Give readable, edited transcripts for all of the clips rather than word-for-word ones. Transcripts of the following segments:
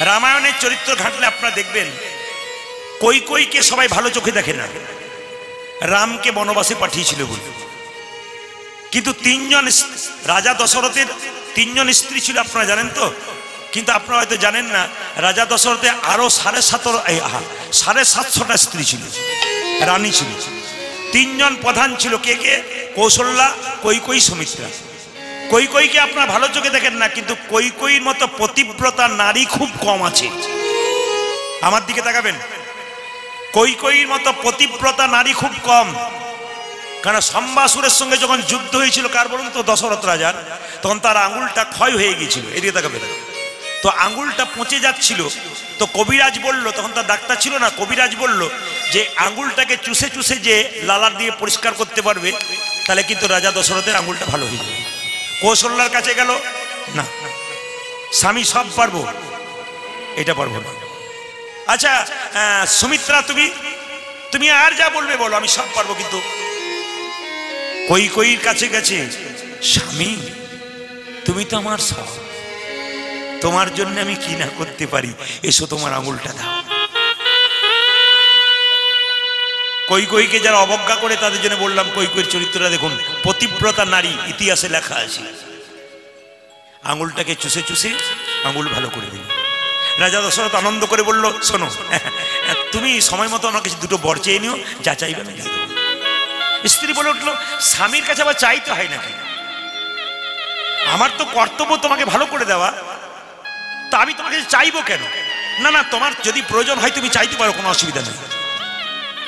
রামায়ণের চরিত্র ঘাঁটলে আপনারা দেখবেন কৈকেয়ীকে সবাই ভালো চোখে দেখে না, রামকে বনবাসে পাঠিয়েছিল বলে। কিন্তু তিনজন রাজা দশরথের তিনজন স্ত্রী ছিল, আপনারা জানেন তো? কিন্তু আপনারা হয়তো জানেন না, রাজা দশরথের আরো 750টা স্ত্রী ছিল, রানী ছিল। তিনজন প্রধান ছিল, কে কে? কৌশল্যা, কৈকেয়ী, সুমিত্রা। কৈকেয়ীকে আপনারা ভালো চোখে দেখেন না, কিন্তু কৈকেয়ীর মতো পতিব্রতা নারী খুব কম আছে। আমার দিকে তাকাবেন, কৈকেয়ীর মতো পতিব্রতা নারী খুব কম। কারণ শম্বাসুরের সঙ্গে যখন যুদ্ধ হয়েছিল, কার বলুন তো? দশরথ রাজার। তখন তার আঙুলটা ক্ষয় হয়ে গিয়েছিল, এদিকে তাকাবেন। তো আঙুলটা পচে যাচ্ছিল, তো কবিরাজ বলল, তখন তার ডাক্তার ছিল না, কবিরাজ বলল যে আঙুলটাকে চুষে চুষে যে লালার দিয়ে পরিষ্কার করতে পারবে, তাহলে কিন্তু রাজা দশরথের আঙুলটা ভালো হয়ে যাবে। কৌশল্যার কাছে গেল, না স্বামী সব পারবো, এটা পারবো না। আচ্ছা সুমিত্রা, তুমি আর যা বলবে বলো, আমি সব পারবো। কিন্তু কৈকেয়ীর কাছে গেছে, স্বামী তুমি তো আমার সব, তোমার জন্য আমি কি না করতে পারি, এসো তোমার আঙুলটা দাও। কৈকেয়ীকে যারা অবজ্ঞা করে তাদের জন্য বললাম, কৈকেয়ীর চরিত্রটা দেখুন, পতিব্রতা নারী, ইতিহাসে লেখা আছে। আঙুলটাকে চুষে চুষে আঙুল ভালো করে দিল। রাজা দশরথ আনন্দ করে বলল, শোনো তুমি সময় মতো আমার কাছে দুটো বর চেয়ে নিও, যা চাইবে আমি দিয়ে দেবো। স্ত্রী বলে উঠলো, স্বামীর কাছে আবার চাইতে হয় নাকি? আমার তো কর্তব্য তোমাকে ভালো করে দেওয়া, তা আমি তোমাকে চাইবো কেন? না না, তোমার যদি প্রয়োজন হয় তুমি চাইতে পারো, কোনো অসুবিধা নেই।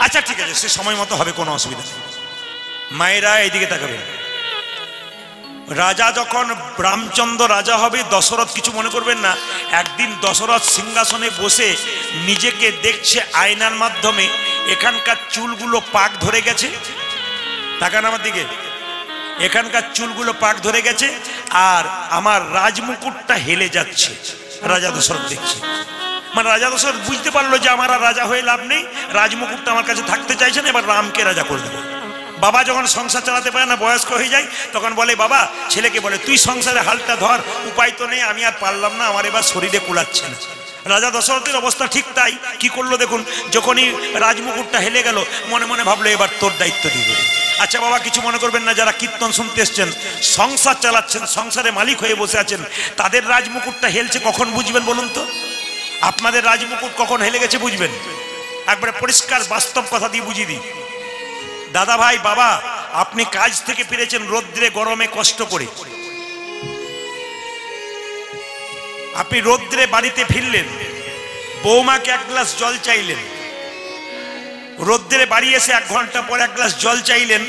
আচ্ছা ঠিক আছে, সে সময় মতো হবে, কোনো অসুবিধা নেই। মায়েরা এইদিকে তাকাবেন, রাজা যখন রামচন্দ্র রাজা হবে, দশরথ কিছু মনে করবেন না, একদিন দশরথ সিংহাসনে বসে নিজেকে দেখছে আয়নার মাধ্যমে, এখানকার চুলগুলো পাক ধরে গেছে। তাকান আমার দিকে, এখানকার চুলগুলো পাক ধরে গেছে, আর আমার রাজমুকুটটা হেলে যাচ্ছে। রাজা দশরথ দেখছে, মানে রাজা দশরথ বুঝতে পারলো যে আমার আর রাজা হয়ে লাভ নেই, রাজমুকুটটা আমার কাছে থাকতে চাইছে না, এবার রামকে রাজা করে দেবো। বাবা যখন সংসার চালাতে পারে না, বয়স্ক হয়ে যায়, তখন বলে বাবা ছেলেকে বলে, তুই সংসারে হালটা ধর, উপায় তো নেই, আমি আর পারলাম না, আমার এবার শরীরে কুলাচ্ছে না। রাজা দশরথের অবস্থা ঠিক তাই। কি করলো দেখুন, যখনই রাজমুকুটটা হেলে গেল, মনে মনে ভাবলো এবার তোর দায়িত্ব দিবে। আচ্ছা বাবা কিছু মনে করবেন না, যারা কীর্তন শুনতে এসছেন, সংসার চালাচ্ছেন, সংসারে মালিক হয়ে বসে আছেন, তাদের রাজমুকুটটা হেলছে কখন বুঝবেন বলুন তো? আপনাদের রাজমুকুট কখন হেলে গেছে বুঝবেন? একবারে পরিষ্কার বাস্তব কথা দিয়ে বুঝিয়ে দিই। দাদা ভাই, বাবা, আপনি কাজ থেকে ফিরেছেন রোদ্রে গরমে কষ্ট করে, আপনি রোদ্রে বাড়িতে ফিরলেন, বৌমাকে এক গ্লাস জল চাইলেন, রোদ্রে বাড়ি এসে 1 ঘন্টা পর 1 গ্লাস জল চাইলেন,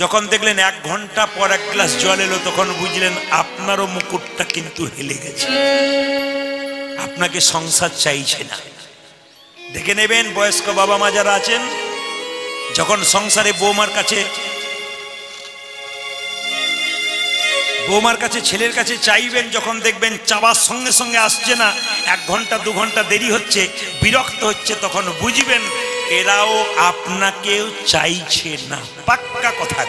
যখন দেখলেন 1 ঘন্টা পর 1 গ্লাস জল এলো, তখন বুঝলেন আপনারও মুকুটটা কিন্তু হেলে গেছে, আপনাকে সংসার চাইছে না। দেখে নেবেন বয়স্ক বাবা মা যারা আছেন, যখন সংসারে বৌমার কাছে ছেলের কাছে চাইবেন, যখন দেখবেন চাওয়ার সঙ্গে সঙ্গে আসছে না, 1 ঘন্টা 2 ঘন্টা দেরি হচ্ছে, বিরক্ত হচ্ছে, তখন বুঝবেন এরাও আপনাকেও চাইছে না। পাক্কা কথা।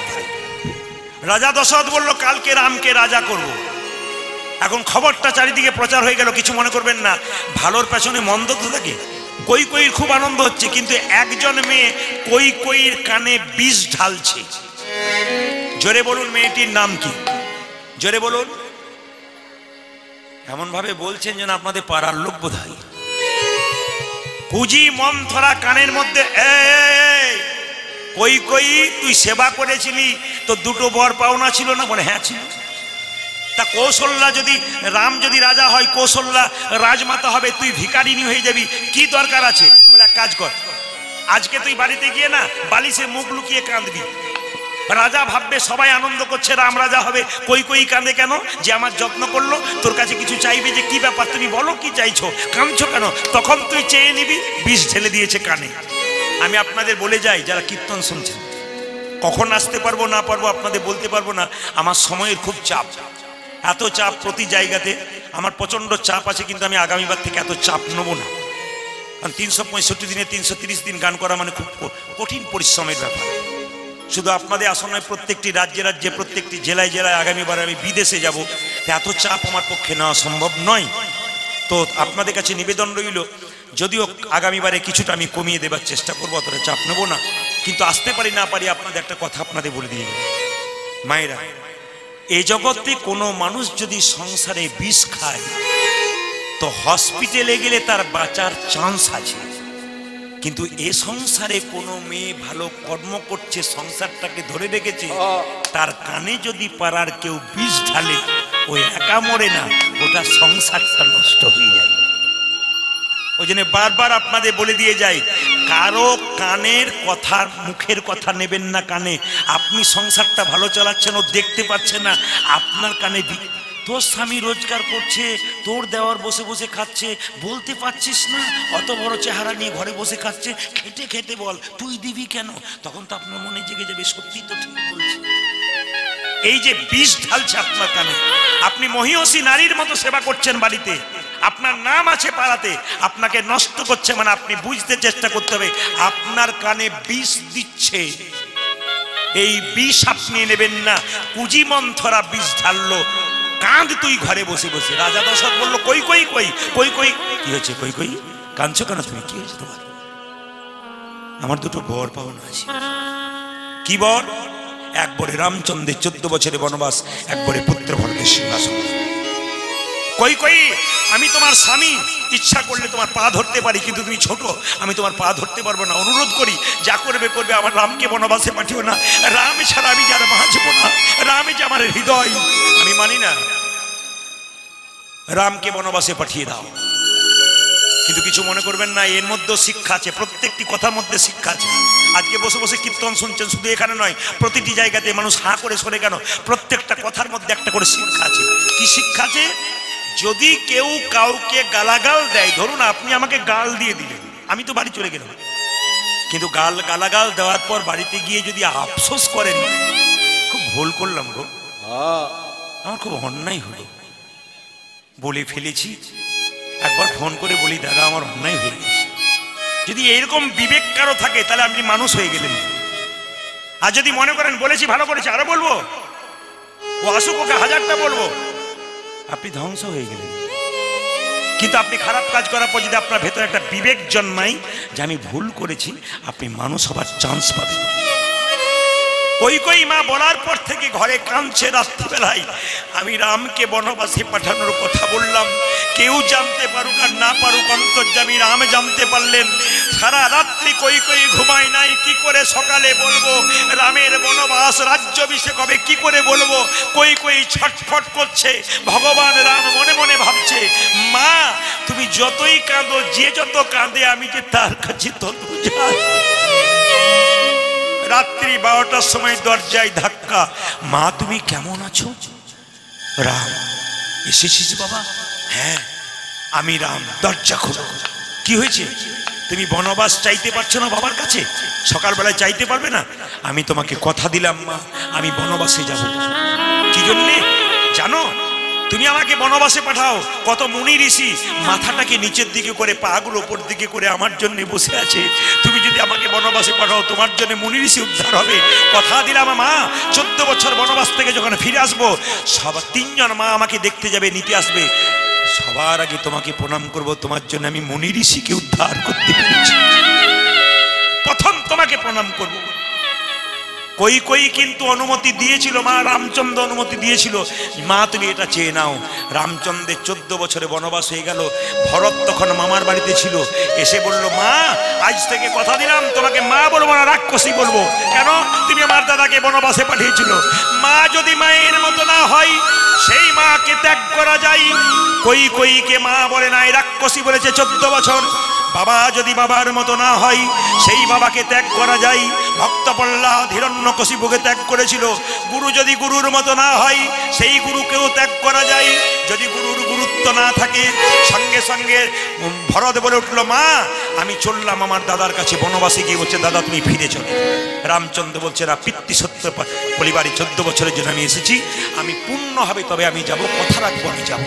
রাজা দশরথ বলল, কালকে রামকে রাজা করব। এখন খবরটা চারিদিকে প্রচার হয়ে গেল। কিছু মনে করবেন না, ভালোর পেছনে মন্দ তো থাকে। কৈকেয়ীর খুব আনন্দ হচ্ছে, কিন্তু একজন মেয়ে কৈকেয়ীর কানে বিষ ঢালছে। জোরে বলুন, মেয়েটির নাম কি? জোরে বলুন। এমন ভাবে বলছেন যেন আপনাদের পাড়ার লোক বোধ হয়। কুজি মন্থরা কানের মধ্যে, কৈকেয়ী তুই সেবা করেছিলি, তো 2টো বর পাওনা ছিল না? বলে হ্যাঁ ছিল। তা কৌশল্যা রাম যদি রাজা হয়, কৌশল্যা রাজমাতা হবে, তুই ভিখারিনী হয়ে যাবি, কি দরকার আছে? বলে এক কাজ কর, আজকে তুই বাড়িতে গিয়ে না বালিশে মুখ লুকিয়ে কাঁদবি। রাজা ভাববে সবাই আনন্দ করছে, রাম রাজা হবে, কৈকেয়ী কাঁদে কেন? যে আমার যত্ন করলো, তোর কাছে কিছু চাইবে, যে কি ব্যাপার তুমি বলো কি চাইছো, কাঁদছো কেন? তখন তুই চেয়ে নিবি, বিষ ঢেলে দিয়েছে কানে। আমি আপনাদের বলে যাই, যারা কীর্তন শুনছেন, কখন আসতে পারবো না পারবো আপনাদের বলতে পারবো না। আমার সময়ের খুব চাপ, এত চাপ প্রতি জায়গাতে, আমার প্রচন্ড চাপ আছে, কিন্তু আমি আগামীবার থেকে এত চাপ নেবো না। কারণ 365 দিনে 330 দিন গান করা মানে খুব কঠিন পরিশ্রমের ব্যাপার। শুধু আপনাদের আসনে প্রত্যেকটি রাজ্যে রাজ্যে, প্রত্যেকটি জেলায় জেলায় আগামীবার আমি বিদেশে যাব, এত চাপ আমার পক্ষে নেওয়া সম্ভব নয়। তো আপনাদের কাছে নিবেদন রইল, যদিও আগামীবারে কিছুটা আমি কমিয়ে দেবার চেষ্টা করবো, অতটা চাপ নেবো না, কিন্তু আসতে পারি না পারি আপনাদের একটা কথা আপনাদের বলে দিয়ে মায়েরা, এই জগতে কোনো মানুষ যদি সংসারে বিষ খায় তো হসপিটালে গেলে তার বাঁচার চান্স আছে, কিন্তু এ সংসারে কোনো মেয়ে ভালো কর্ম করছে, সংসারটাকে ধরে রেখেছে, তার কানে যদি পাড়ার কেউ বিষ ঢালে ওই একা মরে না, ওটা সংসারটা নষ্ট হয়ে যায়। ওই জন্য বারবার আপনাদের বলে দিয়ে যাই, কারো কানের কথা, মুখের কথা নেবেন না কানে। আপনি সংসারটা ভালো চালাচ্ছেন, ও দেখতে পাচ্ছে না, আপনার কানে তোর স্বামী রোজগার করছে, তোর দেওয়ার বসে বসে খাচ্ছে, বলতে পারছিস না, অত বড় চেহারা নিয়ে ঘরে বসে খাচ্ছে, খেটে খেতে বল, তুই দিবি কেন? তখন তো আপনার মনে জেগে যাবে, সত্যি তো ঠিক বলছে। এই যে বিষ ঢালছে আপনার কানে, আপনি মহিষী নারীর মতো সেবা করছেন বাড়িতে, আপনার নাম আছে পাড়াতে, আপনাকে নষ্ট করছে, মানে আপনি বুঝতে চেষ্টা করতে হবে আপনার কানে বিষ দিচ্ছে। এই বিষ আপনি নেবেন না। কুজি মন্থরা বিষ ঢাললো, কাঁদ তুই ঘরে বসে বসে। রাজা দশরথ বললো, কই কই কই কই কই, কি হয়েছে কই কই, কাঁদছো কেন তুমি, কি হয়েছে তোমার? আমার দুটো বর পাওনা আছে। কি বর? এক বরে রামচন্দ্রের 14 বছরের বনবাস, এক বরে পুত্র ভরতের সিংহাসন। কই কই, আমি তোমার স্বামী, ইচ্ছা করলে তোমার পা ধরতে পারি, কিন্তু তুমি ছোট, আমি তোমার পা ধরতে পারবো না। অনুরোধ করি, যা করবে করবে, আমার রামকে বনবাসে পাঠিও না। রাম ছাড়া আমি যারা বাঁচবো না, রামে যে আমার হৃদয়, আমি মানি না। রামকে বনবাসে পাঠিয়ে দাও। কিন্তু কিছু মনে করবেন না, এর মধ্যে শিক্ষা আছে, প্রত্যেকটি কথার মধ্যে শিক্ষা আছে। আজকে বসে বসে কীর্তন শুনছেন, শুধু এখানে নয়, প্রতিটি জায়গাতে মানুষ হাঁ করে সরে কেন, প্রত্যেকটা কথার মধ্যে একটা করে শিক্ষা আছে। কি শিক্ষা আছে? যদি কেউ কাউকে গালাগাল দেয়, ধরুন আপনি আমাকে গাল দিয়ে দিলেন, আমি তো বাড়ি চলে গেলাম, কিন্তু গালাগাল দেওয়ার পর বাড়িতে গিয়ে যদি আফসোস করেন, খুব ভুল করলাম গো, আমার খুব অন্যায় হলো, বলে ফেলেছি, একবার ফোন করে বলি, দাদা আমার অন্যায় হয়ে গেছে। যদি এরকম বিবেক কারো থাকে, তাহলে আপনি মানুষ হয়ে গেলেন। আর যদি মনে করেন বলেছি ভালো করেছি, আরো বলবো, ও আসুক, ওকে হাজারটা বলবো, আপনি ধ্বংস হয়ে গেলেন। কিন্তু আপনি খারাপ কাজ করার পর যদি আপনার ভেতরে একটা বিবেক জন্মায় যে আমি ভুল করেছি, আপনি মানুষ হবার চান্স পাবেন। কই কই মা বলার পর থেকে ঘরে কাঁদছে রাত্রিবেলায়, আমি রামকে বনবাসে পাঠানোর কথা বললাম, কেউ জানতে পারুক আর না পারুক, অন্তর্যামী রাম জানতে পারলেন। সারা রাত্রি কই কই ঘুমায় নাই, কি করে সকালে বলবো রামের বনবাস, রাজ্যাভিষেক হবে, কি করে বলবো? কই কই ছটফট করছে, ভগবান রাম মনে মনে ভাবছে, মা তুমি যতই কাঁদো, যে যত কাঁদে, আমি যে তার কাছে তত যাই। রাত্রি 12টার সময় দরজায় ধাক্কা, মা তুমি কেমন আছো? রাম, এসেছিস বাবা? হ্যাঁ আমি রাম, দরজা খোলো। কি হয়েছে? তুমি বনবাস চাইতে পারছো না বাবার কাছে, সকালবেলায় চাইতে পারবে না? আমি তোমাকে কথা দিলাম মা, আমি বনবাসে যাব। কি জন্যে জানো? তুমি আমাকে বনবাসে পাঠাও। কত মুনি ঋষি মাথাটাকে নিচের দিকে করে, পাগুলো ওপর দিকে করে আমার জন্য বসে আছে। তুমি যদি আমাকে বনবাসে পাঠাও, তোমার জন্য মুনি ঋষি উদ্ধার হবে। কথা দিলাম মা, 14 বছর বনবাস থেকে যখন ফিরে আসবো, সব 3 জন মা আমাকে দেখতে যাবে, নিতে আসবে, সবার আগে তোমাকে প্রণাম করব, তোমার জন্য আমি মুনি ঋষিকে উদ্ধার করতে পেরেছি, প্রথম তোমাকে প্রণাম করব। কই কই কিন্তু অনুমতি দিয়েছিল, মা রামচন্দ্র অনুমতি দিয়েছিল, মা তুমি এটা চেয়ে নাও। রামচন্দ্রের 14 বছরে বনবাস হয়ে গেল। ভরত তখন মামার বাড়িতে ছিল, এসে বলল, মা আজ থেকে কথা দিলাম তোমাকে মা বলবো না, রাক্ষসী বলবো। কেন? তুমি আমার দাদাকে বনবাসে পাঠিয়েছিল। মা যদি মায়ের মতো না হয়, সেই মাকে ত্যাগ করা যায়। কই কইকে মা বলে নাই, রাক্ষসী বলেছে 14 বছর। বাবা যদি বাবার মতো না হয়, সেই বাবাকে ত্যাগ করা যায়। ভক্ত প্রহ্লাদ হিরণ্যকশিপুকে ত্যাগ করেছিল। গুরু যদি গুরুর মতো না হয়, সেই গুরুকেও ত্যাগ করা যায়। যদি গুরুর গুরুত্ব না থাকে, সঙ্গে সঙ্গে ভরত বলে উঠলো, মা আমি চললাম আমার দাদার কাছে। বনবাসে গিয়ে বলছে, দাদা তুমি ফিরে চলো। রামচন্দ্র বলছে, না পিতৃ সত্য পরিবারে 14 বছরের জন্য আমি এসেছি, আমি পূর্ণ হবে তবে আমি যাব, কথা রাখবো আমি যাব।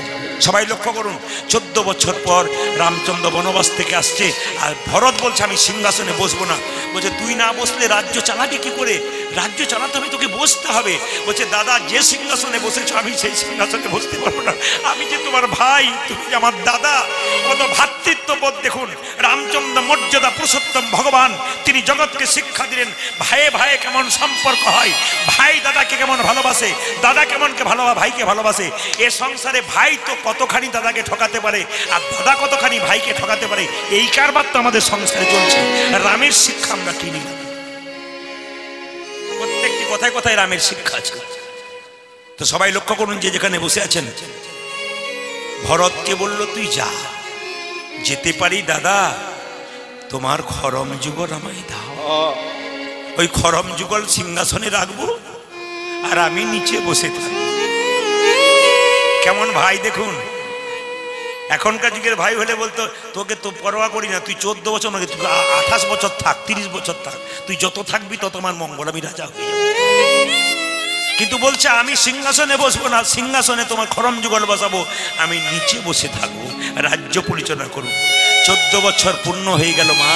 সবাই লক্ষ্য করুন, 14 বছর পর রামচন্দ্র বনবাস থেকে আসছে, আর ভরত বলছে আমি সিংহাসনে বসবো না। বলছে, তুই না বসলে রাজ্য চালাবে কি করে? রাজ্য চালাতে হবে, তোকে বসতে হবে। বলছে দাদা যে সিংহাসনে বসেছো আমি সেই সিংহাসনে বসতে পারবো না, আমি যে তোমার ভাই, তুমি যে আমার দাদা। কত ভ্রাতৃত্ববোধ দেখুন। রামচন্দ্র মর্যাদা পুরুষোত্তম ভগবান, তিনি জগৎকে শিক্ষা দিলেন ভাইয়ে ভাইয়ে কেমন সম্পর্ক হয়, ভাই দাদাকে কেমন ভালোবাসে, দাদা কেমনকে ভাইকে ভালোবাসে। এ সংসারে ভাই তো কতখানি দাদাকে ঠকাতে পারে, আর দাদা কতখানি ভাইকে ঠকাতে পারে, এই কারবার তো আমাদের সংসারে চলছে। রামের শিক্ষা আমরা কিনি না, প্রত্যেকটি কথায় কথায় রামের শিক্ষা আছে। তো সবাই লক্ষ্য করুন, যে যেখানে বসে আছেন, ভরতকে বলল তুই যা, যেতে পারি দাদা, তোমার খরম যুগল আমায় দাও। ওই খরম যুগল সিংহাসনে রাখবো আর আমি নিচে বসে থাকবো। কেমন ভাই দেখুন। এখনকার যুগের ভাই হলে বলতো তোকে তো পরোয়া করি না, তুই 14 বছর নয়, তুই 28 বছর থাক, 30 বছর থাক, তুই যত থাকবি তত আমার মঙ্গল, আমি রাজা হয়ে যাবো। কিন্তু বলছে আমি সিংহাসনে বসবো না, সিংহাসনে তোমার খরম যুগল বসাবো, আমি নিচে বসে থাকবো, রাজ্য পরিচালনা করবো। 14 বছর পূর্ণ হয়ে গেল। মা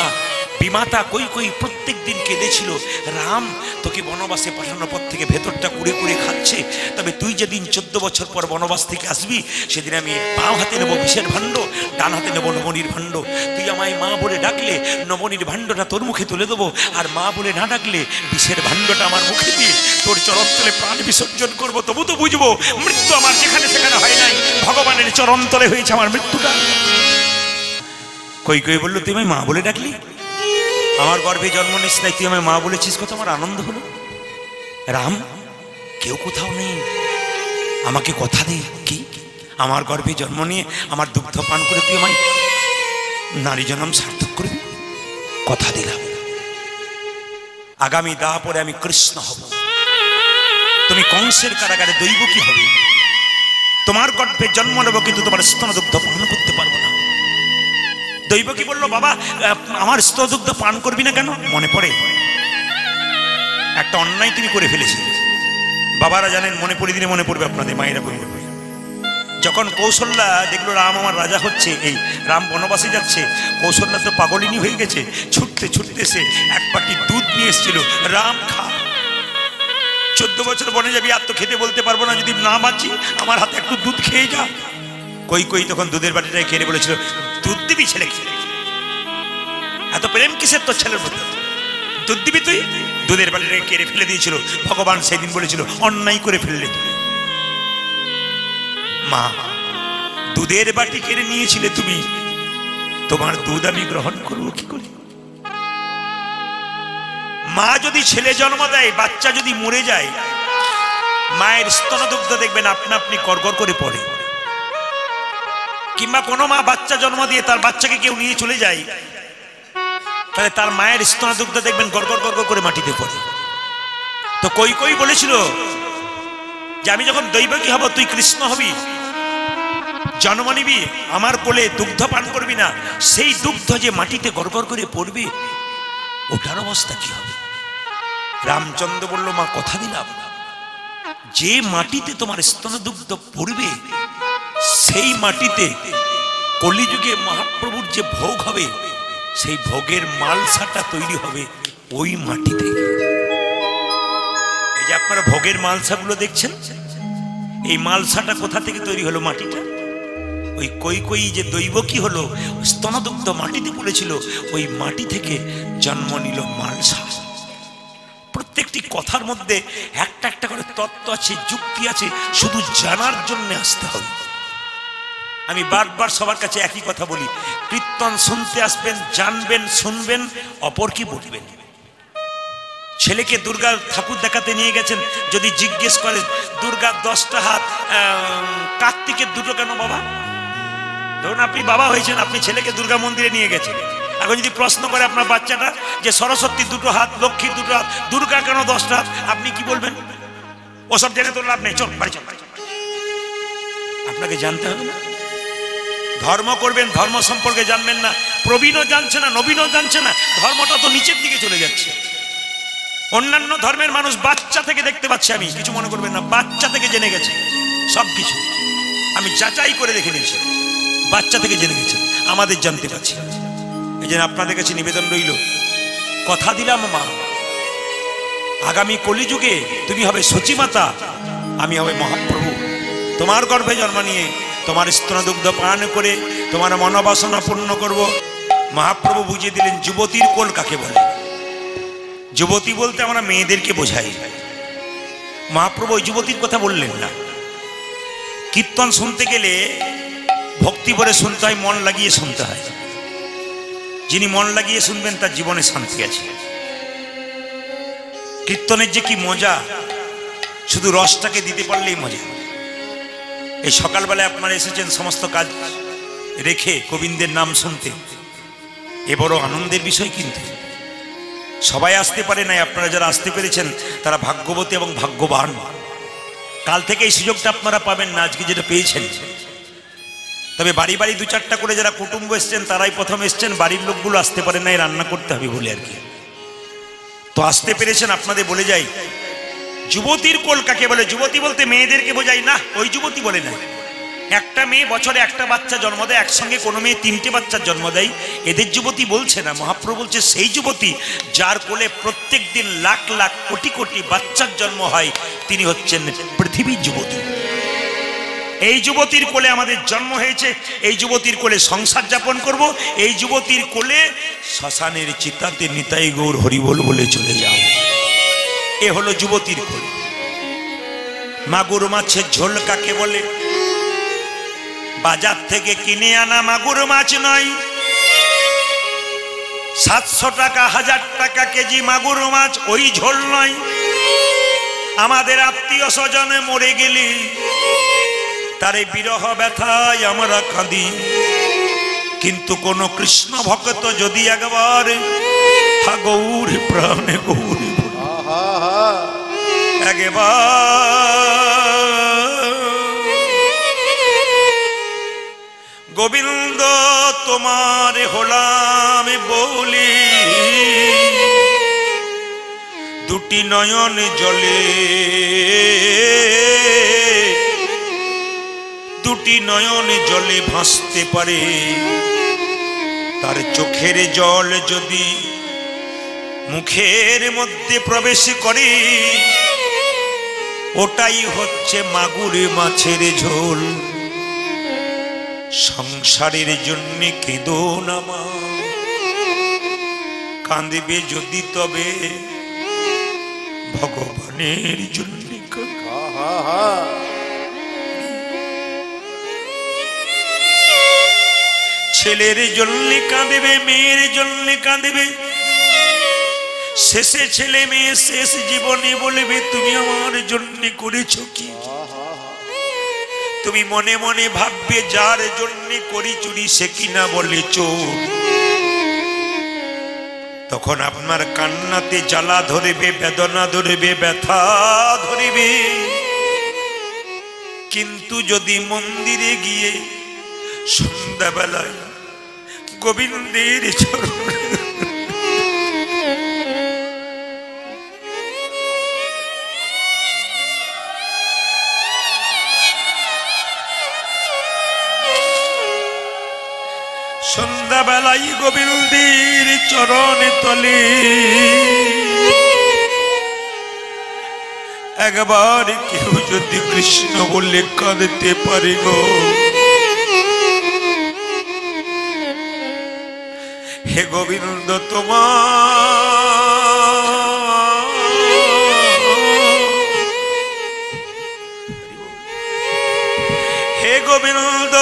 বিমাতা কই প্রত্যেক দিন কেঁদেছিল, রাম তোকে বনবাসে পাঠানোর পর থেকে ভেতরটা কুড়ে কুড়ে খাচ্ছে, তবে তুই যেদিন 14 বছর পর বনবাস থেকে আসবি, সেদিন আমি বাম হাতে নেবো বিষের ভাণ্ড, ডান হাতে নেবো নবনীর ভাণ্ড। তুই আমায় মা বলে ডাকলে নবনীর ভাণ্ডটা তোর মুখে তুলে দেবো, আর মা বলে না ডাকলে বিষের ভাণ্ডটা আমার মুখে দিয়ে তোর চরণ তলে প্রাণ বিসর্জন করবো। তবু তো বুঝবো মৃত্যু আমার যেখানে সেখানে হয় নাই, ভগবানের চরণ তলে হয়েছে আমার মৃত্যুটা। কই বললো তুই আমায় মা বলে ডাকলি, আমার গর্ভে জন্ম নিস নাই, তুই আমায় মা বলেছিস, কত আমার আনন্দ হলো। রাম কেউ কোথাও নেই, আমাকে কথা দে, কি আমার গর্ভে জন্ম নিয়ে আমার দুগ্ধ পান করে তুই আমায় নারী জন্ম সার্থক করবি, কথা দিলাম। আগামী দা পরে আমি কৃষ্ণ হব, তুমি কংসের কারাগারে দৈব কি হবে, তোমার গর্ভে জন্ম নেব কিন্তু তোমার স্তন দুগ্ধ পান করতে পারবো না। দৈব কি বললো, বাবা আমার স্তনদুগ্ধ পান করবি না কেন? মনে পড়ে একটা অন্যায় তুমি করে ফেলেছিলে। বাবারা জানেন, মনে পড়ে দিলে মনে পড়বে আপনাদের, মায়েরা বলবে। যখন কৌশল্যা দেখলো রাম আমার রাজা হচ্ছে, এই রাম বনবাসে যাচ্ছে, কৌশল্যা তো পাগলিনী হয়ে গেছে, ছুটতে ছুটতে সে এক বাটি দুধ নিয়ে এসেছিল, রাম খা, 14 বছর বনে যাবি, আর তো খেতে বলতে পারবো না, যদি না বাঁচি আমার হাতে একটু দুধ খেয়ে যা। কই তখন দুধের বাটিটাই খেয়ে বলেছিল, দুধ দিবি ছেলে, এত প্রেম কিসের তোর ছেলের মধ্যে, দুধ দিবি তুই? দুধের বাটিটাকে কেড়ে ফেলে দিয়েছিল। ভগবান সেদিন বলেছিল অন্যায় করে ফেললে তুমি। মা দুধের বাটি কেড়ে নিয়েছিলে তুমি, তোমার দুধ আমি গ্রহণ করবো কি করে? মা যদি ছেলে জন্ম দেয়, বাচ্চা যদি মরে যায়, মায়ের স্তনদুগ্ধ দেখবেন আপনা আপনি গড়গড় করে পড়ে। কিংবা কোনো মা বাচ্চা জন্ম দিয়ে তার বাচ্চাকে কেউ নিয়ে চলে যায়, তাহলে তার মায়ের স্তনদুগ্ধ দেখবেন গড়গড় গড়গড় করে মাটিতে পড়ে। তো কই বলেছিল যে আমি যখন দৈবকী হব তুই কৃষ্ণ হবি, জন্ম নিবি, আমার কোলে দুগ্ধ পান করবি না, সেই দুগ্ধ যে মাটিতে গড়গড় করে পড়বে, ওটার অবস্থা কি হবে? রামচন্দ্র বলল, মা কথা দিলাম, যে মাটিতে তোমার স্তনদুগ্ধ পড়বে, সেই মাটিতে কলিযুগে মহাপ্রভুর যে ভোগ হবে, সেই ভোগের মালসাটা তৈরি হবে ওই মাটি থেকে। এই যে আপনারা ভোগের মালসাগুলো দেখছেন, এই মালসাটা কোথা থেকে তৈরি হলো? মাটিটা ওই কই যে দৈবকী হলো, স্তনদুগ্ধ মাটিতে পড়েছিল, ওই মাটি থেকে জন্ম নিল মালসা। প্রত্যেকটি কথার মধ্যে একটা একটা করে তত্ত্ব আছে, যুক্তি আছে, শুধু জানার জন্য আসতে হবে। আমি বারবার সবার কাছে একই কথা বলি, কীর্তন শুনতে আসবেন, জানবেন, শুনবেন, অপর কি বলবেন। ছেলেকে দুর্গা ঠাকুর দেখাতে নিয়ে গেছেন, যদি জিজ্ঞেস করে দুর্গার 10টা হাত, কার্তিকের 2টো কেন বাবা? ধরুন আপনি বাবা হয়েছেন, আপনি ছেলেকে দুর্গা মন্দিরে নিয়ে গেছেন, এখন যদি প্রশ্ন করে আপনার বাচ্চাটা যে সরস্বতীর 2টো হাত, লক্ষ্মীর 2টো হাত, দুর্গা কেন 10টা হাত, আপনি কি বলবেন? ওসব জেনে তো লাভ নেই, চল বাড়ি চল। আপনাকে জানতে হবে না, ধর্ম করবেন, ধর্ম সম্পর্কে জানবেন না, প্রবীণও জানছে না, নবীনও জানছে না, ধর্মটা তো নিচের দিকে চলে যাচ্ছে। অন্যান্য ধর্মের মানুষ বাচ্চা থেকে দেখতে পাচ্ছে, আমি কিছু মনে করবেন না, বাচ্চা থেকে জেনে গেছে সবকিছু, আমি যাচাই করে দেখে নিয়েছি, বাচ্চা থেকে জেনে গেছে, আমাদের জানতে পারছি। এই জন্য আপনাদের কাছে নিবেদন রইল, কথা দিলাম মা, আগামী কলিযুগে তুমি হবে সচিমাতা, আমি হবে মহাপ্রভু। তোমার গর্ভে জন্ম নিয়ে তোমার স্তনদুগ্ধ পান করে তোমার মনোবাসনা পূর্ণ করব। মহাপ্রভু বুঝিয়ে দিলেন যুবতীর কোল কাকে বলে। যুবতী বলতে আমরা মেয়েদেরকে বোঝাই। মহাপ্রভু ওই যুবতীর কথা বললেন না। কীর্তন শুনতে গেলে ভক্তি ভরে শুনতে হয়, মন লাগিয়ে শুনতে হয়। যিনি মন লাগিয়ে শুনবেন তার জীবনে শান্তি আছে। কীর্তনের যে কি মজা, শুধু রসটাকে দিতে পারলেই মজা। এই সকালবেলায় আপনারা এসেছেন সমস্ত কাজ রেখে গোবিন্দের নাম শুনতে, এ বড় আনন্দের বিষয়। কিন্তু সবাই আসতে পারে নাই, আপনারা যারা আসতে পেরেছেন তারা ভাগ্যবতী এবং ভাগ্যবান। কাল থেকে এই সুযোগটা আপনারা পাবেন না, আজকে যেটা পেয়েছেন। তবে বাড়ি বাড়ি দু চারটা করে যারা কুটুম্ব এসছেন তারাই প্রথম এসছেন, বাড়ির লোকগুলো আসতে পারে নাই, রান্না করতে হবে বলে আর কি। তো আসতে পেরেছেন, আপনাদের বলে যাই যুবতীর কোল কাকে বলে। যুবতী বলতে মেয়েদেরকে বোঝাই না, ওই যুবতী বলে না। একটা মেয়ে বছরে একটা বাচ্চা জন্ম দেয়, একসঙ্গে কোনো মেয়ে তিনটে বাচ্চার জন্ম দেয়, এদের যুবতী বলছে না। মহাপ্রভু বলছে সেই যুবতী যার কোলে প্রত্যেক দিন লাখ লাখ কোটি কোটি বাচ্চার জন্ম হয়, তিনি হচ্ছেন পৃথিবীর যুবতী। এই যুবতীর কোলে আমাদের জন্ম হয়েছে, এই যুবতীর কোলে সংসার যাপন করব, এই যুবতীর কোলে শ্মশানের চিতাতে নিতাই গৌর হরিবোল বলে চলে যাও। এ হলো যুবতীর কোল। মাগুর মাছের ঝোল কাকে বলে? বাজার থেকে কিনে আনা মাগুর মাছ নয়, 700 টাকা 1000 টাকা কেজি মাগুর মাছ, ওই ঝোল নয়। আমাদের আত্মীয় স্বজনে মরে গেলি তারে বিরহ ব্যথায় আমরা কাঁদি, কিন্তু কোন কৃষ্ণ ভক্ত যদি একবার হা গৌর প্রাণে গৌর একবার গোবিন্দ তোমার হলাম বলি, দুটি নয়ন জলে, দুটি নয়ন জলে ভাসতে পারে, তার চোখের জল যদি মুখের মধ্যে প্রবেশ করে, ওটাই হচ্ছে মাগুর মাছের ঝোল। সংসারের জন্য কেঁদো না মা, কাঁদবে যদি তবে ভগবানের জন্য। ছেলের জন্য কাঁদবে, মেয়ের জন্য কাঁদবে, শেষে ছেলে মেয়ে শেষ জীবনে বলবে তুমি আমার জন্য করেছ কি। তুমি মনে মনে ভাববে যার জন্য করি চুরি সে কিনা বলে চোর। তখন আপনার কান্নাতে জ্বালা ধরবে, বেদনা ধরবে, ব্যথা ধরবে। কিন্তু যদি মন্দিরে গিয়ে সন্ধ্যাবেলায় গোবিন্দের চরণ সন্ধ্যাবেলায় গোবিন্দের চরণে তলে একবার কেউ যদি কৃষ্ণ বলে কাঁদতে পারে গো, হে গোবিন্দ তোমার, হে গোবিন্দ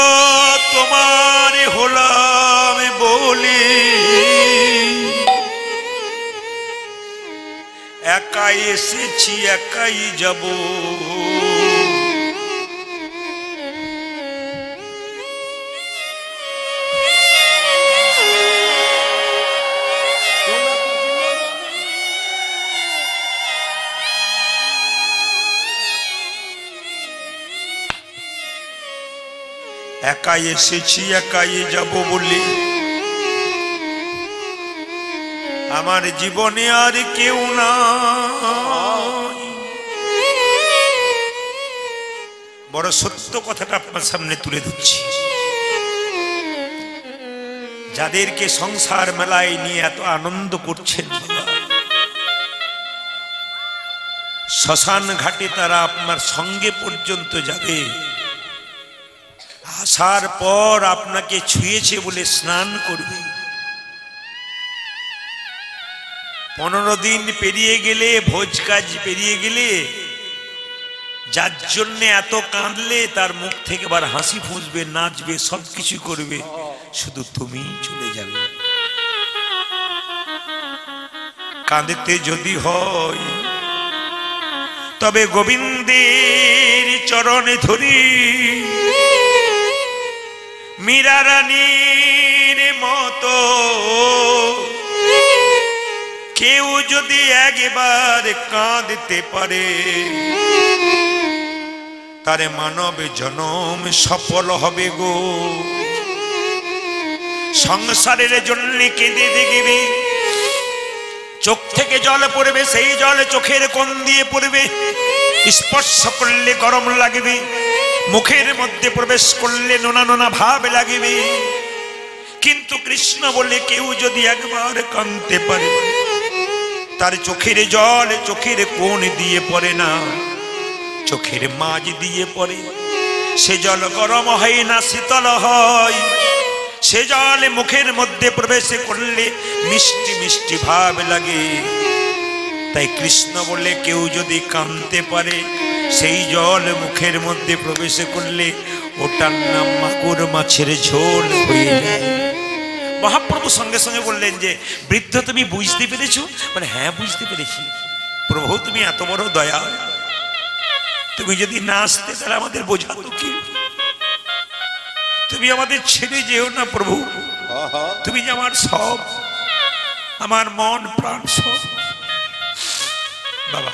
তোমার হলাম বলি, একাই এসেছি একাই যাব। একাই এসেছি একাই যাব বলি, আমার জীবনে আর কেউ নাই। বড় সত্য কথাটা আপনার সামনে তুলে ধরছি। যাদেরকে সংসার মেলায় নিয়ে এত আনন্দ করছেন, শ্মশান ঘাটে তারা আপনার সঙ্গে পর্যন্ত যাবে, আসার পর আপনাকে ছুঁয়েছে বলে স্নান করবে। 15 দিন পেরিয়ে গেলে, ভোজ কাজ পেরিয়ে গেলে, যার জন্য এত কাঁদলে তার মুখ থেকে আবার হাসি ফুঁসবে, নাচবে, সবকিছু করবে, শুধু তুমি চলে যাবে। কাঁদতে যদি হয় তবে গোবিন্দের চরণে ধরি, মীরা রানীর মতো কেউ যদি একবার কাঁদতে পারে, তারে মানব জনম সফল হবে গো। সংসারের জন্য কেঁদে দেখবে, চোখ থেকে জল পড়বে, সেই জল চোখের কোণ দিয়ে পড়বে, স্পর্শ করলে গরম লাগবে, মুখের মধ্যে প্রবেশ করলে নোনা নোনা ভাব লাগবে। কিন্তু কৃষ্ণ বলে কেউ যদি একবার কাঁদতে পারে, তার চোখের জল চোখের কোণ দিয়ে পড়ে না, চোখের মাঝ দিয়ে পড়ে। সে জল গরম হয় না, শীতল হয়। সে জল মুখের মধ্যে প্রবেশ করলে মিষ্টি মিষ্টি ভাব লাগে। তাই কৃষ্ণ বলে কেউ যদি কাঁদতে পারে, সেই জল মুখের মধ্যে প্রবেশ করলে ওটার নাম মাগুর মাছের ঝোল হয়ে যায়। মহাপ্রভু সঙ্গে সঙ্গে বললেন যে, বৃদ্ধ তুমি বুঝতে পেরেছো? মানে হ্যাঁ, বুঝতে পেরেছি। প্রভু তুমি এত বড় দয়া, তুমি যদি না আসতে তাহলে আমাদের বোঝাতো কি? তুমি আমাদের ছেড়ে যেও না প্রভু, তুমি যে আমার সব, আমার মন প্রাণ সব। বাবা,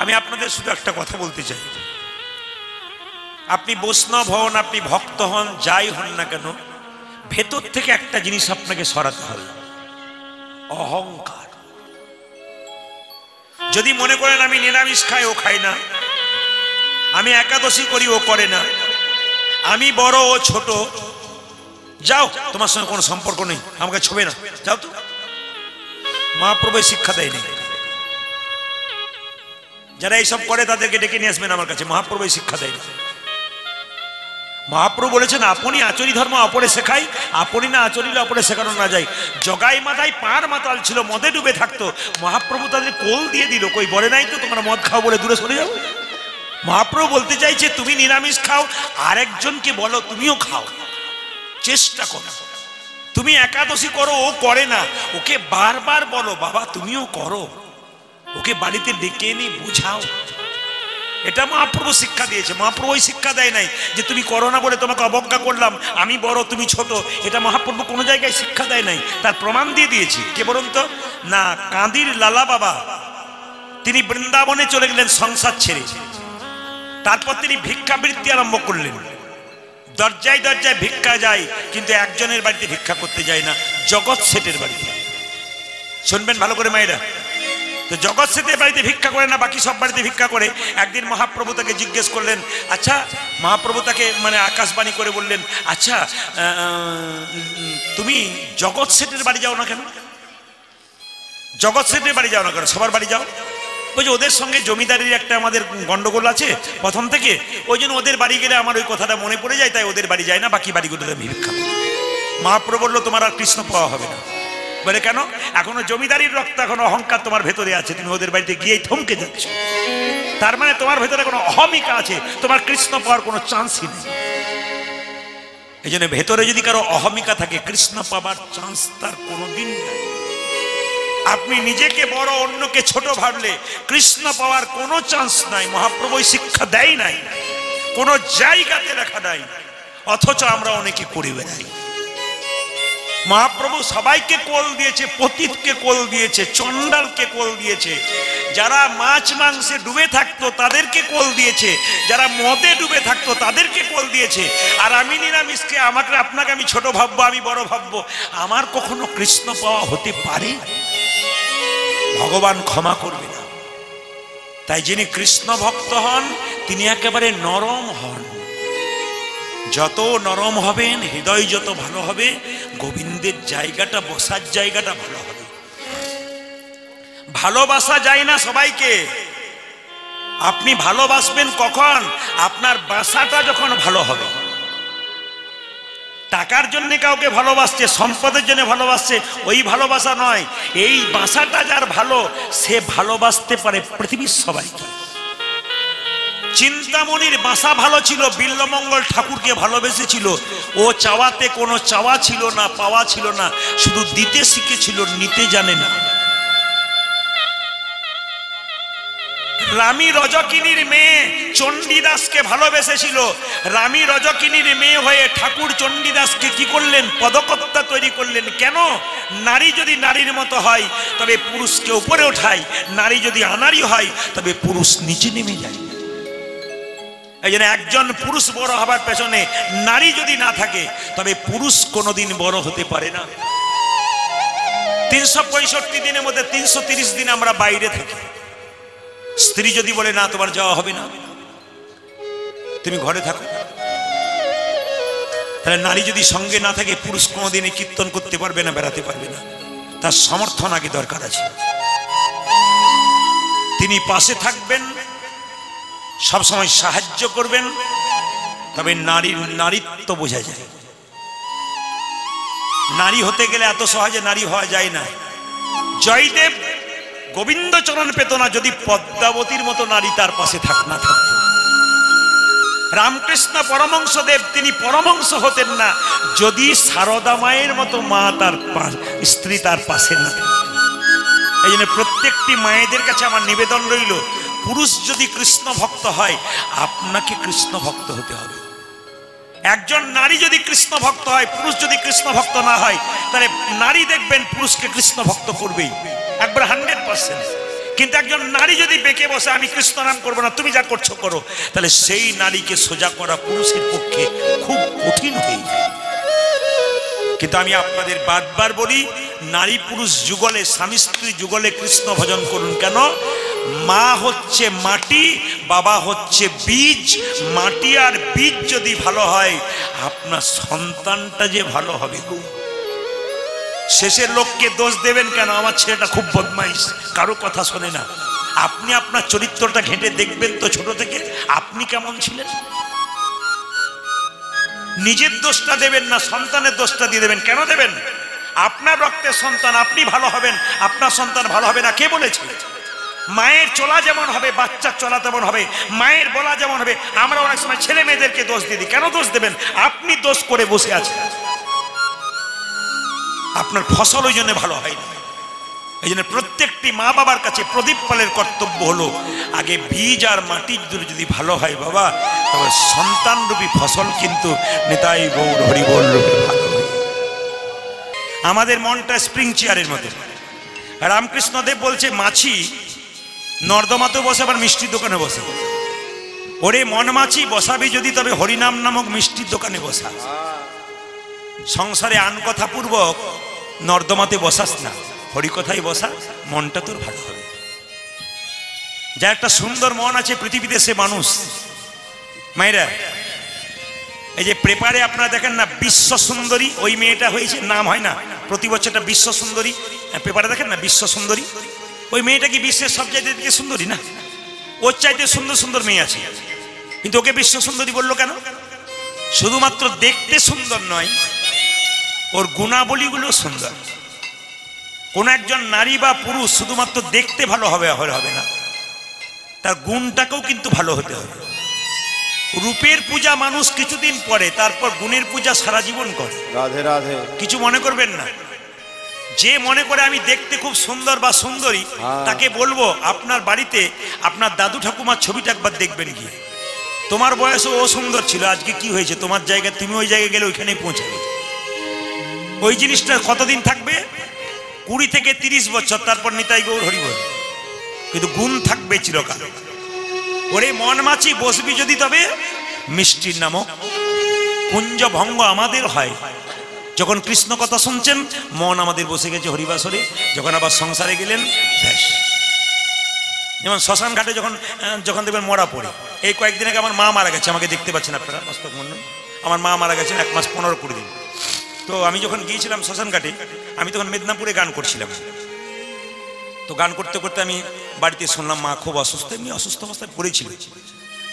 আমি আপনাদের শুধু একটা কথা বলতে চাই, আপনি বৈষ্ণব হন, আপনি ভক্ত হন, যাই হন না কেন, ভেতর থেকে একটা জিনিস আপনাকে সরাতে হবে, অহংকার। যদি মনে করেন আমি নিরামিষ খাই, ও খাই না, আমি একাদশী করি, ও করে না, আমি বড়, ও ছোট, যাও, তোমার সঙ্গে কোনো সম্পর্ক নেই, আমাকে ছোবে না, যাও তো। মহাপ্রভু শিক্ষা দেয়নি। যারা এইসব করে তাদেরকে ডেকে নিয়ে আসবেন আমার কাছে, মহাপ্রভু শিক্ষা দেয়নি। মহাপ্রভু বলেছেন, আপনি আচরি ধর্ম অপরে শেখাই, আপনি না আচরিলে অপরে শেখানো না যায়। জগাই মাথায় পার মাতাল ছিল, মদে ডুবে থাকতো, মহাপ্রভু তাদের কোল দিয়ে দিল, কই বলে নাই তো তোমরা মদ খাও বলে দূরে সরে যাও। মহাপ্রভু বলতে চাইছে, তুমি নিরামিষ খাও, আরেকজনকে বলো তুমিও খাও, চেষ্টা করো। তুমি একাদশী করো, ও করে না, ওকে বারবার বলো বাবা তুমিও করো, ওকে বাড়িতে ডেকে এনে বোঝাও। এটা মহাপ্রভু শিক্ষা দিয়েছে। মহাপ্রভু শিক্ষা দেয় নাই যে তুমি করো না বলে তোমাকে অবজ্ঞা করলাম, আমি বড় তুমি ছোট। এটা মহাপ্রভু কোনো জায়গায় শিক্ষা দেয় নাই, তার প্রমাণ দিয়ে দিয়েছি। কে বলুন তো? না, কাঁদির লালা বাবা, তিনি বৃন্দাবনে চলে গেলেন সংসার ছেড়ে। তারপর তিনি ভিক্ষাবৃত্তি আরম্ভ করলেন। দরজায় দরজায় ভিক্ষা যায়, কিন্তু একজনের বাড়িতে ভিক্ষা করতে যায় না, জগৎ শেঠের বাড়িতে। শুনবেন ভালো করে মায়েরা, তো জগৎ শেঠের বাড়িতে ভিক্ষা করে না, বাকি সব বাড়িতে ভিক্ষা করে। একদিন মহাপ্রভু তাকে জিজ্ঞেস করলেন, আচ্ছা, মহাপ্রভু তাকে মানে আকাশবাণী করে বললেন, আচ্ছা তুমি জগৎ শেঠের বাড়ি যাও না কেন? জগৎ শেঠের বাড়ি যাও না কেন? সবার বাড়ি যাও। ওই যে ওদের সঙ্গে জমিদারির একটা আমাদের গন্ডগোল আছে প্রথম থেকে, ওই জন্য ওদের বাড়ি গেলে আমার ওই কথাটা মনে পড়ে যায়, তাই ওদের বাড়ি যায় না, বাকি বাড়িগুলোতে ভিক্ষা করে। মহাপ্রভু বললো, তোমার আর কৃষ্ণ পাওয়া হবে না। বলে কেন? এখনো জমিদারির রক্ত, এখনো অহংকার তোমার ভেতরে আছে, তুমি ওদের বাড়িতে গিয়েই থমকে যাচ্ছ। তার মানে তোমার ভেতরে কোনো অহমিকা আছে, তোমার কৃষ্ণ পাওয়ার কোনো চান্সই নেই। এই জন্য ভেতরে যদি কারো অহমিকা থাকে, কৃষ্ণ পাবার চান্স তার কোনোদিন নেই। আপনি নিজেকে বড়, অন্যকে ছোট ভাবলে কৃষ্ণ পাওয়ার কোনো চান্স নাই। মহাপ্রভু শিক্ষা দেয় নাই, কোনো জায়গাতে লেখা নাই, অথচ আমরা অনেকে করে বেড়াই। মহাপ্রভু সবাইকে কোল দিয়েছে, পতিতকে কোল দিয়েছে, চণ্ডালকে কোল দিয়েছে, যারা মাছ মাংসে ডুবে থাকতো তাদেরকে কোল দিয়েছে, যারা মদে ডুবে থাকতো তাদেরকে কোল দিয়েছে। আর আমি নিরামিষকে, আমাকে আপনাকে আমি ছোট ভাববো, আমি বড় ভাববো, আমার কখনো কৃষ্ণ পাওয়া হতে পারে? ভগবান ক্ষমা করবে না। তাই যিনি কৃষ্ণ ভক্ত হন তিনি একেবারে নরম হন। যত নরম হবেন, হৃদয় যত ভালো হবে, গোবিন্দের জায়গাটা, বসার জায়গাটা ভালো হবে। ভালোবাসা যায় না সবাইকে। আপনি ভালোবাসবেন কখন? আপনার বাসাটা যখন ভালো হবে। টাকার জন্য কাউকে ভালোবাসছে, সম্পদের জন্য ভালোবাসছে, ওই ভালোবাসা নয়। এই বাসাটা যার ভালো, সে ভালোবাসতে পারে পৃথিবীর সবাইকে। চিন্তামণির বাসা ভালো ছিল, বিল্বমঙ্গল ঠাকুরকে ভালোবেসেছিল। ও চাওয়াতে কোনো চাওয়া ছিল না, পাওয়া ছিল না, শুধু দিতে শিখেছিল, নিতে জানে না। রানী রজকিনীর মেয়ে চণ্ডীদাসকে ভালোবেসেছিল। রানী রজকিনীর মেয়ে হয়ে ঠাকুর চণ্ডীদাসকে কি করলেন? পদকর্তা তৈরি করলেন। কেন? নারী যদি নারীর মতো হয় তবে পুরুষকে উপরে ওঠায়, নারী যদি আনারী হয় তবে পুরুষ নিচে নেমে যায়। এই জন্য একজন পুরুষ বড় হবার পেছনে নারী যদি না থাকে তবে পুরুষ কোনোদিন বড় হতে পারে না। 365 দিনের মধ্যে 330 দিন আমরা বাইরে থাকি। স্ত্রী যদি বলে না তোমার যাওয়া হবে না, তুমি ঘরে থাকো, তাহলে নারী যদি সঙ্গে না থাকে পুরুষ কোনোদিনই কীর্তন করতে পারবে না, বেড়াতে পারবে না। তার সমর্থন আগে দরকার আছে। তিনি পাশে থাকবেন, সবসময় সাহায্য করবেন, তবে নারীর নারীত্ব বোঝা যায়। নারী হতে গেলে এত সহজে নারী হওয়া যায় না। জয়দেব গোবিন্দচরণ পেত না যদি পদ্মাবতীর মতো নারী তার পাশে না থাকত। রামকৃষ্ণ পরমহংসদেব তিনি পরমহংস হতেন না যদি সারদা মায়ের মতো মা তার স্ত্রী তার পাশে না থাকত। এই জন্য প্রত্যেকটি মায়েদের কাছে আমার নিবেদন রইল, পুরুষ যদি কৃষ্ণ ভক্ত হয় আপনাকে কৃষ্ণ ভক্ত হতে হবে। একজন নারী যদি কৃষ্ণ ভক্ত হয়, পুরুষ যদি কৃষ্ণ ভক্ত না হয়, তাহলে নারী দেখবেন পুরুষকে কৃষ্ণ ভক্ত করবেই, একবার 100%। কিন্তু একজন নারী যদি বেঁকে বসে আমি কৃষ্ণ নাম করবো না, তুমি যা করছো করো, তাহলে সেই নারীকে সোজা করা পুরুষের পক্ষে খুব কঠিন হয়ে যায়। কিন্তু আমি আপনাদের বারবার বলি, নারী পুরুষ যুগলে, স্বামী স্ত্রী যুগলে কৃষ্ণ ভজন করুন। কেন? মা হচ্ছে মাটি, বাবা হচ্ছে বীজ। মাটি আর বীজ যদি ভালো হয় আপনার সন্তানটা যে ভালো হবে গো। শেষের লোককে দোষ দেবেন কেন? আমার ছেলেটা খুব বদমাইশ, কারো কথা শোনে না। আপনি আপনার চরিত্রটা ঘেঁটে দেখবেন তো, ছোট থেকে আপনি কেমন ছিলেন। নিজের দোষটা দেবেন না, সন্তানের দোষটা দিয়ে দেবেন। কেন দেবেন? আপনার রক্তের সন্তান, আপনি ভালো হবেন, আপনার সন্তান ভালো হবে না। কে বলেছে? মায়ের চলা যেমন হবে বাচ্চার চলা তেমন হবে, মায়ের বলা যেমন হবে। আমরা অনেক সময় ছেলে মেয়েদেরকে দোষ দিয়ে দিই। কেন দোষ দেবেন? আপনি দোষ করে বসে আছেন, আপনার ফসল ওই জন্য ভালো হয়নি। এই জন্য প্রত্যেকটি মা বাবার কাছে প্রদীপ পালের কর্তব্য হলো, আগে বীজ আর মাটি যদি ভালো হয় বাবা, তবে সন্তান রূপী ফসল কিন্তু নিতাই গৌর হরি বল রূপে ভালো হয়। আমাদের মনটা স্প্রিং চেয়ারের মধ্যে। রামকৃষ্ণ দেব বলছে, মাছি নর্দমাতেও বসে, আবার মিষ্টির দোকানে বসে। ওরে মন মাছি, বসাবি যদি তবে হরিনাম নামক মিষ্টির দোকানে বসা। সংসারে আন কথা পূর্বক নর্দমাতে বসাস না, হরিকথায় বসা, মনটা তোর ভালো হবে। যা একটা সুন্দর মন আছে পৃথিবীতে সে মানুষ। মায়েরা, এই যে পেপারে আপনারা দেখেন না বিশ্ব সুন্দরী, ওই মেয়েটা হয়েছে, নাম হয় না প্রতি বছরটা বিশ্ব সুন্দরী, পেপারে দেখেন না বিশ্ব সুন্দরী। ওই মেয়েটা কি বিশ্বের সব চাইতে দিকে সুন্দরী না? ওর চাইতে সুন্দর সুন্দর মেয়ে আছে, কিন্তু ওকে বিশ্ব সুন্দরী বললো কেন? শুধুমাত্র দেখতে সুন্দর নয়, ওর গুণাবলীগুলো সুন্দর। কোন একজন নারী বা পুরুষ শুধুমাত্র দেখতে ভালো হবে হবে না, তার গুণটাকেও কিন্তু ভালো হতে হবে। রূপের পূজা মানুষ কিছুদিন পরে, তারপর গুণের পূজা সারা জীবন করে। রাধে রাধে। কিছু মনে করবেন না। যে মনে করে আমি দেখতে খুব সুন্দর বা সুন্দরী, তাকে বলবো আপনার বাড়িতে আপনার দাদু ঠাকুমার ছবিটা একবার দেখবেন গিয়ে। তোমার বয়সে ও সুন্দর ছিল, আজকে কি হয়েছে? তোমার জায়গায় তুমি ওই জায়গায় গেলে ওইখানেই পৌঁছাবে। ওই জিনিসটা কতদিন থাকবে? 20 থেকে 30 বছর, তারপর নিতাই গৌর হরি বল। কিন্তু গুণ থাকবে চিরকাল। ওরে মন মাছি, বসবি যদি তবে মিষ্টির নামক কুঞ্জ ভঙ্গ আমাদের হয়। যখন কৃষ্ণ কথা শুনছেন মন আমাদের বসে গেছে হরিবাসরে, যখন আবার সংসারে গেলেন ব্যাস। যেমন শ্মশান ঘাটে যখন দেখবেন মরা পড়ে। এই কয়েকদিন আগে আমার মা মারা গেছে, আমাকে দেখতে পাচ্ছেন আপনারা মস্তক মন্ডল। আমার মা মারা গেছেন 1 মাস 15-20 দিন। তো আমি যখন গিয়েছিলাম শ্মশান ঘাটে, আমি তখন মেদিনীপুরে গান করছিলাম। তো গান করতে করতে আমি বাড়িতে শুনলাম মা খুব অসুস্থ, এমনি অসুস্থ অবস্থায় পড়েছিল,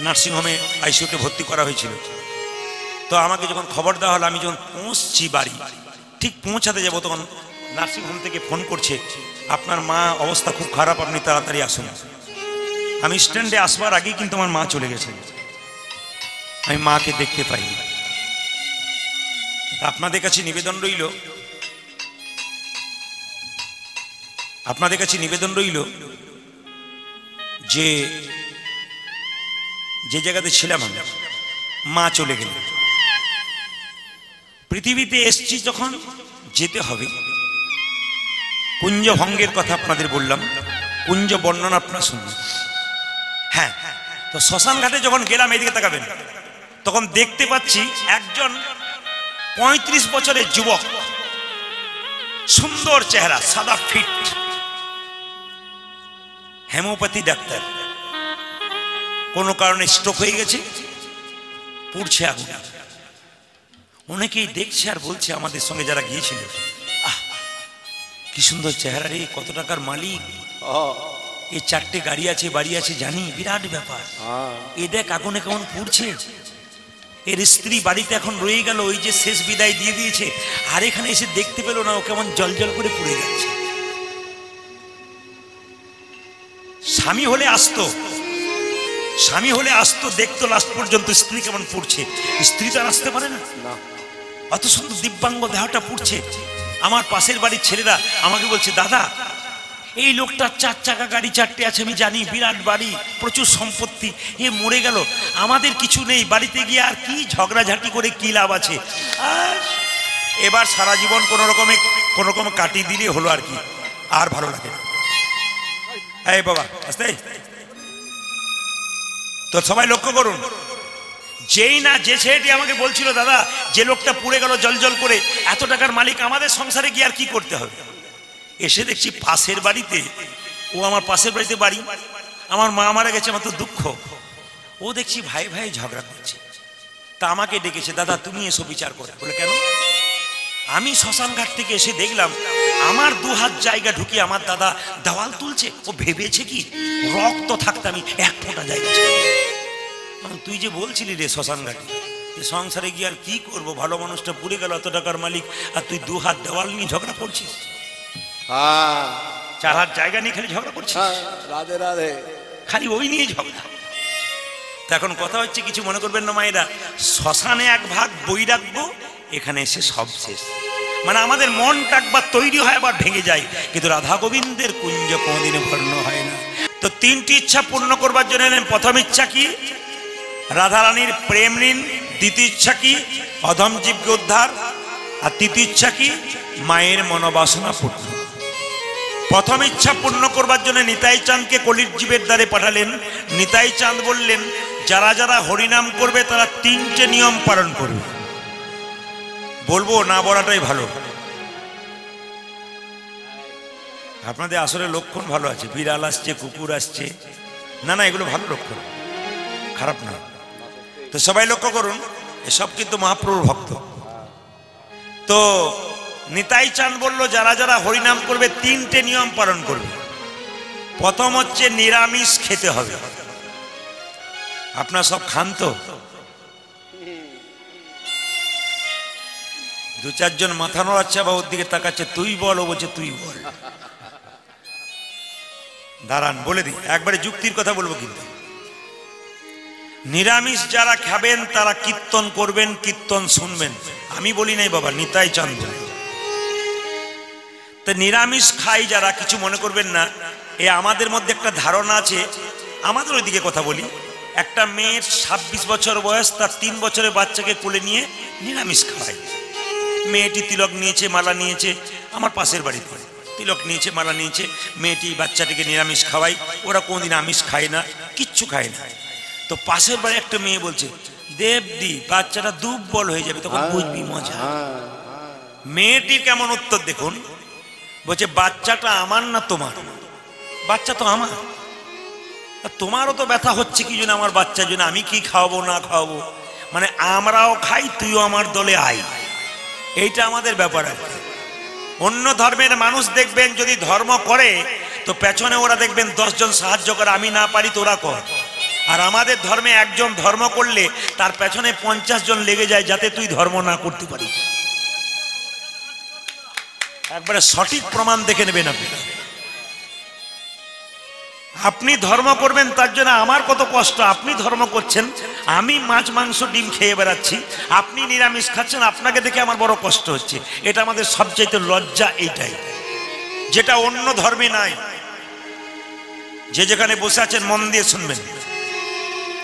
নার্সিংহোমে আইসিইউতে ভর্তি করা হয়েছিল। তো আমাকে যখন খবর দেওয়া হলো, আমি যখন পৌঁছছি বাড়ি, ঠিক পৌঁছাতে যাবো, তখন নার্সিংহোম থেকে ফোন করছে, আপনার মা অবস্থা খুব খারাপ, আপনি তাড়াতাড়ি আসুন। আমি স্ট্যান্ডে আসবার আগেই কিন্তু আমার মা চলে গেছে, আমি মাকে দেখতে পাইনি। আপনাদের কাছে নিবেদন রইল, আপনাদের কাছে নিবেদন রইল যে যে জায়গাতে ছিলাম আমি, মা চলে গেল, পৃথিবীতে এসছি যখন যেতে হবে। কুঞ্জ ভঙ্গের কথা আপনাদের বললাম, কুঞ্জ বর্ণনা আপনারা শুনুন। হ্যাঁ, তো শ্মশান ঘাটে যখন গেলাম, এদিকে তাকাবেন, তখন দেখতে পাচ্ছি একজন 35 বছরের যুবক, সুন্দর চেহারা, সাদা ফিট, হেমোপ্যাথি ডাক্তার, কোনো কারণে স্ট্রোক হয়ে গেছে, পুড়ছে আগুন। অনেকেই দেখছে আর বলছে আমাদের সঙ্গে যারা গিয়েছিল, আহ কি সুন্দর চেহারা রে, কত টাকার মালিক, এই 4টে গাড়ি আছে, বাড়ি আছে, জানি, বিরাট ব্যাপার। এ দেখ আগুনে কেমন পুড়ছে, এর স্ত্রী বাড়িতে এখন রয়ে গেল, ওই যে শেষ বিদায় দিয়ে দিয়েছে, আর এখানে এসে দেখতে পেল না ও কেমন জল করে পুড়ে যাচ্ছে। স্বামী হলে আসতো, স্বামী হলে আসতো, দেখতো লাস্ট পর্যন্ত স্ত্রী কেমন পুড়ছে। স্ত্রী তো আর আসতে পারে না, অত সুন্দর দিব্যাঙ্গ দেহটা পুড়ছে। আমার পাশের বাড়ির ছেলেরা আমাকে বলছে, দাদা এই লোকটার 4 চাকা গাড়ি 4টে আছে, আমি জানি, বিরাট বাড়ি, প্রচুর সম্পত্তি, এ মরে গেল, আমাদের কিছু নেই, বাড়িতে গিয়ে আর কি ঝগড়াঝাটি করে কি লাভ আছে, আর এবার সারা জীবন কোনো রকমে কাটিয়ে দিলে হলো, আর কি, আর ভালো লাগে না। এই বাবা আস্তে, তো সবাই লক্ষ্য করুন, যেই না যে ছেলেটি আমাকে বলছিল, দাদা যে লোকটা পুড়ে গেল জল করে, এত টাকার মালিক, আমাদের সংসারে গিয়ে আর কি করতে হবে, এসে দেখছি পাশের বাড়িতে, ও আমার পাশের বাড়িতে বাড়ি, আমার মা মারা গেছে, আমার তো দুঃখ, ও দেখছি ভাই ভাই ঝগড়া করছে। তা আমাকে ডেকেছে, দাদা তুমি এসো বিচার করে। বলে কেন? আমি শ্মশান ঘাট থেকে এসে দেখলাম আমার 2 হাত জায়গা ঢুকিয়ে আমার দাদা দেওয়াল তুলছে, ও ভেবেছে কি রক্ত থাকতে আমি 1 ফোঁটা জায়গা ছিল। তুই যে বলছিলি রে শ্মশান ঘাটে সংসারে গিয়ে আর কি করবো, ভালো মানুষটা পুড়ে গেল, এত টাকার মালিক, আর তুই 2 হাত দেওয়াল নিয়ে ঝগড়া করছিস, 4 হাত জায়গা নিয়ে খালি ঝগড়া করছিস, রাধে রাধে, খালি ওই নিয়ে ঝগড়া। তো এখন কথা হচ্ছে, কিছু মনে করবেন না মায়েরা, শ্মশানে 1 ভাগ বই রাখবো, এখানে এসে সব শেষ। মানে আমাদের মনটা একবার তৈরি হয়, আবার ভেঙে যায়, কিন্তু রাধা গোবিন্দের কুঞ্জ কোনদিনে ভর্ণ হয় না। তো 3টি ইচ্ছা পূর্ণ করবার জন্য এলেন। প্রথম ইচ্ছা কি? রাধা রানীর প্রেম ঋণ। দ্বিতীয় ইচ্ছা কি? অধম জীবকে উদ্ধার। আর তৃতীয় ইচ্ছা কি? মায়ের মনোবাসনা পূর্ণ। প্রথম ইচ্ছা পূর্ণ করবার জন্য নিতাই চাঁদকে কলির জীবের দ্বারে পাঠালেন। নিতাই চাঁদ বললেন, যারা যারা হরিনাম করবে তারা 3টে নিয়ম পালন করবে। বলবো না বলাটাই ভালো, আপনাদের আসলে লক্ষণ ভালো আছে, বিড়াল আসছে, কুকুর আসছে, না না এগুলো ভালো লক্ষণ, খারাপ না। তো সবাই লক্ষ্য করুন, এসব কিন্তু মহাপ্রভুর ভক্ত। তো নিতাই চাঁদ বলল, যারা যারা হরিনাম করবে 3টে নিয়ম পালন করবে। প্রথম হচ্ছে নিরামিষ খেতে হবে। আপনারা সব খান তো? 2-4 জন মাথা নড়াচ্ছে বা ওর দিকে তাকাচ্ছে, তুই বল, ও বলছে তুই বল। দাঁড়ান বলে দিই, একবারে যুক্তির কথা বলবো। কিন্তু নিরামিষ যারা খাবেন তারা কীর্তন করবেন, কীর্তন শুনবেন। আমি বলি নাই বাবা, নিতাই চাঁদ। তো নিরামিষ খাই যারা, কিছু মনে করবেন না, এ আমাদের মধ্যে একটা ধারণা আছে, আমাদের ওইদিকে কথা বলি, একটা মেয়ের 26 বছর বয়স, তার 3 বছরের বাচ্চাকে কোলে নিয়ে নিরামিষ খাওয়ায়। মেয়েটি তিলক নিয়েছে, মালা নিয়েছে, আমার পাশের বাড়িতে তিলক নিয়েছে, মালা নিয়েছে, মেয়েটি বাচ্চাটিকে নিরামিষ খাওয়াই। ওরা কোনদিন আমিষ খায় না, কিচ্ছু খায় না। তো পাশের বাড়ি একটা মেয়ে বলছে, দেবদি বাচ্চাটা দুর্বল হয়ে যাবে, তখন বুঝবি মজা। মেয়েটির কেমন উত্তর দেখুন, বলছে বাচ্চাটা আমার না তোমার? বাচ্চা তো আমার। তোমারও তো ব্যথা হচ্ছে কি জন্য আমার বাচ্চার জন্য, আমি কি খাওয়াবো না খাওয়াবো, মানে আমরাও খাই, তুইও আমার দলে আয়, এইটা আমাদের ব্যাপার। আর অন্য ধর্মের মানুষ দেখবেন যদি ধর্ম করে তো পেছনে ওরা দেখবেন 10 জন সাহায্য করে, আমি না পারি তোরা কর। আর আমাদের ধর্মে একজন ধর্ম করলে তার পেছনে 50 জন লেগে যায় যাতে তুই ধর্ম না করতে পারিস। একবারে সঠিক প্রমাণ দেখে নেবেন আপনি। আপনি ধর্ম করবেন তার জন্য আমার কত কষ্ট, আপনি ধর্ম করছেন, আমি মাছ মাংস ডিম খেয়ে বেড়াচ্ছি, আপনি নিরামিষ খাচ্ছেন, আপনাকে দেখে আমার বড় কষ্ট হচ্ছে। এটা আমাদের সবচেয়ে লজ্জা এইটাই, যেটা অন্য ধর্মে নাই। যে যেখানে বসে আছেন মন দিয়ে শুনবেন।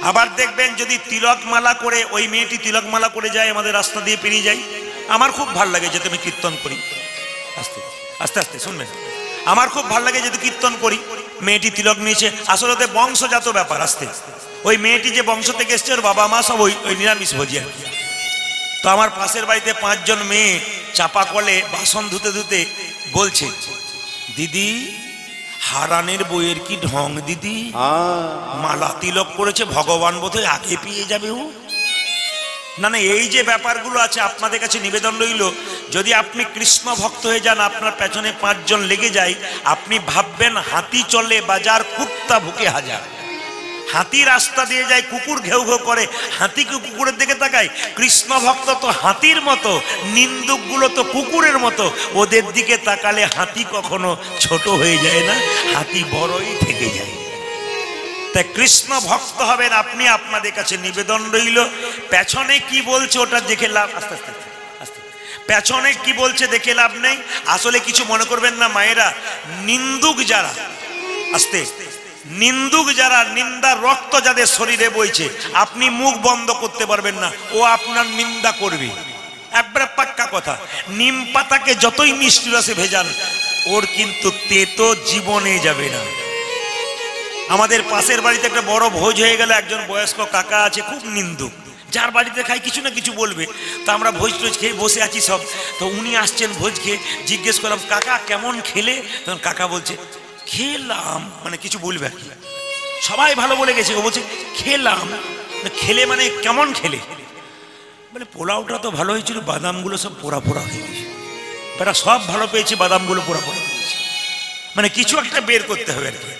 আবার দেখবেন যদি তিলকমালা করে, ওই মেয়েটি তিলকমালা করে যায়, আমাদের রাস্তা দিয়ে পেরিয়ে যায়, আমার খুব ভালো লাগে যে তুমি কীর্তন করি, আস্তে আস্তে আস্তে শুনবেন, আমার খুব ভালো লাগে যদি কীর্তন করি। মেয়েটি তিলক নিয়েছে, আসলে ওদের বংশজাত ব্যাপার। আসতে ওই মেয়েটি যে বংশ থেকে এসছে, ওর বাবা মা সব ওই নিরামিষ ভোজি আর কি। তো আমার পাশের বাড়িতে 5 জন মেয়ে চাপা কলে বাসন ধুতে ধুতে বলছে, দিদি হারানের বইয়ের কি ঢং দিদি, মালা তিলক করেছে, ভগবান বোধহয় আগে পেয়ে যাবে ও। না না, এই যে ব্যাপারগুলো আছে আপনাদের কাছে নিবেদন রইল, যদি আপনি কৃষ্ণ ভক্ত হয়ে যান, আপনার পেছনে 5 জন লেগে যায়, আপনি ভাববেন হাতি চলে বাজার, কুত্তা ভুকে হাজার। হাতি রাস্তা দিয়ে যায়, কুকুর ঘেউ ঘেউ করে, হাতিকে কুকুরের দিকে তাকায়। কৃষ্ণ ভক্ত তো হাতির মতো, নিন্দুকগুলো তো কুকুরের মতো, ওদের দিকে তাকালে হাতি কখনো ছোট হয়ে যায় না, হাতি বড়ই থেকে যায়। তাই কৃষ্ণ ভক্ত হবেন আপনি, আপনাদের কাছে নিবেদন রইল, পেছনে কি বলছে ওটা দেখে লাভ, আস্তে আস্তে আস্তে, পেছনে কি বলছে দেখে লাভ নেই। আসলে কিছু মনে করবেন না মায়েরা, নিন্দুক যারা, আস্তে, নিন্দুক যারা, নিন্দা রক্ত যাদের শরীরে বইছে, আপনি মুখ বন্ধ করতে পারবেন না, ও আপনার নিন্দা করবে। একবারে পাক্কা কথা, নিম পাতাকে যতই মিষ্টি রসে ভেজান, ওর কিন্তু তেতো জীবনে যাবে না। আমাদের পাশের বাড়িতে একটা বড় ভোজ হয়ে গেল, একজন বয়স্ক কাকা আছে, খুব নিন্দুক, যার বাড়িতে খাই কিছু না কিছু বলবে। তো আমরা ভোজ টোজ খেয়ে বসে আছি সব, তো উনি আসছেন ভোজ খেয়ে, জিজ্ঞেস করলাম কাকা কেমন খেলে, তখন কাকা বলছে খেলাম, মানে কিছু বলবে আর কি, সবাই ভালো বলে গেছে, ও বলছে খেলাম, খেলে মানে কেমন খেলে, মানে পোলাওটা তো ভালো হয়েছিল, বাদামগুলো সব পোড়া পোড়া হয়ে গেছে, তারা সব ভালো পেয়েছে, বাদামগুলো পোড়া পোড়া হয়েছে, মানে কিছু একটা বের করতে হবে আর কি।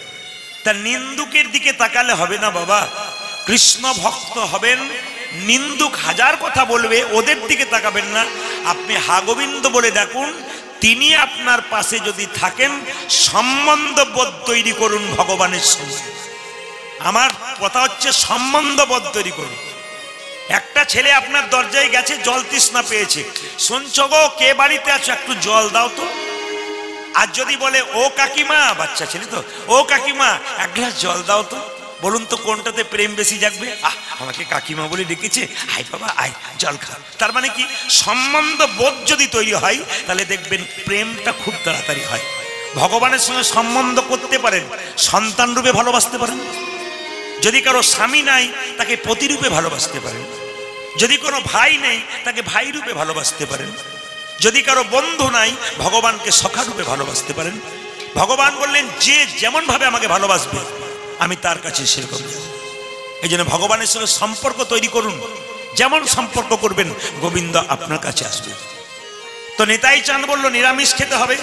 তা নিন্দুকের দিকে তাকালে হবে না বাবা, কৃষ্ণ ভক্ত হবেন, নিন্দুক হাজার কথা বলবে, ওদের দিকে তাকাবেন না, আপনি হা গোবিন্দ বলে ডাকুন, তিনি আপনার পাশে যদি থাকেন, সম্বন্ধবোধ তৈরি করুন ভগবানের সঙ্গে। আমার কথা হচ্ছে সম্বন্ধবোধ তৈরি করুন। একটা ছেলে আপনার দরজায় গেছে, জল তৃষ্ণা পেয়েছে, শুনছো গো কে বাড়িতে আছো, একটু জল দাও তো। আর যদি বলে ও কাকিমা, বাচ্চা ছেলে তো, ও কাকিমা এক গ্লাস জল দাও তো, বলুন তো কোনটাতে প্রেম বেশি জাগবে? আমাকে কাকিমা বলে ডেকেছে, আয় বাবা আয় জল খা। তার মানে কি, সম্বন্ধ বোধ যদি তৈরি হয়, তাহলে দেখবেন প্রেমটা খুব তাড়াতাড়ি হয়। ভগবানের সঙ্গে সম্বন্ধ করতে পারেন, সন্তান রূপে ভালোবাসতে পারেন, যদি কারো স্বামী নাই তাকে পতিরূপে ভালোবাসতে পারেন, যদি কোনো ভাই নেই তাকে ভাই রূপে ভালোবাসতে পারেন, যদি কারো বন্ধু নাই ভগবানকে সখা রূপে ভালোবাসতে পারেন। ভগবান বললেন যে যেমন ভাবে আমাকে ভালোবাসবে আমি তার কাছে সেরকম যাব। এই জন্য ভগবানের সঙ্গে সম্পর্ক তৈরি করুন, যেমন সম্পর্ক করবেন গোবিন্দ আপনার কাছে আসবে। তো নিতাই চাঁদ বলল নিরামিষ খেতে হবে,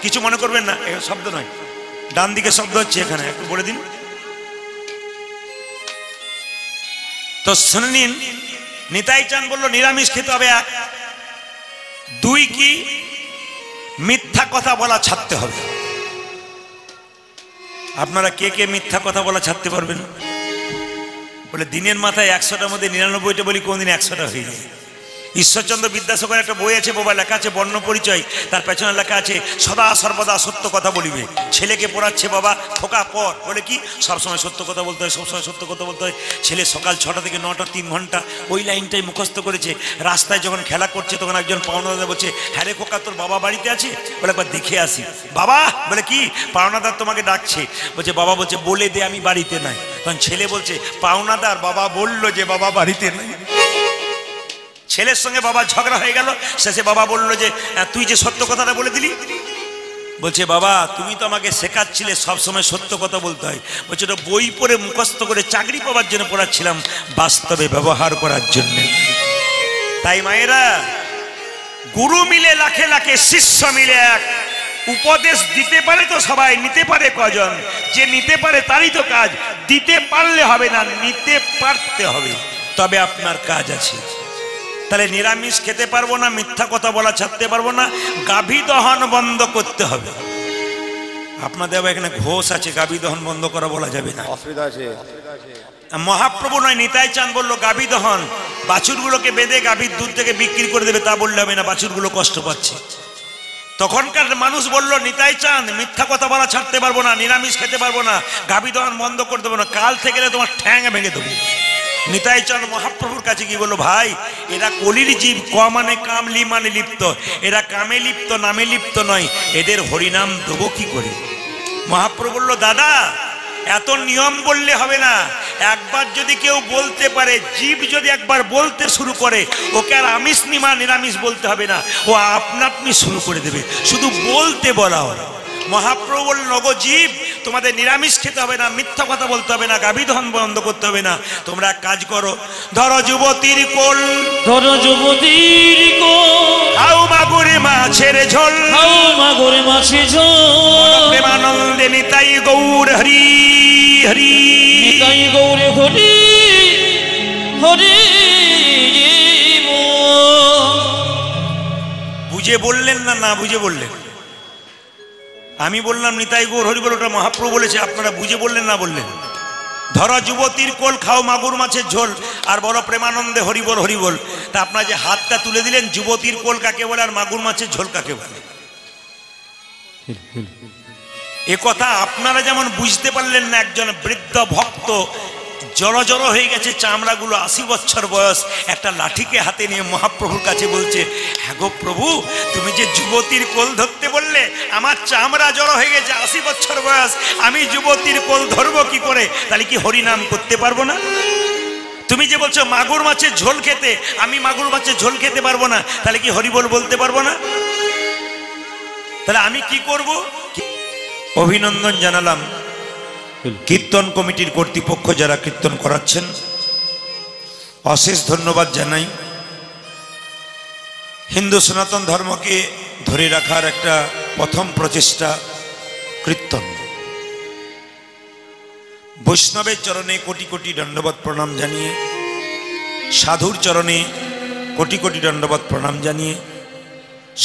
কিছু মনে করবেন না, শব্দ নয়, ডান দিকে শব্দ হচ্ছে, এখানে একটু বলে দিন। তো শুনে নিন, নিতাই চাঁদ বলল নিরামিষ খেতে হবে, 1, 2 কি মিথ্যা কথা বলা ছাড়তে হবে। আপনারা কে কে মিথ্যা কথা বলা ছাড়তে পারবেন? বলে দিনের মাথায় 100টার মধ্যে 99টা বলি, কোনদিন 100টা হয়ে যায়। ঈশ্বরচন্দ্র বিদ্যাসাগর একটা বই আছে, বাবা লেখা আছে বর্ণ পরিচয়, তার পেছনে লেখা আছে সদা সর্বদা সত্য কথা বলিবে। ছেলেকে পড়াচ্ছে বাবা, খোকা পর, বলে কি সবসময় সত্য কথা বলতে হয়, সবসময় সত্য কথা বলতে হয়। ছেলে সকাল 6টা থেকে 9টা 3 ঘন্টা ওই লাইনটাই মুখস্থ করেছে। রাস্তায় যখন খেলা করছে তখন একজন পাওনাদার বলছে, হ্যাঁ রে খোকা তোর বাবা বাড়িতে আছে? বলে একবার দেখে আসি। বাবা, বলে কি? পাওনাদার তোমাকে ডাকছে। বলছে বাবা বলছে বলে দে আমি বাড়িতে নাই। তখন ছেলে বলছে পাওনাদার বাবা বললো যে বাবা বাড়িতে নাই। ছেলের সঙ্গে বাবা ঝগড়া হয়ে গেল, শেষে বাবা বললো যে তুই যে সত্য কথাটা বলে দিলি। বলছে বাবা তুমি তো আমাকে শেখাচ্ছিলে সবসময় সত্য কথা বলতে হয়। বলছে ওটা বই পড়ে মুখস্থ করে চাকরি পাওয়ার জন্য পড়াচ্ছিলাম, বাস্তবে ব্যবহার করার জন্য। তাই মায়েরা, গুরু মিলে লাখে লাখে, শিষ্য মিলে এক। উপদেশ দিতে পারে তো সবাই, নিতে পারে কজন? যে নিতে পারে তারই তো কাজ। দিতে পারলে হবে না, নিতে পারতে হবে, তবে আপনার কাজ আছে। তাহলে নিরামিষ খেতে পারবো না, মিথ্যা কথা বলা ছাড়তে পারবো না, গাভী দহন বন্ধ করতে হবে। আপনাদের এখানে ঘোষ আছে, গাভী দহন বন্ধ করা বলা যাবে না, অসুবিধা আছে। মহাপ্রভু নয় নিতাই চাঁদ বললো গাভী দহন, বাছুরগুলোকে বেঁধে গাভীর দুধ থেকে বিক্রি করে দেবে, তা বললে হবে না, বাছুরগুলো কষ্ট পাচ্ছে। তখনকার মানুষ বলল নিতাই চাঁদ মিথ্যা কথা বলা ছাড়তে পারবো না, নিরামিষ খেতে পারবো না, গাভী দহন বন্ধ করে দেবো না, কাল থেকে তোমার ঠ্যাং ভেঙে দেবো। নিতাই চাঁদ মহাপ্রভুর কাছে কি বললো, ভাই এরা কলির জীব, ক মানে কাম, লি মানে লিপ্ত, এরা কামে লিপ্ত, নামে লিপ্ত নয়, এদের হরিনাম দেবো কি করে? মহাপ্রভু বলল, দাদা এত নিয়ম বললে হবে না, একবার যদি কেউ বলতে পারে, জীব যদি একবার বলতে শুরু করে, ওকে আর আমিষ নিমা নিরামিষ বলতে হবে না, ও আপনা আপনি শুরু করে দেবে, শুধু বলতে বলা হয়। মহাপ্রভু বললেন, ওগো জীব, তোমাদের নিরামিষ খেতে হবে না, মিথ্যা কথা বলতে হবে না, গাভী দহন বন্ধ করতে হবে না, তোমরা এক কাজ করো, ধরো যুবতীর কোল, ধরো যুবতীর কোল, খাও মাগুর মাছের ঝোল, খাও মাগুর মাছের ঝোল, প্রেমানন্দে নিতাই গৌর হরি হরি, নিতাই গৌর হরি হরি। বুঝে বললেন না না বুঝে বললেন? আমি বললাম নিতাই গৌর হরি বল, ওটা মহাপ্রভু বলেছে, আপনারা বুঝে বললেন না বললেন? ধরো যুবতীর কোল, খাও মাগুর মাছের ঝোল, আর বলো প্রেমানন্দে হরি বল হরি বল। তা আপনারা যে হাতটা তুলে দিলেন, যুবতীর কোল কাকে বলে আর মাগুর মাছের ঝোল কাকে বলে? এ কথা আপনারা যেমন বুঝতে পারলেন না, একজন বৃদ্ধ ভক্ত জড়ো জড়ো হয়ে গেছে, চামড়াগুলো 80 বছর বয়স, একটা লাঠিকে হাতে নিয়ে মহাপ্রভুর কাছে বলছে, হ্যাঁ গো প্রভু, তুমি যে যুবতীর কোল ধরতে বললে, আমার চামড়া জড়ো হয়ে গেছে, 80 বছর বয়স, আমি যুবতীর কোল ধরবো কি করে? তাহলে কি হরিনাম করতে পারবো না? তুমি যে বলছো মাগুর মাছের ঝোল খেতে, আমি মাগুর মাছের ঝোল খেতে পারবো না, তাহলে কি হরিবল বলতে পারবো না? তাহলে আমি কি করব? অভিনন্দন জানালাম কীর্তন কমিটির কর্তৃপক্ষ যারা কীর্তন করাচ্ছেন, অশেষ ধন্যবাদ জানাই। হিন্দু সনাতন ধর্মকে ধরে রাখার একটা প্রথম প্রচেষ্টা কীর্তন। বৈষ্ণবের চরণে কোটি কোটি দণ্ডবত প্রণাম জানিয়ে, সাধুর চরণে কোটি কোটি দণ্ডবত প্রণাম জানিয়ে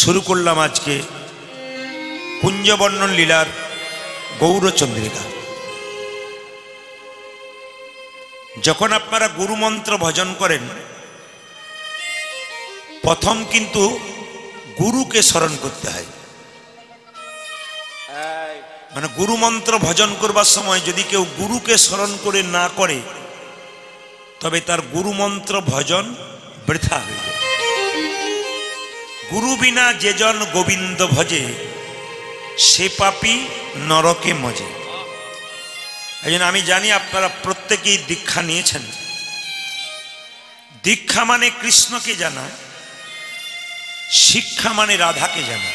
শুরু করলাম আজকে কুঞ্জবর্ণন লীলার গৌরচন্দ্রিকা। যখন আপনারা গুরুমন্ত্র ভজন করেন, প্রথম কিন্তু গুরুকে স্মরণ করতে হয়। মানে গুরুমন্ত্র ভজন করবার সময় যদি কেউ গুরুকে স্মরণ করে না করে, তবে তার গুরুমন্ত্র ভজন বৃথা হয়ে যায়। গুরু বিনা যে জন গোবিন্দ ভজে, সে পাপী নরকে মজে। এই জন্য আমি জানি আপনারা প্রত্যেকেই দীক্ষা নিয়েছেন। দীক্ষা মানে কৃষ্ণকে জানা, শিক্ষা মানে রাধাকে জানা।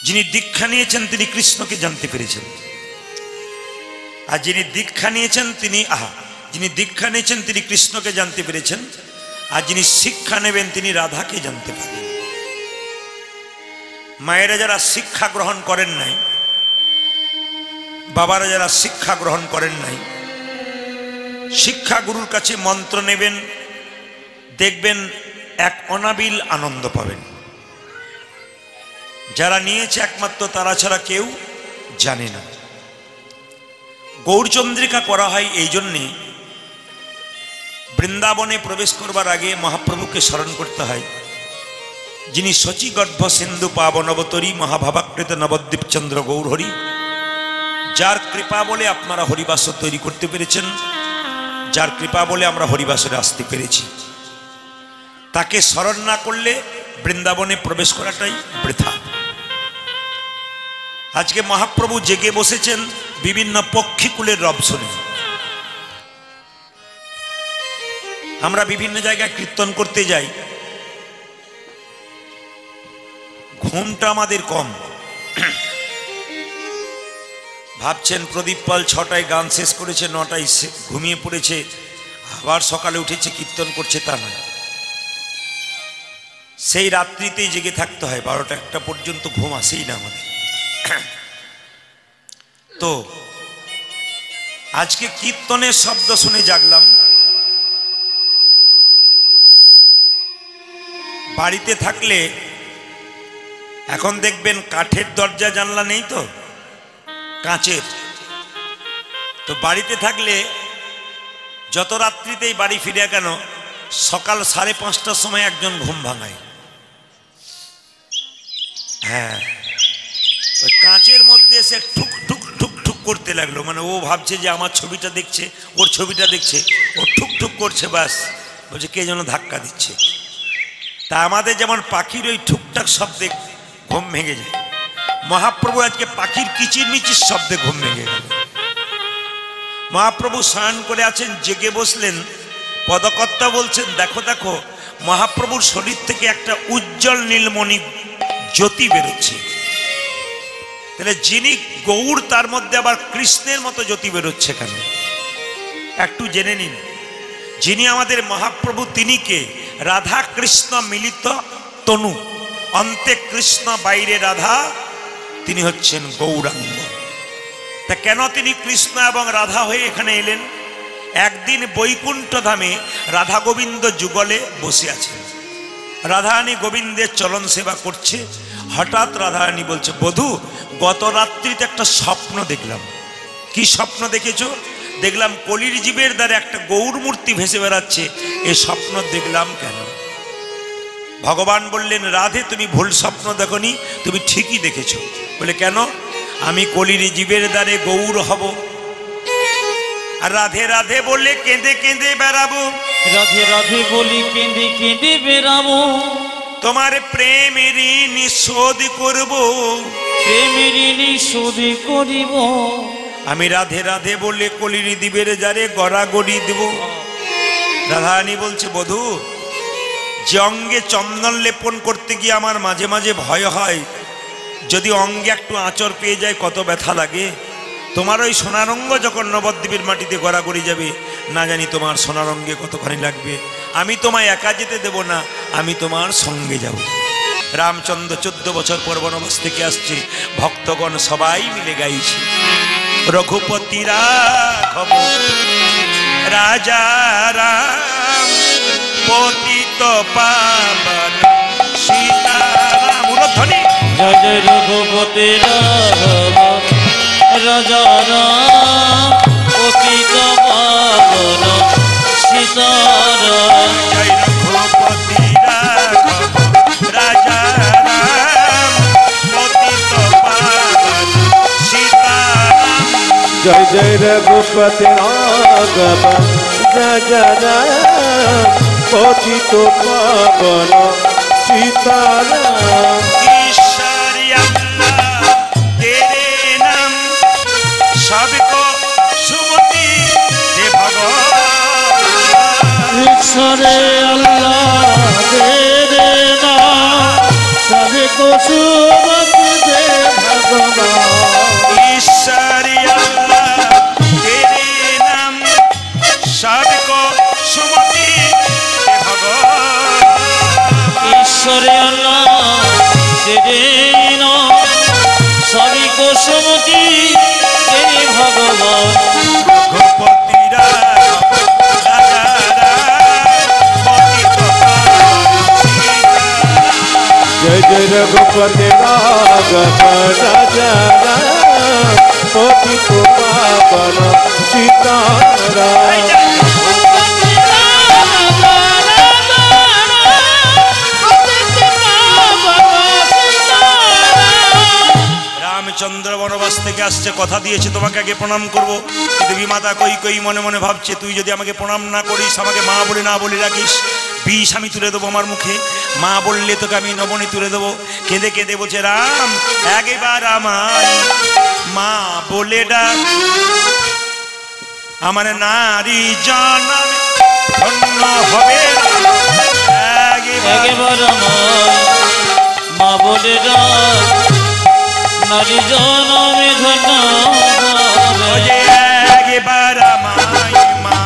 যিনি দীক্ষা নিয়েছেন তিনি কৃষ্ণকে জানতে পেরেছেন, আর যিনি দীক্ষা নিয়েছেন তিনি কৃষ্ণকে জানতে পেরেছেন, আর যিনি শিক্ষা নেবেন তিনি রাধাকে জানতে পারবেন। মায়েরা যারা শিক্ষা গ্রহণ করেন নাই, বাবারা যারা শিক্ষা গ্রহণ করেন নাই, শিক্ষা গুরুর কাছে মন্ত্র নেবেন, দেখবেন এক অনাবিল আনন্দ পাবেন। যারা নিয়েছে একমাত্র তারা ছাড়া কেউ জানে না। গৌরচন্দ্রিকা করা হয় এই জন্যে, বৃন্দাবনে প্রবেশ করবার আগে মহাপ্রভুকে স্মরণ করতে হয়, যিনি শচীগর্ভ সিন্ধু পাবনবতরী মহাভাবাকৃত নবদ্বীপ চন্দ্র গৌরহরি, যার কৃপা বলে আপনারা হরিবাসর তৈরি করতে পেরেছেন, যার কৃপা বলে আমরা হরিবাসরে আসতে পেরেছি। তাকে স্মরণ না করলে বৃন্দাবনে প্রবেশ করাটাই বৃথা। আজকে মহাপ্রভু জেগে বসেছেন বিভিন্ন পক্ষীকুলের রব শুনে। আমরা বিভিন্ন জায়গায় কীর্তন করতে যাই, ঘুমটা আমাদের কম। ভাবছেন প্রদীপ পাল 6টায় গান শেষ করেছে, 9টায় ঘুমিয়ে পড়েছে, আবার সকালে উঠেছে কীর্তন করছে, তা নয়। সেই রাত্রিতেই জেগে থাকতে হয়, 12টা-1টা পর্যন্ত ঘুম আসেই না আমাদের। তো আজকে কীর্তনের শব্দ শুনে জাগলাম। বাড়িতে থাকলে এখন দেখবেন কাঠের দরজা জানলা নেই, তো কাঁচের। তো বাড়িতে থাকলে যত রাত্রিতেই বাড়ি ফিরে কেন, সকাল 5:30টার সময় একজন ঘুম ভাঙায়। হ্যাঁ, ওই কাঁচের মধ্যে সে ঠুক ঠুক ঠুক ঠুক করতে লাগলো, মানে ও ভাবছে যে আমার ছবিটা দেখছে, ওর ছবিটা দেখছে, ও ঠুক ঠুক করছে, ব্যাস বলছে কে যেন ধাক্কা দিচ্ছে। তা আমাদের যেমন পাখির ওই ঠুকঠাক শব্দে ঘুম ভেঙে যায়, মহাপ্রভু আজকে পাখির কিচিরমিচির শব্দে ঘুম ভেঙে গেল। মহাপ্রভু শয়ন করে আছেন, জেগে বসলেন। পদকর্তা বলছেন, দেখো দেখো মহাপ্রভুর শরীর থেকে একটা উজ্জ্বল নীলমণি জ্যোতি বেরোচ্ছে। তাহলে যিনি গৌর, তার মধ্যে আবার কৃষ্ণের মতো জ্যোতি বেরোচ্ছে কেন? একটু জেনে নিন। যিনি আমাদের মহাপ্রভু, তিনি কে? রাধা কৃষ্ণ মিলিত তনু, অন্তে কৃষ্ণ বাইরে রাধা, তিনি হচ্ছেন গৌরাঙ্গ। তা কেন তিনি কৃষ্ণ এবং রাধা হয়ে এখানে এলেন? একদিন বৈকুণ্ঠ ধামে রাধা গোবিন্দ যুগলে বসে আছেন। রাধারানী গোবিন্দের চরণ সেবা করছে। হঠাৎ রাধারানী বলছে, বধূ, গত রাত্রিতে একটা স্বপ্ন দেখলাম। কি স্বপ্ন দেখেছো? দেখলাম কলির জীবের দ্বারা একটা গৌর মূর্তি ভেসে বেড়াচ্ছে। এ স্বপ্ন দেখলাম কেন? ভগবান বললেন, রাধে, তুমি ভুল স্বপ্ন দেখনি, তুমি ঠিকই দেখেছো। বলে কেন? আমি কলির জীবের দ্বারে গৌর হব, আর রাধে রাধে বলে কেঁদে কেঁদে বেড়াবো। রাধে রাধে বলি কেঁদে কেঁদে বেড়াবো। তোমার প্রেমের ঋণ শোধ করব, প্রেমের ঋণ শোধ করিব। আমি রাধে রাধে বলে কলির দ্বীপের দ্বারে গড়াগড়ি দেব। রাধারানী বলছে, বধূ, যে অঙ্গে চন্দন লেপন করতে গিয়ে আমার মাঝে মাঝে ভয় হয়, যদি অঙ্গে একটু আঁচড় পেয়ে যায় কত ব্যথা লাগে। তোমার ওই সোনারঙ্গ যখন নবদ্বীপের মাটিতে গড়াগড়ি যাবে, না জানি তোমার সোনারঙ্গে কতখানি লাগবে। আমি তোমায় একা যেতে দেব না, আমি তোমার সঙ্গে যাব। রামচন্দ্র 14 বছর পর বনবাস থেকে আসছে, ভক্তগণ সবাই মিলে গাইছে, রঘুপতি রাঘব রাজা রাম পতিত পাবন সীতারাম। উলধ্বনি। জয় জয় রঘুপতি রাঘব রাজা রাম পতিত পাবন সীতারাম। জয় রঘুপতি রাঘব রাজা রাম পতিত পাবন সীতারাম। জয় জয় রঘুপতি রাঘব রাজা রাম পতিত পাবন সীতারাম। ईश्वरी अल्लाह तेरे नाम सबको सुमति दे भगवान। ঈশ্বরে আল্লাহ তেরে নাম সবকো সুমতি দে ভগবান। ईश्वरी अल्लाह तेरे नाम सबको सुमति दे भगवान। ঈশ্বরে আল্লাহ তেরে নাম সবকো সুমতি দে ভগবান। রঘুপতি রাঘব রাজা রাম পতিত পাবন সীতারাম। জয় জয় রঘুপতি রাঘব রাজা রাম পতিত পাবন সীতারাম। রামচন্দ্র বনবাস থেকে আসছে, কথা দিয়েছে তোমাকে আগে প্রণাম করব। দেবী মাতা কই কই মনে মনে ভাবছে, তুই যদি আমাকে প্রণাম না করিস, আমাকে মা বলে না বলে রাখিস, বিষ আমি তুলে দেবো আমার মুখে। মা বললে তোকে আমি নবনী তুলে দেবো। কেঁদে কেঁদে বলছে, রাম একবার আমায় মা বলে ডাক, আমার নারী জনম ধন্য হবে। একবার আমার মা বলে ডাক, নারী জনমে ধন্য হবে। একবার আমায় মা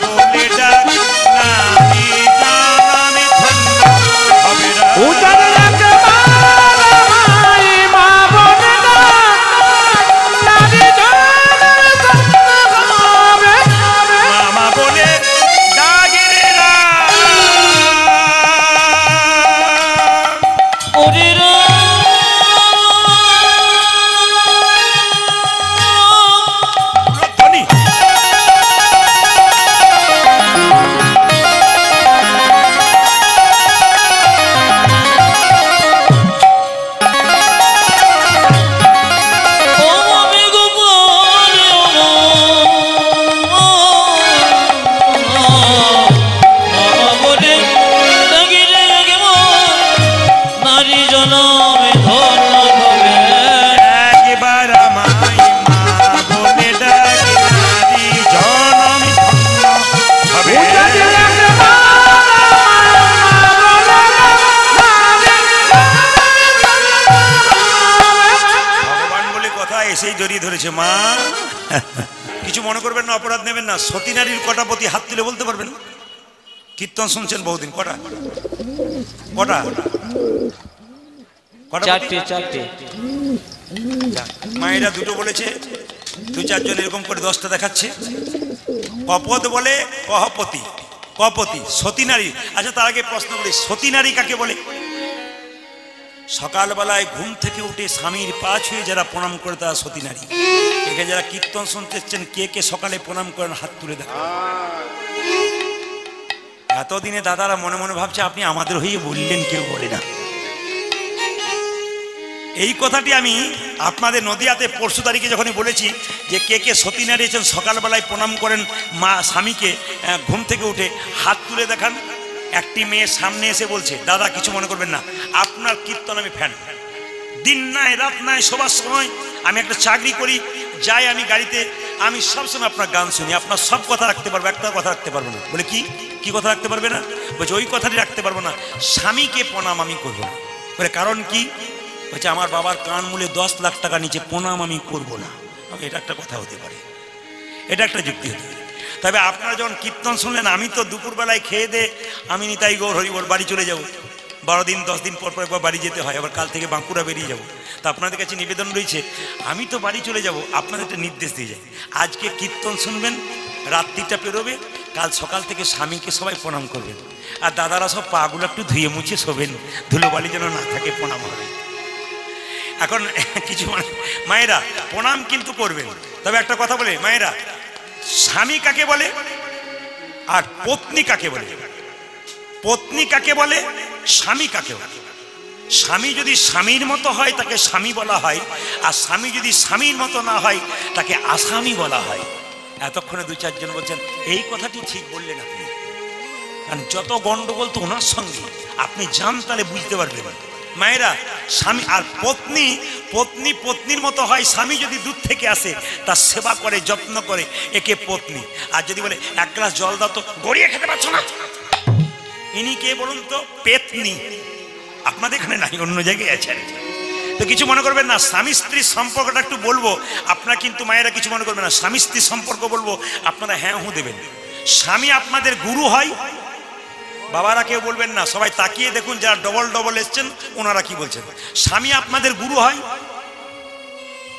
বলে ডাক, নারী জনমে ধন্য হবে। এসেই জড়িয়ে ধরেছে মা। কিছু মনে করবেন না, অপরাধ নেবেন না। সতী নারীর কটা পতি হাত তুলে বলতে পারবেন? কীর্তন শুনছেন বহুদিন, কটা কটা কটা পতি? চারটে চারটে। মায়েরা দুটো বলেছে, দু চারজন এরকম করে 10টা দেখাচ্ছে। কপদ বলে কহপতি, কপতি সতী নারী। আচ্ছা তার আগে প্রশ্ন করি, সতী নারী কাকে বলে? সকালবেলায় ঘুম থেকে উঠে স্বামীর পা ছুঁয়ে যারা প্রণাম করে তারা সতী নারী। এখানে যারা কীর্তন শুনতে এসছেন, কে কে সকালে প্রণাম করেন হাত তুলে দেন। এতদিনে দাদারা মনে মনে ভাবছে আপনি আমাদের হয়ে বললেন, কেউ বলে না। এই কথাটি আমি আপনাদের নদিয়াতে পরশু তারিখে যখনই বলেছি যে কে কে সতী নারী আছেন সকালবেলায় প্রণাম করেন মা স্বামীকে, ঘুম থেকে উঠে হাত তুলে দেখান। একটি মেয়ে সামনে এসে বলছে, দাদা কিছু মনে করবেন না, আপনার কীর্তন আমি ফ্যান। দিন নাই রাত নাই সবার সময় আমি একটা চাকরি করি, যাই আমি গাড়িতে, আমি সবসময় আপনার গান শুনি। আপনার সব কথা রাখতে পারবো, একটা কথা রাখতে পারবো না। বলে কি কি কথা রাখতে পারবে না? বলছে ওই কথাটি রাখতে পারবো না, স্বামীকে প্রণাম আমি করবো না। বলে কারণ কি? বলছে আমার বাবার কান মূলে 10 লাখ টাকা নিচে, প্রণাম আমি করবো না। এটা একটা কথা হতে পারে, এটা একটা যুক্তি হতে পারে। তবে আপনারা যখন কীর্তন শুনলেন, আমি তো দুপুরবেলায় খেয়ে দে আমি নিতাই গৌর হরিবল বাড়ি চলে যাব। 12 দিন 10 দিন পর পর একবার বাড়ি যেতে হয়, আবার কাল থেকে বাঁকুড়া বেরিয়ে যাব। তো আপনাদের কাছে নিবেদন রয়েছে, আমি তো বাড়ি চলে যাব, আপনাদের একটা নির্দেশ দিয়ে যায়, আজকে কীর্তন শুনবেন, রাত্রিটা পেরোবে, কাল সকাল থেকে স্বামীকে সবাই প্রণাম করবেন। আর দাদারা সব পাগুলো একটু ধুয়ে মুছে শোবেন, ধুলোবালি যেন না থাকে, প্রণাম হবে। এখন কিছু মায়েরা প্রণাম কিন্তু করবেন। তবে একটা কথা বলে মায়েরা, স্বামী কাকে বলে আর পত্নী কাকে বলে? পত্নী কাকে বলে, স্বামী কাকে বলে? স্বামী যদি স্বামীর মতো হয় তাকে স্বামী বলা হয়, আর স্বামী যদি স্বামীর মতো না হয় তাকে আসামি বলা হয়। এতক্ষণে 2-4 জন বলছেন এই কথাটি ঠিক বললেন আপনি, কারণ যত গন্ডগোল তো ওনার সঙ্গে, আপনি যান তাহলে বুঝতে পারবেন। মায়েরা, স্বামী আর পত্নী, পত্নী পত্নীর মতো হয়। স্বামী যদি দূর থেকে আসে, তার সেবা করে, যত্ন করে, একে পত্নী। আর যদি বলে 1 গ্লাস জল দাও তো, গড়িয়ে খেতে পারছো না, ইনি কে বলুন তো? পেতনি। আপনাদের এখানে নাই, অন্য জায়গায় আছেন। তো কিছু মনে করবেন না, স্বামী স্ত্রীর সম্পর্কটা একটু বলবো, আপনারা কিন্তু মায়েরা কিছু মনে করবেন না, স্বামী স্ত্রীর সম্পর্ক বলবো, আপনারা হ্যাঁ হু দেবেন। স্বামী আপনাদের গুরু হয়, বাবারা কেউ বলবেন না, সবাই তাকিয়ে দেখুন যারা ডবল ডবল এসছেন ওনারা কি বলছেন। স্বামী আপনাদের গুরু হয়,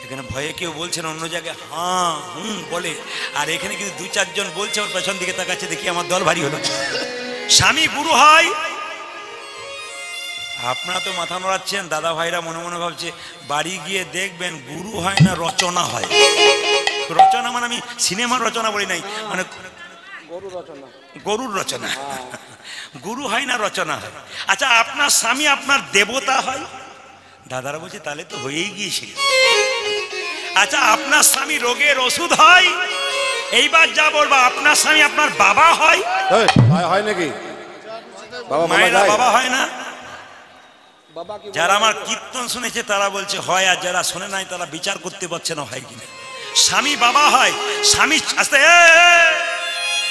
এখানে ভয়ে কেউ বলছেন, অন্য জায়গায় হ্যাঁ হুম বলে, আর এখানে কিন্তু 2-4 জন বলছে, ওর পেছন দিকে তাকাচ্ছে, দেখি আমার দল ভারী হলো। স্বামী গুরু হয়। আপনারা তো মাথা নড়াচ্ছেন, দাদা ভাইরা মনে মনে ভাবছে, বাড়ি গিয়ে দেখবেন গুরু হয় না রচনা হয়। রচনা মানে আমি সিনেমার রচনা বলি নাই, মানে গরুর রচনা। গুরু হয় না রচনা হয়। আচ্ছা আপনার স্বামী আপনার দেবতা হয়? দাদারা বলছে তাহলে তো হয়েই গিয়েছিল। আচ্ছা আপনার স্বামী রোগের ওষুধ হয়? এইবার যা বলবা, আপনার স্বামী আপনার বাবা হয়? হয় নাকি? মায়েরা বাবা হয় না? যারা আমার কীর্তন শুনেছে তারা বলছে হয়, আর যারা শোনে নাই তারা বিচার করতে পারছে না হয় কিনা। স্বামী বাবা হয়, স্বামী আস্তে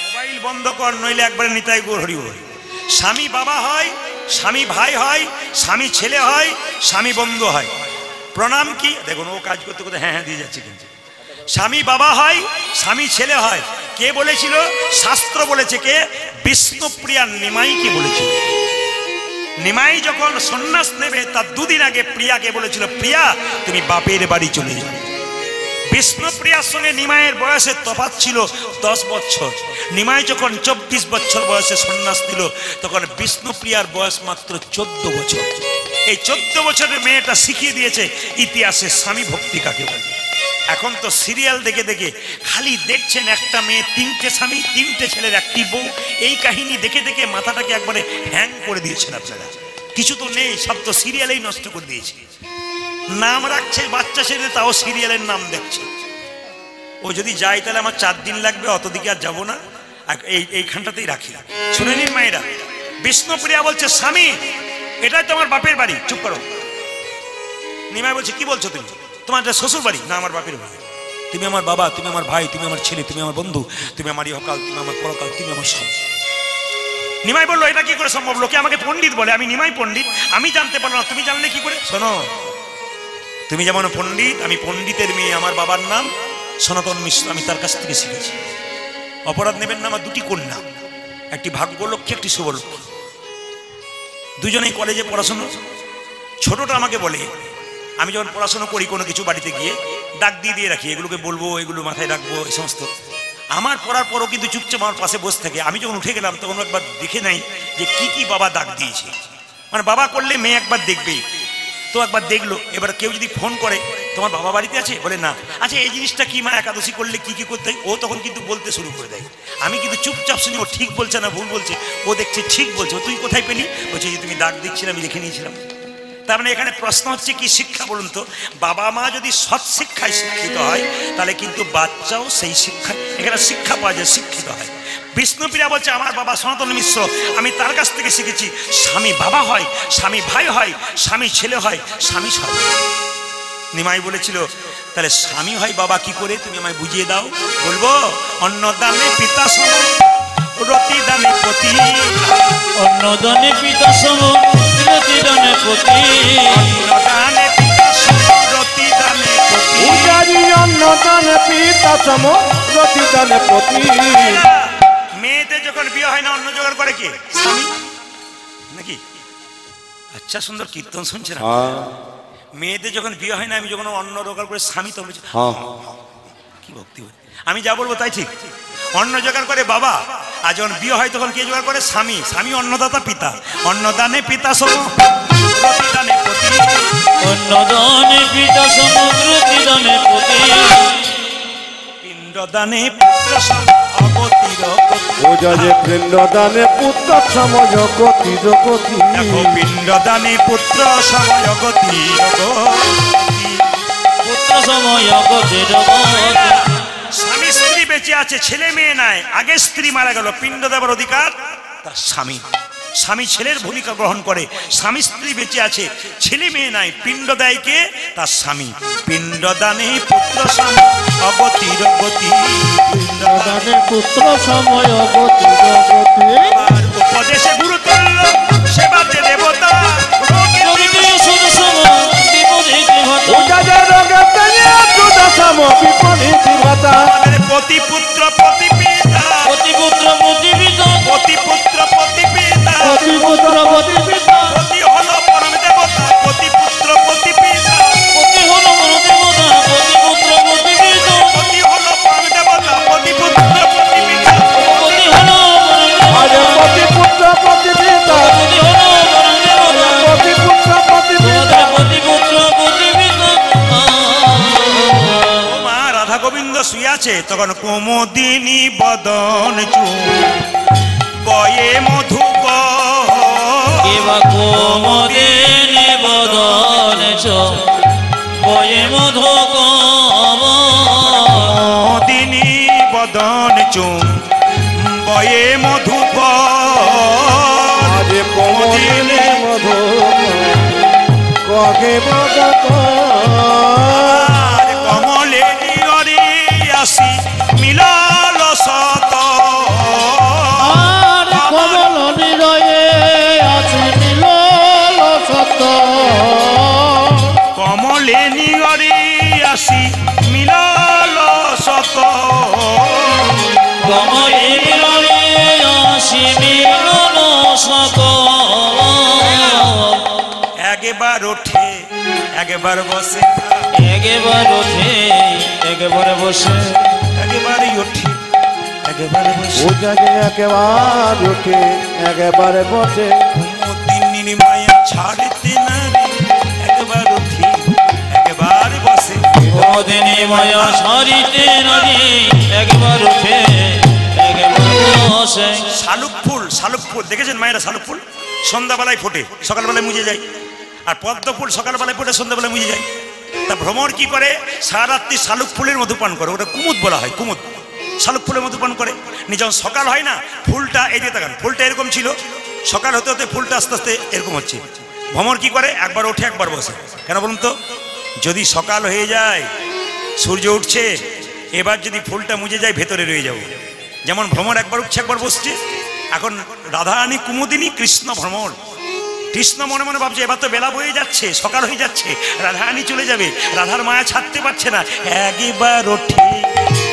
মোবাইল বন্ধ কর, নইলে একবারে নিতাই গৌর হরি বল। স্বামী বাবা হয়, স্বামী ভাই হয়, স্বামী ছেলে হয়, স্বামী বন্ধু হয়। প্রণাম কি দেখুন, ও কাজ করতে করতে হ্যাঁ হ্যাঁ দিয়ে যাচ্ছে। কিন্তু স্বামী বাবা হয়, স্বামী ছেলে হয়। কে বলেছিল? শাস্ত্র বলেছে। কে? বিষ্ণুপ্রিয়া নিমাইকে বলেছিল। নিমাই যখন সন্ন্যাস নেবে তার 2 দিন আগে প্রিয়াকে বলেছিল, প্রিয়া তুমি বাপের বাড়ি চলে যাও। বিষ্ণুপ্রিয়ার সঙ্গে নিমাইয়ের বয়সের তফাৎ ছিল 10 বছর। নিমাই যখন 24 বছর বয়সে সন্ন্যাস দিল, তখন বিষ্ণুপ্রিয়ার বয়স মাত্র 14 বছর। এই 14 বছরের মেয়েটা শিখিয়ে দিয়েছে ইতিহাসে স্বামী ভক্তি কাকে বলে। এখন তো সিরিয়াল দেখে দেখে খালি দেখছেন একটা মেয়ে 3টে স্বামী, 3টে ছেলের 1টি বউ। এই কাহিনী দেখে দেখে মাথাটাকে একবারে হ্যাং করে দিয়েছেন আপনারা। কিছু তো নেই, সব তো সিরিয়ালেই নষ্ট করে দিয়েছে। নাম রাখছে বাচ্চা ছেলে, তাও সিরিয়ালের নাম দেখছে। ও যদি যায় তাহলে আমার 4 দিন লাগবে, অতদিকে আর যাবো না, এইখানটাতেই রাখি। শুনে নিন মায়েরা, বিষ্ণুপ্রিয়া বলছে স্বামী এটাই তো আমার বাপের বাড়ি। চুপ করো। নিমাই বলছে কি বলছো তুমি? তোমার শ্বশুর বাড়ি? না, আমার বাপের বাড়ি। তুমি আমার বাবা, তুমি আমার ভাই, তুমি আমার ছেলে, তুমি আমার বন্ধু, তুমি আমার ইহকাল, তুমি আমার পরকাল, তুমি আমার সব। নিমাই বললো এটা কি করে সম্ভব? লোকে আমাকে পণ্ডিত বলে, আমি নিমাই পণ্ডিত, আমি জানতে পারলাম না, তুমি জানলে কি করে? শোনো, তুমি যেমন পণ্ডিত, আমি পণ্ডিতের মেয়ে, আমার বাবার নাম সনাতন মিশ্র, আমি তার কাছ থেকে শিখেছি। অপরাধ নেবেন না, আমার দুটি কন্যা, একটি ভাগ্যলক্ষ্মী, একটি শুভলক্ষ্মী, দুজনেই কলেজে পড়াশোনা। ছোটটা আমাকে বলে, আমি যখন পড়াশোনা করি কোনো কিছু বাড়িতে গিয়ে ডাক দিয়ে রাখি, এগুলোকে বলবো, এগুলো মাথায় রাখবো, এই সমস্ত। আমার পড়ার পরও কিন্তু চুপচাপ আমার পাশে বসে থাকে। আমি যখন উঠে গেলাম তখন একবার দেখে নাই যে কি বাবা ডাক দিয়েছে। মানে বাবা করলে মেয়ে একবার দেখবেই, তো একবার দেখলো। এবার কেউ যদি ফোন করে, তোমার বাবা বাড়িতে আছে, বলে না। আচ্ছা এই জিনিসটা কি মা, একাদশী করলে কি করতে হয়, ও তখন কিন্তু বলতে শুরু করে দেয়। আমি কিন্তু চুপচাপ শুনি ও ঠিক বলছে না ভুল বলছে। ও দেখছে ঠিক বলছে। ও তুই কোথায় পেলি? বলছে যে তুমি ডাক দিচ্ছিলে, আমি লিখে নিয়েছিলাম। তার মানে এখানে প্রশ্ন হচ্ছে কি শিক্ষা বলুন তো? বাবা মা যদি সৎ শিক্ষায় শিক্ষিত হয় তাহলে কিন্তু বাচ্চাও সেই শিক্ষায় এখানে শিক্ষা পাওয়া যায়, শিক্ষিত হয়। বিষ্ণুপ্রিয়া বলছে আমার বাবা সনাতন মিশ্র, আমি তার কাছ থেকে শিখেছি। স্বামী বাবা হয়, স্বামী ভাই হয়, স্বামী ছেলে হয়, স্বামী সব। নিমাই বলেছিল তাহলে স্বামী হয় বাবা কি করে, তুমি আমায় বুঝিয়ে দাও। বলবো অন্নদানে পিতা সম রতিদানে পতি, অন্নদানে পিতা সম রতিদানে পতি, অন্নদানে পিতা সম রতিদানে পতি। পূজারি অন্নদানে পিতা সম রতিদানে পতি। মেয়েদের যখন বিয়ে হয় না, অন্ন জোগাড় করে কে? স্বামী নাকি? আচ্ছা সুন্দর কীর্তন শুনছে না? মেয়েদের যখন বিয়ে হয় না, আমি যখন অন্ন জোগাড় করে স্বামী, তখন কি ভক্তি হয়। আমি যা বলবো তাই ঠিক। অন্ন জোগাড় করে বাবা, আর যখন বিয়ে হয় তখন কে জোগাড় করে? স্বামী। স্বামী অন্নদাতা পিতা। অন্নদানে পিতা সম রতিদানে পতি, অন্নদানে পিতা সম রতিদানে পতি, পিণ্ডদানে পুত্র সম অগতির গতি। পূজা যে পিণ্ডদানে পুত্র সময় গতি জগতি। দেখো পিণ্ডদানে পুত্র সময় গতির গতি। পুত্র সময় গতির গতি। স্বামী স্ত্রী বেঁচে আছে, ছেলে মেয়ে নাই, আগে স্ত্রী মারা গেল, পিণ্ড দেবার অধিকার তার স্বামী। স্বামী ছেলের ভূমিকা গ্রহণ করে। স্বামী স্ত্রী বেঁচে আছে, ছেলে মেয়ে নাই, পিণ্ড দেয় কে? তার স্বামী। পিণ্ডদানে পুত্র সময় অগতির গতি, পিণ্ডদানে পুত্র সময় গতি জগতি। আর উপদেশে গুরু তুল্য সেবার যে দেবতা, রোগে শুধু সম বিপদে দেবতা। পূজা যে রগতে সুদা সম বিপরীত ভাতা। আমাদের পতি পুত্র পতি পিতা, পতি পুত্র পতি পিতা, পতি পুত্র পতি পিতা, পতি পুত্র পতি পিতা। পতি হলো পরম দেবতা, পতি পুত্র পতি পিতা, পতি হলো বড় দেবতা, পতি পুত্র পতি পিতা, পতি হলো পরম দেবতা, পতি পুত্র পতি পিতা। পতি হলো আরে পতি পুত্র পতি পিতা। পতি হলো বড় দেবতা, পতি পুত্র পতি পিতা। পতি পুত্র পতি পিতা। ও মা রাধা গোবিন্দ শুয়ে আছে, তখন কুমুদিনী বদন চুপ বয়ে মধু কেবা কোমদিনী বদনে চোখ বয়ে মধু কম। কুমুদিনী বদন চুপ বয়ে মধু আরে কোমদিনে মধু কগে বদত। কমলে নিয়রে আসি মিলাল সত, আর কমল নিরয়ে আছে মিলল সত। কমলে নিয়রে আসি মিলাল সত। কমলের আসি মিলন সকল। একবার ওঠে একবার বসে, একবার ওঠে একবার বসে, একবারই ওঠে একবার বসে। পূজা যে একেবার উঠে একেবারে বসে। কুমুদিনী মায়া ছাড়তে নারে, একবার উঠি একবার বসে। কোমদিনী মায়া ছাড়িতে নারী, একবার উঠে একবার বসে। শালুক ফুল দেখেছেন মায়েরা? শালুক ফুল সন্ধ্যাবেলায় ফোটে, সকালবেলায় মুজে যায়। আর পদ্ম ফুল সকালবেলায় ফোটে, সন্ধ্যাবেলায় মুজে যায়। তা ভ্রমর কি করে? সারা রাত্রি শালুক ফুলের মধু পান করে, ওটা কুমুদ বলা হয়। কুমুদ শালুক ফুলের মধু পান করে। যখন সকাল হয় না, ফুলটা এই দিকে তাকান, ফুলটা এরকম ছিল, সকাল হতে হতে ফুলটা আস্তে আস্তে এরকম হচ্ছে। ভ্রমর কি করে? একবার ওঠে একবার বসে। কেন বলুন তো? যদি সকাল হয়ে যায়, সূর্য উঠছে, এবার যদি ফুলটা মুজে যায় ভেতরে রয়ে যাবো। যেমন ভ্রমর একবার উঠছে একবার বসছে। এখন রাধারানী কুমুদিনী, কৃষ্ণ ভ্রমর, কৃষ্ণ মনে মনে ভাবছে এবার তো বেলা বয়ে যাচ্ছে, সকাল হয়ে যাচ্ছে, রাধারানী চলে যাবে, রাধার মায়া ছাড়তে পারছে না। একবার ওঠে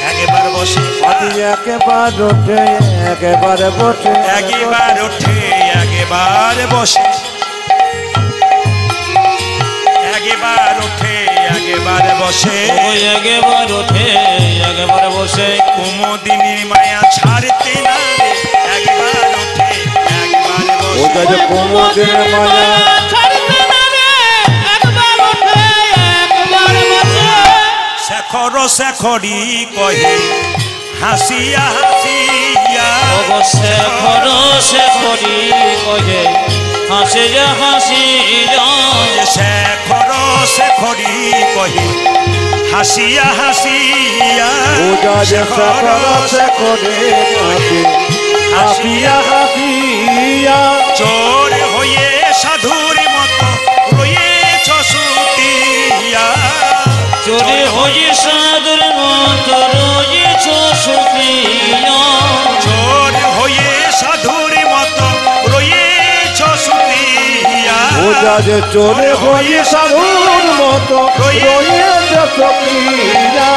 একবার বসে, একবার ওঠে একবার বসে, একবার ওঠে একবার বসে, একবার ওঠে একবার বসে, একবার ওঠে একবার বসে, কুমুদিনীর মায়া ছাড়তে না রে, একবার ওঠে একবার ও বসে, যে কুমুদের মায়া ছাড়তে না রে, একবার ওঠে একবার বসে, শেখর শেখরি কহে হাসিয়া হাসিয়া, অবশ্যে খরচে করি কহে হাসিয়া হাসিয়া, শেখর শেখরি কহে হাসিয়া হাসিয়া, পূজা যে সকল সে করে নাচে হাসিয়া হাসিয়া, চোর হয়ে সাধুর মতো রয়েছ সুতিয়া, চোরে হয়ে সাদর মত রয়েছ সুখিয়া, চোর হয়ে সাধুর মতো রয়েছ সুতিয়া, পূজা যে চলে হয়ে সাধুর মতো রয়েছে সখিয়া,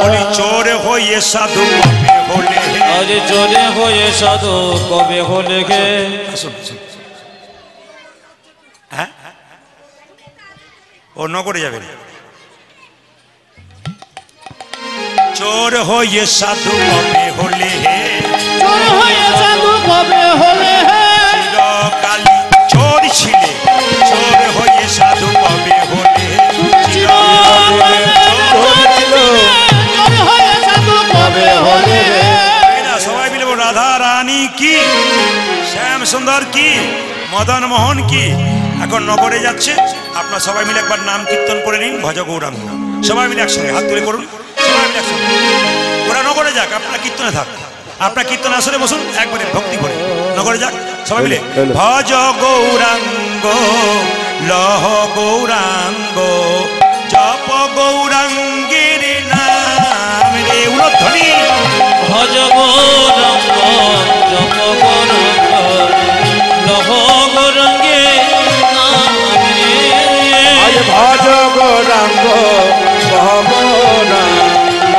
বলি চোর হয়ে সাধু কবে হলে, আজ চোরে হয়ে সাধু কবে হলে গে, আসুন, আসুন। হ্যাঁ ও নগরে যাবেন, চোর হয়ে সাধু কবে হলে, চোর হয়ে সাধু কবে হলে হে, চিরকালী চোর ছিলে, চোর হয়ে সাধু কবে হলে, চিরকালী চোর ছিলে। চোর হয়ে সাধু কবে হলে হে, এরা সবাই মিলে বলো, রাধা রানী কি, শ্যাম সুন্দর কি, মদন মোহন কি। এখন নগরে যাচ্ছে, আপনার সবাই মিলে একবার নাম কীর্তন করে নিন, ভজ গৌরাঙ্গ, সবাই মিলে একসঙ্গে হাত তুলে করুন, সবাই মিলে একসঙ্গে। ওরা নগরে যাক, আপনার কীর্তনে থাক, আপনার কীর্তন আসলে বসুন, একবারে ভক্তি করে নগরে যাক সবাই মিলে। ভজ গৌরাঙ্গ লহ গৌরাঙ্গ জপ গৌরাঙ্গের নাম রে, উলধ্বনি ভজ গৌরঙ্গ জপ গৌরঙ্গ লহ গৌরঙ্গে নাম রে, আজ ভজ গৌরাঙ্গ ভবরাঙ্গ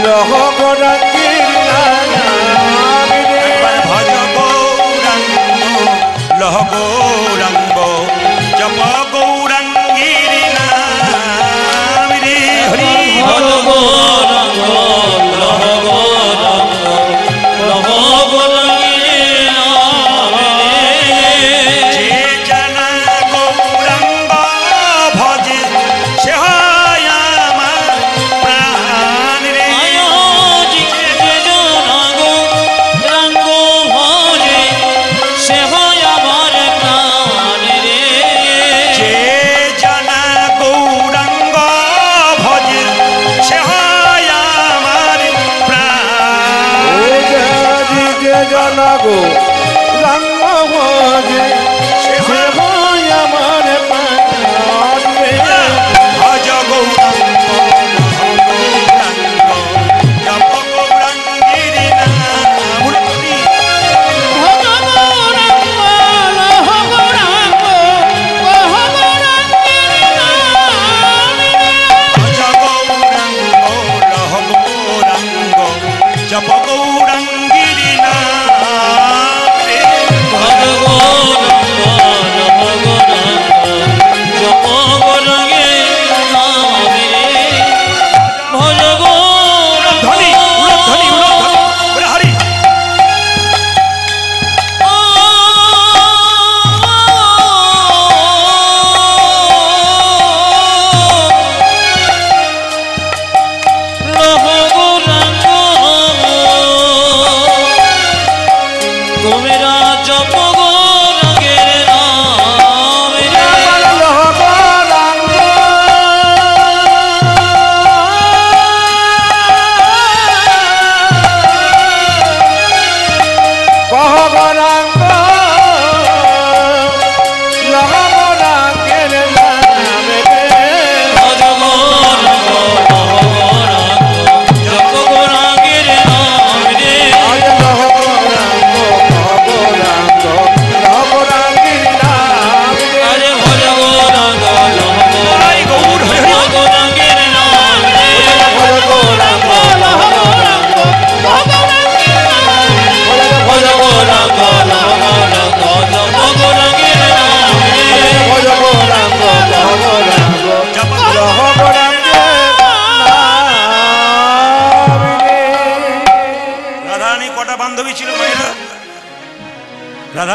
লহ গৌরাঙ্গীর নাম রে, একবার ভজ গৌরাঙ্গ লহ গৌরাঙ্গ জপ গৌরাঙ্গের নাম রে, হরি ভজ গৌরঙ্গ লহ গৌরঙ্গ লহ গৌরঙ্গে নাম রে, যে জানা গৌরাঙ্গ ভজে সে হয় আমার প্রাণ রে, আয়োজিতে যে জনাগ রঙ্গ ভজে সে হয় আমার প্রাণ রে, যে জানা গৌরাঙ্গ ভজে সে হয় আমার প্রাণ, ও জাজি যে জানাগো রঙ্গ ভজে সে হয় আমার প্রাণ রে, ভজ গৌরাঙ্গ গৌরাঙ্গ জপ গৌরাঙ্গের নাম রে, ভজ গৌরঙ্গ লহ গৌরঙ্গ লহ গৌরঙ্গের নাম রে, ভজ গৌরাঙ্গ লহ গৌরাঙ্গ জপ গৌরাঙ্গের নাম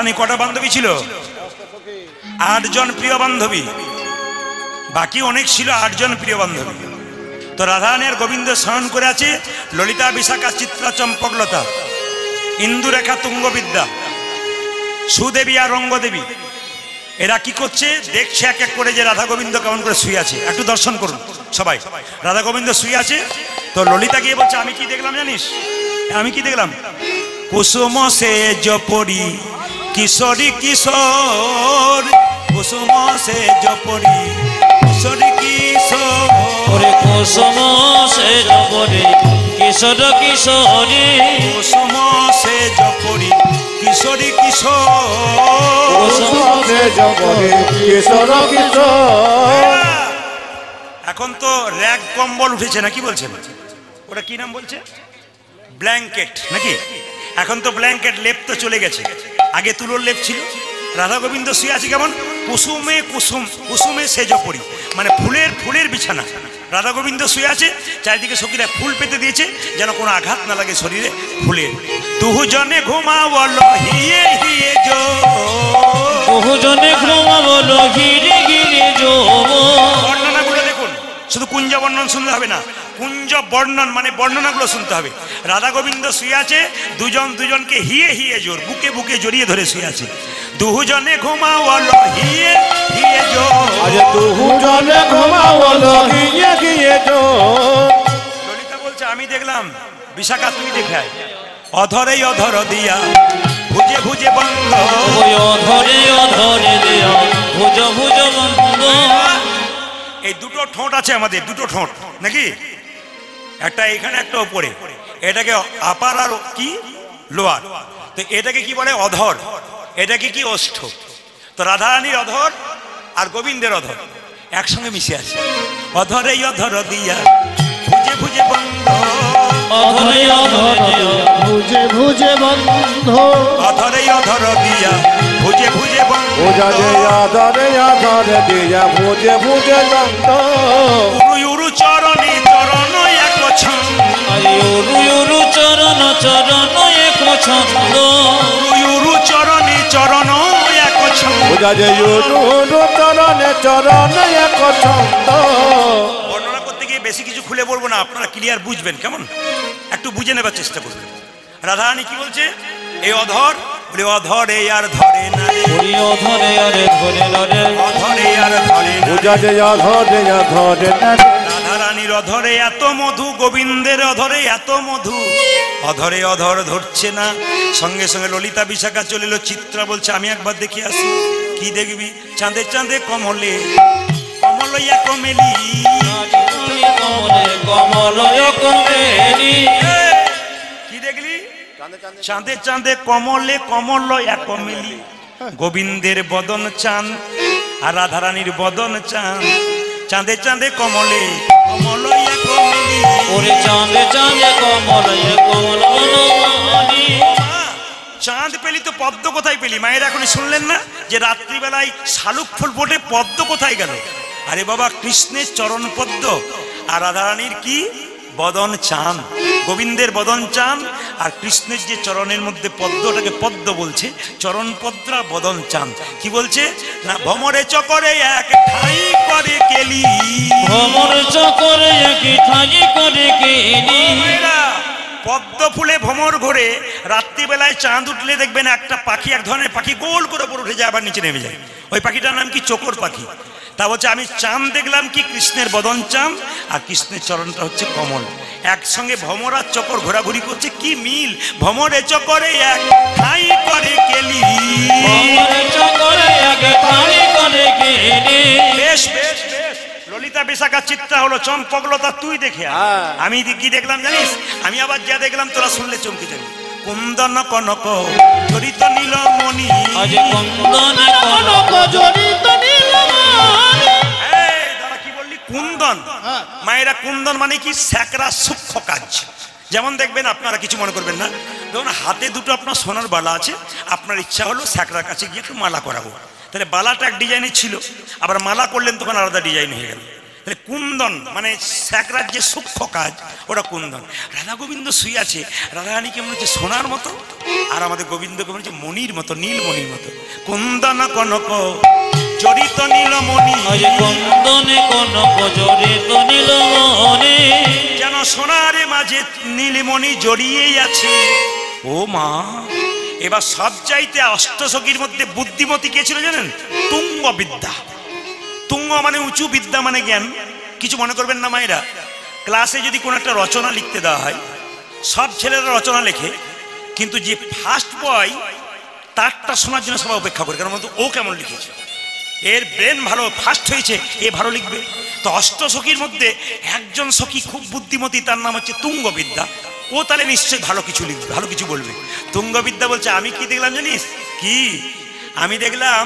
রাধারানী কটা বান্ধবী ছিল? 8 জন প্রিয় বান্ধবী, বাকি অনেক ছিল 8 জন প্রিয় বান্ধবী। তো রাধারানী আর গোবিন্দ স্নান করে আছে। ললিতা, বিশাখা, চিত্রা, চম্পকলতা, ইন্দুরেখা, তুঙ্গবিদ্যা, সুদেবী আর রঙ্গদেবী এরা কি করছে? দেখছে এক এক করে যে রাধা গোবিন্দ কেমন করে শুয়ে আছে। একটু দর্শন করুন সবাই। রাধা গোবিন্দ শুয়ে আছে। তো ললিতা গিয়ে বলছে, আমি কি দেখলাম জানিস? আমি কি দেখলাম? কুসুম সেজ পরি কিশোরী কিশোর, কুসুম সেজ পরি কিশোরী কিশোর, ওরে কুসুম সেজ পরি কিশোর কিশোরী, কুসুম সেজ পরি কিশোরী কিশোর। এখন তো র্যাগ কম্বল উঠেছে না, কি বলছেন? ওটা কি নাম বলছে? ব্ল্যাঙ্কেট নাকি? এখন তো ব্ল্যাঙ্কেট, লেপ তো চলে গেছে। আগে তুলোর লেপ ছিল। রাধা গোবিন্দ শুয়ে আছে কেমন? কুসুমে কুসুম, কুসুমে সেজ পরি, মানে ফুলের বিছানা। রাধা গোবিন্দ শুয়ে আছে, চারিদিকে সখীরা ফুল পেতে দিয়েছে যেন কোনো আঘাত না লাগে শরীরে ফুলের। দুজনে ঘুমাবলো হিয়ে হিয়ে জো, দুজনে ঘুমাবলো গিরে গিরে জো। বর্ণনাগুলো দেখুন, শুধু কুঞ্জ বর্ণন শুনতে হবে না, কুঞ্জ বর্ণন মানে বর্ণনাগুলো শুনতে হবে। রাধা গোবিন্দ শুয়ে আছে, দুজনকে হিয়ে হিয়ে জোর, বুকে বুকে জড়িয়ে ধরে শুয়ে আছে। দুজনে ঘুমাওয়ালো হিয়ে হিয়ে জোর, দুজনে ঘুমাওয়ালো হিয়ে হিয়ে জোর। ললিতা বলছে, আমি দেখলাম। বিশাখা তুমি দেখে আয়। অধরে অধর দিয়া ভুজে ভুজে বন্ধ, ওই অধরে অধরে দিয়া ভুজ ভুজ বন্ধ। এই দুটো ঠোঁট আছে আমাদের, দুটো ঠোঁট নাকি? একটা এখানে, একটা ওপরে। এটাকে আপার আর কি লোয়ার। তো এটাকে কি বলে? অধর। এটাকে কি? ওষ্ঠ। তো রাধারানীর অধর আর গোবিন্দের অধর একসঙ্গে মিশে আছে। অধরে অধর দিয়া ভুজে ভুজে বন্ধ, অধরে অধরে দিয়া ভুজে ভুজে বন্ধ, অধরে অধর দিয়া ভুজে ভুজে বন্ধ, ভুজা যে আধারে আধারে দিয়া ভুজে ভুজে বন্ধ। উরু উরু চরণে চরণ এক ছন্দ, উরু উরু চরণ চরণ এক ছন্দ, উরু উরু চরণে চরণ এক ছন্দ। ভুজা যে চরণে চরণে এক ছন্দ। বর্ণনা করতে গিয়ে বেশি কিছু খুলে বলবো না, আপনারা ক্লিয়ার বুঝবেন, কেমন? একটু বুঝে নেবার চেষ্টা করবেন। রাধারানী কি বলছে? এই অধর বলে, অধরে আর ধরে না রে, ওই অধরে আরে ধরে না রে, অধরে আর ধরে না। ভুজা যে আধারে আধারে রাধারানীর অধরে এত মধু, গোবিন্দের অধরে এত মধু, অধরে অধর ধরছে না। সঙ্গে সঙ্গে ললিতা বিশাখা চলে এলো। চিত্রা বলছে, আমি একবার দেখে আসি। কি দেখবি? চাঁদে চাঁদে কমলে কমলইয়া কমেলি, কমলে কমলয় কমেলি। কি দেখলি? চাঁদে চাঁদে কমলে কমলইয়া কমেলি। গোবিন্দের বদন চাঁদ আর রাধারানীর বদন চাঁদ, চাঁদে চাঁদে কমলে কমলইয়া কমেলি। ওরে চাঁদে চাঁদে কমলয় কমল বনমালী। চাঁদ পেলি তো পদ্ম কোথায় পেলি? মায়ের এখন শুনলেন না যে রাত্রিবেলায় শালুক ফুল ফোটে, পদ্ম কোথায় গেল? আরে বাবা, কৃষ্ণের চরণ পদ্ম আর রাধারানীর কি বদন চাঁদ। গোবিন্দের বদন চাঁদ আর কৃষ্ণের যে চরণের মধ্যে পদ্ম, ওটাকে পদ্ম বলছে, চরণ পদ্রা বদন চাঁদ। কি বলছে না? ভমরে চকরে এক ঠাই করে কেলি, ভ্রমর চকরে একই ঠাই করে কেলি। পদ্ম ফুলে ভ্রমর ঘোরে। রাত্রিবেলায় চাঁদ উঠলে দেখবেন একটা পাখি, এক ধরনের পাখি গোল করে উপরে উঠে যায়, আবার নিচে নেমে যায়। ওই পাখিটার নাম কি? চোকর পাখি। তা বলছে, আমি চাঁদ দেখলাম কি? কৃষ্ণের বদন চাঁদ আর কৃষ্ণের চরণটা হচ্ছে কমল। একসঙ্গে ভ্রমর আর চকর ঘোরাঘুরি করছে, কি মিল! ভ্রমরে চকরে এক ঠাই করে কেলি, ভ্রমর চকরে একই ঠাই করে কেলি। বেশ বেশ বেশ। ললিতা বিশাখা চিত্রা হলো, চম্পকলতা তুই দেখে আয়। আমি কি দেখলাম জানিস? আমি আবার যা দেখলাম তোরা শুনলে চমকে যাবি। কুন্দন কনক জড়িত নীলমণি, আজ কুন্দন কনক জড়িত নীলমণি। এই দাদা কি বললি? কুন্দন। মায়েরা, কুন্দন মানে কি? স্যাকরা সূক্ষ্ম কাজ। যেমন দেখবেন, আপনারা কিছু মনে করবেন না, ধরুন হাতে দুটো আপনার সোনার বালা আছে, আপনার ইচ্ছা হলো স্যাকরার কাছে গিয়ে একটু মালা করাবো। তাহলে বালাটা এক ডিজাইনের ছিল, আবার মালা করলেন তখন আলাদা ডিজাইন হয়ে গেল। তাহলে কুন্দন মানে স্যাকরার যে সূক্ষ্ম কাজ ওটা কুন্দন। রাধা গোবিন্দ শুয়ে আছে, রাধারানী কেমন হচ্ছে সোনার মতো, আর আমাদের গোবিন্দ কেমন হচ্ছে মণির মতো, নীলমণির মতো। কুন্দন কনক জড়িত নীলমণি, কুন্দনে কনক জড়িত নীলমণি, যেন সোনার মাঝে নীলমণি জড়িয়েই আছে। ও মা, এবার সব চাইতে অষ্টসখীর মধ্যে বুদ্ধিমতী কে ছিল জানেন? তুঙ্গ বিদ্যা। তুঙ্গ মানে উঁচু, বিদ্যা মানে জ্ঞান। কিছু মনে করবেন না মায়েরা, ক্লাসে যদি কোনো একটা রচনা লিখতে দেওয়া হয়, সব ছেলেরা রচনা লেখে, কিন্তু যে ফার্স্ট বয় তারটা শোনার জন্য সবাই অপেক্ষা করে, কারণ ও কেমন লিখেছে, এর ব্রেন ভালো, ফার্স্ট হয়েছে, এ ভালো লিখবে। তো অষ্টসখীর মধ্যে একজন সখী খুব বুদ্ধিমতী, তার নাম হচ্ছে তুঙ্গবিদ্যা। ও তাহলে নিশ্চয়ই ভালো কিছু লিখবে, ভালো কিছু বলবে। তুঙ্গবিদ্যা বলছে, আমি কি দেখলাম জানিস কি? আমি দেখলাম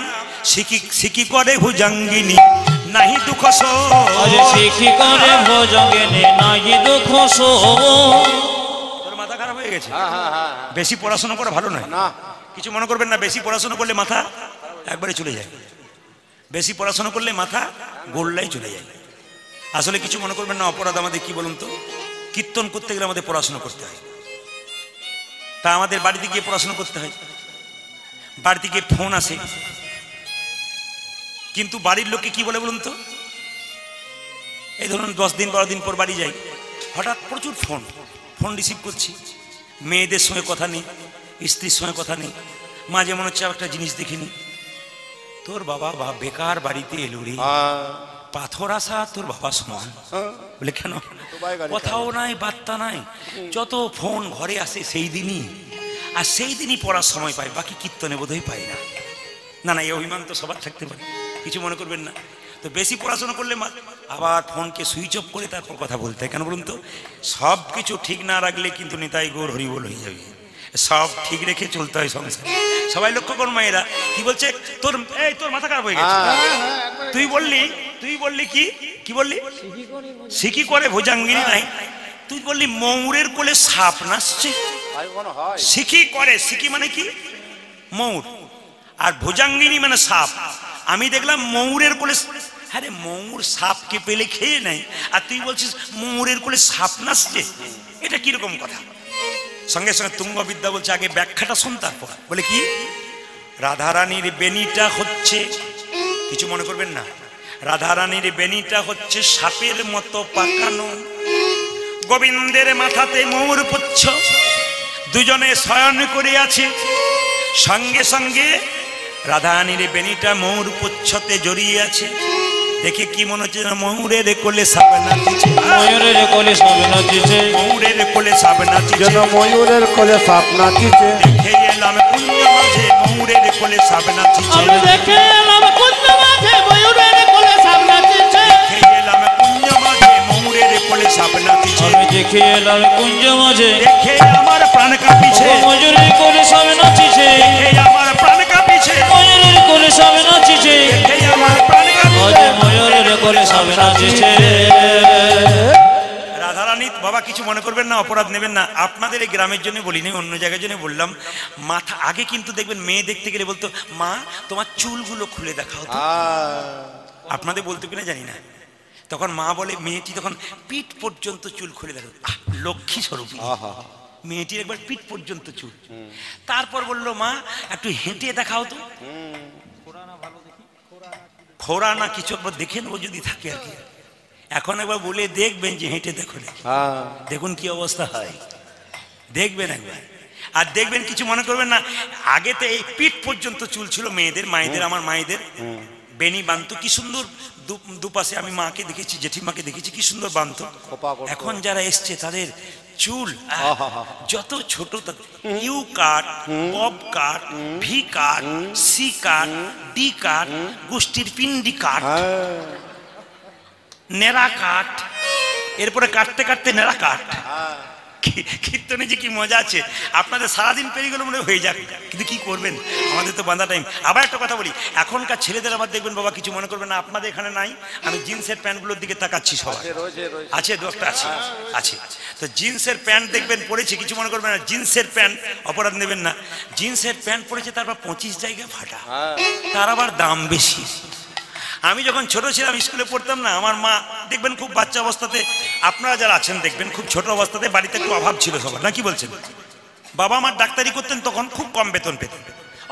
সিকি করে ভুজঙ্গিনী নাহি দুঃখ শিখি করে ভোজঙ্গিনী নাহি দুঃখ। তোর মাথা খারাপ হয়ে গেছে, বেশি পড়াশোনা করা ভালো নয়। কিছু মনে করবেন না, বেশি পড়াশোনা করলে মাথা একবারে চলে যায়, বেশি পড়াশোনা করলে মাথা গোল্লাই চলে যায়। আসলে কিছু মনে করবেন না, অপরাধ আমাদের কি বলুন তো, কীর্তন করতে গেলে আমাদের পড়াশোনা করতে হয়, তা আমাদের বাড়িতে গিয়ে পড়াশোনা করতে হয়। বাড়িতে গিয়ে ফোন আসে, কিন্তু বাড়ির লোককে কি বলে বলুন তো? এই ধরুন 10 দিন 12 দিন পর বাড়ি যাই, হঠাৎ প্রচুর ফোন রিসিভ করছি, মেয়েদের সঙ্গে কথা নেই, স্ত্রীর সঙ্গে কথা নেই, মাঝে মনে হচ্ছে একটা জিনিস দেখিনি, তোর বাবা বেকার বাড়িতে এলো রে, পাথর আসা তোর বাবা সমান। বলে কেন? কথাও নাই, বার্তা নাই, যত ফোন ঘরে আসে সেই দিনই, আর সেই দিনই পড়ার সময় পাই, বাকি কীর্তনে বোধহয় পাই না। না না, এই অভিমান তো সবার থাকতে পারে, কিছু মনে করবেন না। তো বেশি পড়াশোনা করলে আবার ফোনকে সুইচ অফ করে তারপর কথা বলতে হয়। কেন বলুন তো? সব কিছু ঠিক না রাখলে কিন্তু নিতাই গৌর হরিবোল হয়ে যাবে। সব ঠিক রেখে চলতে হয় সংসার। সবাই লক্ষ্য করুন মায়েরা, কি বলছে? তোর মাথা খারাপ হয়ে গেছে, তুই বললি কি বললি? সিকি করে ভুজঙ্গিনী নাই, তুই বললি ময়ূরের কোলে সাপ নাচছে। সিকি মানে কি? ময়ূর, আর ভুজঙ্গিনী মানে সাপ। আমি দেখলাম ময়ূরের কোলে, আরে ময়ূর সাপকে পেলে খেয়ে নেয়, আর তুই বলছিস ময়ূরের কোলে সাপ নাচছে, এটা কিরকম কথা? সঙ্গে সঙ্গে তুঙ্গবিদ্যা বলছে, আগে ব্যাখ্যাটা শোন তারপর। বলে কি? রাধারানীর বেনিটা হচ্ছে, কিছু মনে করবেন না, রাধারানীর বেনিটা হচ্ছে সাপের মতো পাকানো, গোবিন্দের মাথাতে ময়ূর পুচ্ছ, দুজনে শয়ন করে আছে, সঙ্গে সঙ্গে রাধারানীর বেনিটা ময়ূর পুচ্ছতে জড়িয়ে আছে। দেখে কি মনে হচ্ছে? ময়ূরের কোলে সাপ নাচিছে, ময়ূরের কোলে সাপ নাচিছে, ময়ূরের কোলে সাপ নাচিছে, ময়ূরের কোলে সাপ নাচিছে। দেখে এলাম কুঞ্জ মাঝে ময়ূরের কোলে সাপ নাচিছে, আমি দেখে এলাম কুঞ্জ মাঝে ময়ূরের কোলে সাপ নাচিছে, দেখে এলাম কুঞ্জ মাঝে ময়ূরের কোলে সাপ নাচিছে, আমি দেখে এলাম কুঞ্জ মাঝে, দেখে আমার প্রাণ কাঁপিছে, ময়ূরের কোলে সাপ নাচিছে, দেখে আমার প্রাণ কাঁপিছে, ময়ূরের কোলে সাপ নাচিছে, দেখে আমার প্রাণ কাঁপিছে। ময়ূরের কোলে সাপ নাচিছে। রাধারানী বাবা, কিছু মনে করবেন না, অপরাধ নেবেন না, আপনাদের এই গ্রামের জন্য বলিনি, অন্য জায়গার জন্য বললাম। মাথা আগে কিন্তু দেখবেন মেয়ে দেখতে গেলে বলতো, মা তোমার চুলগুলো খুলে দেখাও তো। আপনাদের বলতো কিনা জানি না, তখন মা বলে, মেয়েটি তখন পিঠ পর্যন্ত চুল খুলে দেখো, লক্ষ্মী স্বরূপ মেয়েটির একবার পিঠ পর্যন্ত চুল। তারপর বললো, মা একটু হেঁটে দেখাও তো। খোরা না কিছু একবার দেখে নেবো যদি থাকে আর কি। এখন একবার বলে দেখবেন যে হেঁটে দেখো, দেখুন কি অবস্থা হয়, দেখবেন একবার। আর দেখবেন, কিছু মনে করবেন না, আগে তো এই পিঠ পর্যন্ত চুল ছিল মেয়েদের, মায়েদের, আমার মায়েদের বেনি বাঁধতো কি সুন্দর, দুপাশে আমি মাকে দেখেছি, জেঠিমাকে দেখেছি, কি সুন্দর বাঁধতো। এখন যারা এসছে তাদের চুল যত ছোট, U cut, bob cut, V cut, C cut, D cut, গোষ্ঠীর পিন্ডি কাট, নেড়া কাট, এরপরে কাটতে কাটতে নেড়া কাট। কীর্তনে যে কি মজা আছে, আপনাদের সারাদিন পেরিয়ে গেলে মনে হয়ে যাক, কিন্তু কি করবেন, আমাদের তো বাঁধা টাইম। আবার একটা কথা বলি, এখনকার ছেলেদের আবার দেখবেন বাবা, কিছু মনে করবেন না, আপনাদের এখানে নাই, আমি জিন্সের প্যান্টগুলোর দিকে তাকাচ্ছি, সবাই আছে, দশটা আছে, আছে। তো জিন্সের প্যান্ট দেখবেন পরেছে, কিছু মনে করবেন না, জিন্সের প্যান্ট, অপরাধ নেবেন না, জিন্সের প্যান্ট পরেছে, তারপর 25 জায়গায় ফাটা, তার আবার দাম বেশি। আমি যখন ছোট ছিলাম স্কুলে পড়তাম না, আমার মা দেখবেন খুব বাচ্চা অবস্থাতে, আপনারা যারা আছেন দেখবেন খুব ছোট অবস্থাতে বাড়িতে একটু অভাব ছিল সবার, না কি বলছেন? বাবা আমার ডাক্তারি করতেন, তখন খুব কম বেতন পেতেন,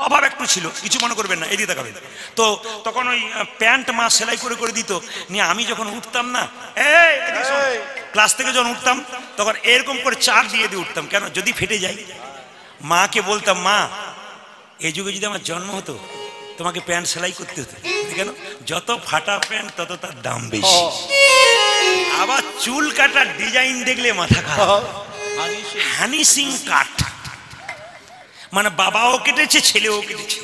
অভাব একটু ছিল, কিছু মনে করবেন না, এদিকে তাকাবেন। তো তখন ওই প্যান্ট মা সেলাই করে করে দিত, নিয়ে আমি যখন উঠতাম না, ক্লাস থেকে যখন উঠতাম তখন এরকম করে চার দিয়ে দিয়ে উঠতাম, কেন যদি ফেটে যায়। মাকে বলতাম, মা এই যুগে যদি আমার জন্ম হতো তোমাকে প্যান্ট সেলাই করতে হতো, কেন? যত ফাটা প্যান্ট তত তার দাম বেশি। আবার চুল কাটার ডিজাইন দেখলে মাথা খারাপ, হানি সিং কাট, মানে বাবাও কেটেছে ছেলেও কেটেছে।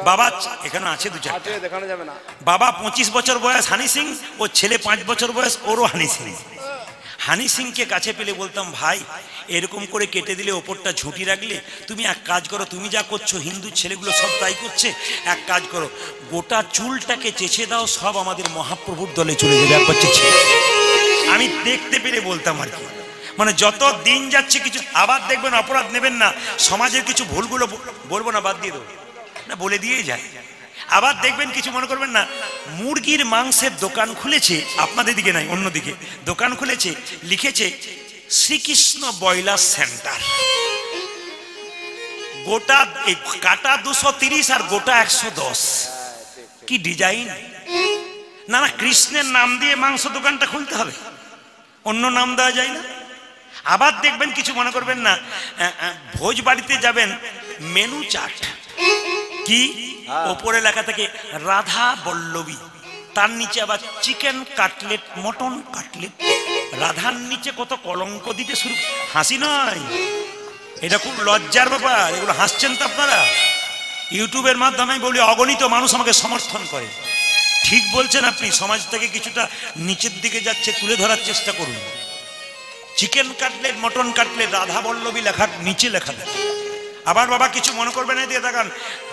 বাবা এখানে আছে দু চারটে, দেখানো যাবে না। বাবা 25 বছর বয়স হানি সিং, ও ছেলে 5 বছর বয়স, ওরও হানি সিং। হানি সিংকে কাছে পেলে বলতাম, ভাই এরকম করে কেটে দিলে ওপরটা ঝুঁটি রাখলে, তুমি এক কাজ করো, তুমি যা করছো হিন্দু ছেলেগুলো সব তাই করছে, এক কাজ করো গোটা চুলটাকে চেঁচে দাও, সব আমাদের মহাপ্রভুর দলে চলে যাবে একবার চেঁচে। আমি দেখতে পেরে বলতাম আর কি, মানে যত দিন যাচ্ছে কিছু, আবার দেখবেন অপরাধ নেবেন না, সমাজের কিছু ভুলগুলো বলবো না, বাদ দিয়ে দেবো না, বলে দিয়ে যায়। আবার দেখবেন কিছু মনে করবেন না, মুরগির মাংসের দোকান খুলেছে, আপনাদের দিকে নাই অন্যদিকে দোকান খুলেছে, লিখেছে শ্রীকৃষ্ণ ব্রয়লার সেন্টার, গোটা কাটা 230 আর গোটা 110। কি ডিজাইন! না না, কৃষ্ণের নাম দিয়ে মাংস দোকানটা খুলতে হবে, অন্য নাম দেওয়া যায় না। আবার দেখবেন কিছু মনে করবেন না, ভোজ বাড়িতে যাবেন, মেনু চার্ট কি ওপরে লেখা থাকে রাধা বল্লভী, তার নিচে আবার চিকেন কাটলেট, মটন কাটলেট, রাধার নিচে কত কলঙ্ক দিতে শুরু। হাসি নয়, এটা খুব লজ্জার ব্যাপার। এগুলো হাসছেন তো আপনারা, ইউটিউবের মাধ্যমে বলি অগণিত মানুষ আমাকে সমর্থন করে। ঠিক বলছেন আপনি, সমাজ থেকে কিছুটা নিচের দিকে যাচ্ছে, তুলে ধরার চেষ্টা করুন। Chicken cutlet, mutton cutlet, radhaballabhi লেখার নিচে লেখা থাকে। আবার বাবা কিছু মনে করবে না, দিয়ে দেখান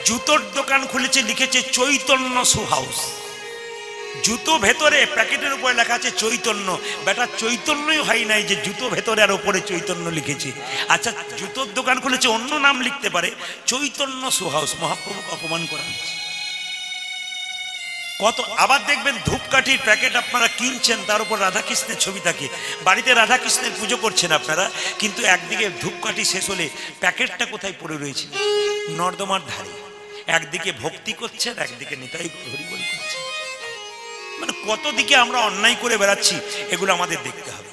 জুতোর দোকান খুলেছে, লিখেছে চৈতন্য শু হাউস, জুতো ভেতরে প্যাকেটের উপরে লেখা আছে চৈতন্য। বেটা চৈতন্যই হয় নাই যে জুতো ভেতরে আর উপরে চৈতন্য লিখেছে। আচ্ছা জুতোর দোকান খুলেছে, অন্য নাম লিখতে পারে, চৈতন্য শু হাউস। মহাপ্রভুকে অপমান করা হচ্ছে কত। আবার দেখবেন ধূপকাঠির প্যাকেট আপনারা কিনছেন, তার উপর রাধাকৃষ্ণের ছবি থাকে, বাড়িতে রাধাকৃষ্ণের পুজো করছেন আপনারা, কিন্তু একদিকে ধূপকাঠি শেষ হলে প্যাকেটটা কোথায় পড়ে রয়েছে? নর্দমার ধারে। একদিকে ভক্তি করছেন, একদিকে নিতাই হরিবল করছেন। মানে কত দিকে আমরা অন্যায় করে বেড়াচ্ছি, এগুলো আমাদের দেখতে হবে।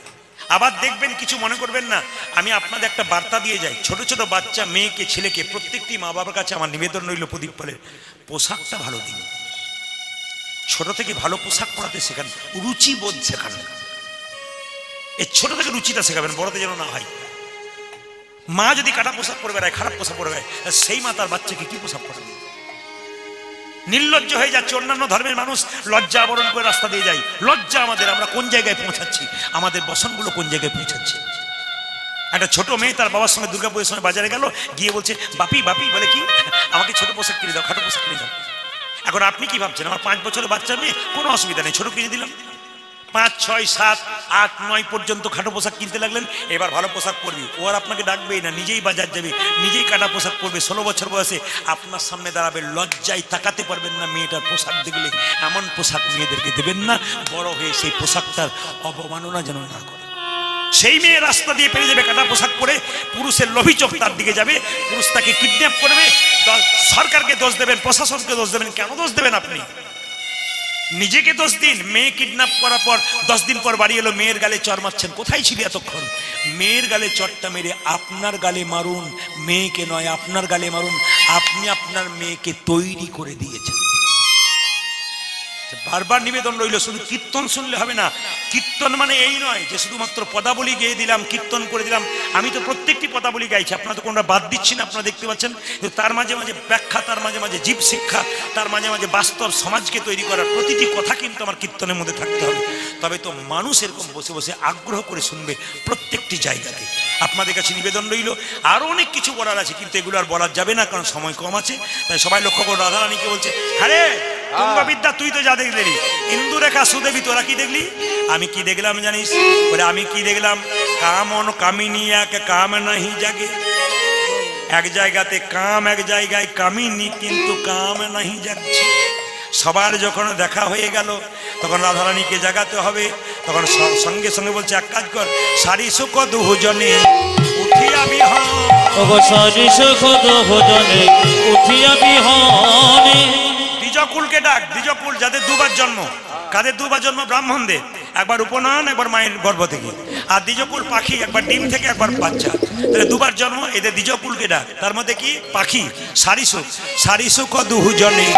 আবার দেখবেন কিছু মনে করবেন না, আমি আপনাদের একটা বার্তা দিয়ে যাই, ছোট ছোট বাচ্চা মেয়েকে ছেলেকে প্রত্যেকটি মা বাবার কাছে আমার নিবেদন রইল, প্রদীপ পালের পোশাকটা ভালো দিন, ছোট থেকে ভালো পোশাক পরাতে শেখান, রুচিবোধ শেখান। এই ছোট থেকে রুচিটা শেখাবেন, বড়তে যেন না হয়। মা যদি কাটা পোশাক পরে বেড়ায়, খারাপ পোশাক পরে বেড়ায়, সেই মা তার বাচ্চাকে কি পোশাক পরাবে? নির্লজ্জ হয়ে যাচ্ছে। অন্যান্য ধর্মের মানুষ লজ্জা আবরণ করে রাস্তা দিয়ে যায়। লজ্জা আমাদের, আমরা কোন জায়গায় পৌঁছাচ্ছি, আমাদের বসনগুলো কোন জায়গায় পৌঁছাচ্ছে। একটা ছোট মেয়ে তার বাবার সঙ্গে দুর্গাপুজোর সময় বাজারে গেল, গিয়ে বলছে বাপি বাপি, বলে কি আমাকে ছোট পোশাক কিনে দাও, খাটো পোশাক কিনে দাও। এখন আপনি কি ভাবছেন, আমার 5 বছরের বাচ্চা মেয়ে, কোনো অসুবিধা নেই, ছোট কিনে দিলাম। 5, 6, 7, 8, 9 পর্যন্ত খাটো পোশাক কিনতে লাগলেন, এবার ভালো পোশাক পরবি। ও আর আপনাকে ডাকবেই না, নিজেই বাজার যাবে, নিজেই কাটা পোশাক পরবে। 16 বছর বয়সে আপনার সামনে দাঁড়াবে, লজ্জায় তাকাতে পারবেন না মেয়েটার পোশাক দেখলে। এমন পোশাক মেয়েদেরকে দেবেন না, বড় হয়ে সেই পোশাকটার অবমাননা যেন না করে। সেই মেয়ে রাস্তা দিয়ে পেরিয়ে যাবে কাটা পোশাক পরে, পুরুষের লোভী চোখ তার দিকে যাবে, পুরুষ তাকে কিডন্যাপ করবে। সরকারকে দোষ দেবেন, প্রশাসনকে দোষ দেবেন। কেন দোষ দেবেন আপনি? নিজেকে দোষ দিন। মেয়ে কিডন্যাপ করার পর 10 দিন পর বাড়ি এলো, মেয়ের গালে চর মারছেন। কোথায় ছিল এতক্ষণ? মেয়ের গালে চরটা মেরে আপনার গালে মারুন, মেয়েকে নয়, আপনার গালে মারুন। আপনি আপনার মেয়েকে তৈরি করে দিয়েছেন। বারবার নিবেদন রইল, শুধু কীর্তন শুনলে হবে না। কীর্তন মানে এই নয় যে শুধুমাত্র পদাবলী গেয়ে দিলাম, কীর্তন করে দিলাম। আমি তো প্রত্যেকটি পদাবলী গাইছি, আপনারা তো কোনটা বাদ দিচ্ছি না, আপনারা দেখতে পাচ্ছেন। তার মাঝে মাঝে ব্যাখ্যা, তার মাঝে মাঝে জীব শিক্ষা, তার মাঝে মাঝে বাস্তব সমাজকে তৈরি করার প্রতিটি কথা কিন্তু আমার কীর্তনের মধ্যে থাকতে হবে। তবে তো মানুষ এরকম বসে বসে আগ্রহ করে শুনবে প্রত্যেকটি জায়গাতে। আপনাদের কাছে নিবেদন রইল, আরো অনেক কিছু বলার আছে, কিন্তু এগুলো আর বলা যাবে না, কারণ সময় কম আছে। তাই সবাই লক্ষ্য করে রাধারানীকে বলছে, হ্যাঁ তুঙ্গবিদ্যা তুই তো যা দেখলি, ইন্দুরেখা সুদেবী তোরা কি দেখলি? আমি কি দেখলাম জানিস? বলে আমি কি দেখলাম? কামন কামিনী এক কাম নাহি জাগে। এক জায়গাতে কাম, এক জায়গায় কামিনী, কিন্তু কাম নাহি জাগছে। সবার যখন দেখা হয়ে গেল তখন রাধারানীকে জাগাতে হবে। তখন সঙ্গে সঙ্গে বলছে এক কাজ কর, সারি সুখ দুজনে উঠিয়া বিহন। ওগো সারি সুখ দুজনে উঠিয়া বিহনে। দ্বিজকুলকে ডাক, দ্বিজকুল যাদের দুবার জন্ম। কাদের দুবার জন্ম? ব্রাহ্মণদের, একবার উপনয়ন একবার মায়ের গর্ভ থেকে। আর দ্বিজকুল পাখি, একবার ডিম থেকে একবার বাচ্চা, তাহলে দুবার জন্ম। এদের দ্বিজকুলকে ডাক। তার মধ্যে কি? পাখি। সারিসুখ, সারিসুখ দুজনে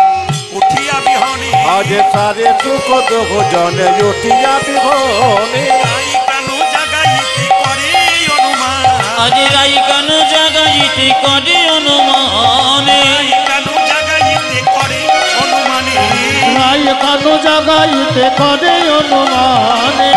উঠিয়া বিহনে। আজ সারে সুখ দুজনে উঠিয়া বিহনে। রাই কানু জাগাইতে করে অনুমান। আজ রাই কানু জাগাইতে করে অনুমানে। রাই কানু জাগাইতে করে অনুমানে। রাই কানু জাগাইতে করে অনুমানে।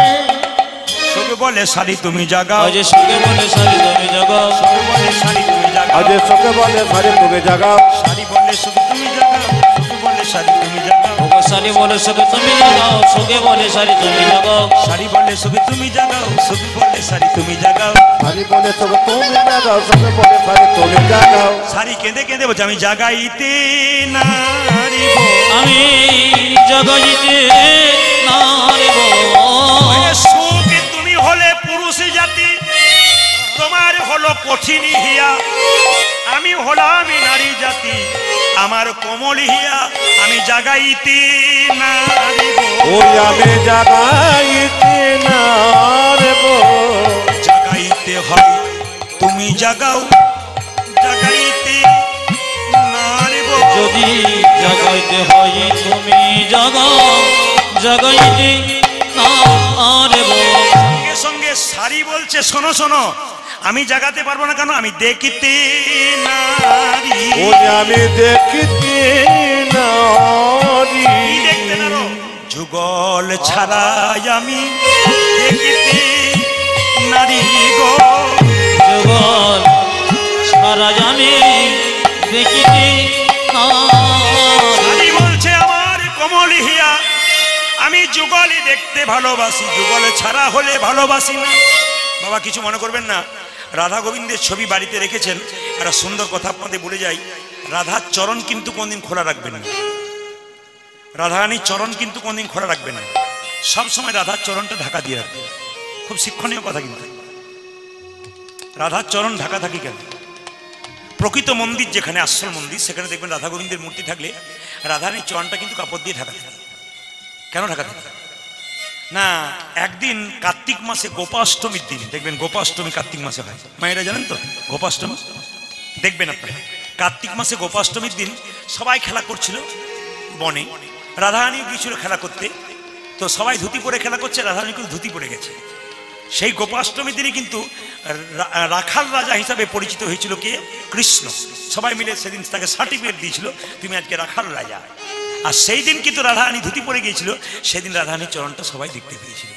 সবে বলে সারি তুমি জাগাও। আজ সুখে বলে সারি তুমি জাগাও। সবে বলে সারি তুমি জাগাও। আজ সুখে বলে সারে তুমি জাগাও। সারি বলে সুখে তুমি জাগাও। সবে বলে সারি তুমি জাগাও। ওগো সারি বলে সুখে তুমি জাগাও। সুখে বলে সারি তুমি জাগাও। সারি বলে সুখে তুমি জাগাও। সুখে বলে সারি তুমি জাগাও। সারি বলে সুখে তুমি জাগাও। সুখে বলে সারে তুমি জাগাও। সারি কেঁদে কেঁদে বলছে আমি জাগাইতে নারিব। আমি জাগাইতে নারিব। ওরে সুখে তুমি হলে পুরুষ জাতি, তোমার হলো কঠিন হিয়া। আমি হলাম নারী জাতি, আমার কোমল হিয়া। আমি জাগাইতে নারিব। ওই আমি জাগাইতে নারিব। জাগাইতে হয় তুমি জাগাও। জাগাইতে নারিব। যদি জাগাইতে হয় তুমি জাগাও। জাগাইতে নারিব। সঙ্গে সঙ্গে সারি বলছে শোনো শোনো, আমি জাগাতে পারবো না কেন? আমি দেখিতে নারী। ওই আমি দেখিতে নারি। কি দেখতে নারো? যুগল ছাড়াই আমি দেখিতে নারী গো। যুগল সারা জানি দেখিতে নারি। সারি বলছে আমার কমল হিয়া, আমি যুগলই দেখতে ভালোবাসি, যুগল ছাড়া হলে ভালোবাসি না। বাবা কিছু মনে করবেন না, রাধা গোবিন্দের ছবি বাড়িতে রেখেছেন। একটা সুন্দর কথা আপনাদের বলে যাই, রাধার চরণ কিন্তু কোনদিন খোলা রাখবেন না। রাধারানীর চরণ কিন্তু কোনদিন খোলা রাখবেন না, সবসময় রাধার চরণটা ঢাকা দিয়ে রাখবেন। খুব শিক্ষণীয় কথা কিন্তু। রাধার চরণ ঢাকা থাকি কেন? প্রকৃত মন্দির যেখানে আসল মন্দির, সেখানে দেখবেন রাধা গোবিন্দের মূর্তি থাকলে রাধারানীর চরণটা কিন্তু কাপড় দিয়ে ঢাকা থাকে। কেন ঢাকা থাকে না? একদিন কার্তিক মাসে গোপাষ্টমীর দিন দেখবেন, গোপাষ্টমী কার্তিক মাসে হয়, মায়েরা জানেন তো গোপাষ্টমী? দেখবেন আপনি কার্তিক মাসে গোপাষ্টমীর দিন সবাই খেলা করছিল বনে। রাধারানী গিয়েছিল খেলা করতে, তো সবাই ধুতি পরে খেলা করছে, রাধারানী কিন্তু ধুতি পরে গেছে। সেই গোপাষ্টমীর দিনে কিন্তু রাখাল রাজা হিসাবে পরিচিত হয়েছিল কে? কৃষ্ণ। সবাই মিলে সেদিন তাকে সার্টিফিকেট দিয়েছিল, তুমি আজকে রাখাল রাজা। আর সেই দিন কিন্তু রাধারানী ধুতি পরে গিয়েছিল, সেদিন রাধারানীর চরণটা সবাই দেখতে পেয়েছিল।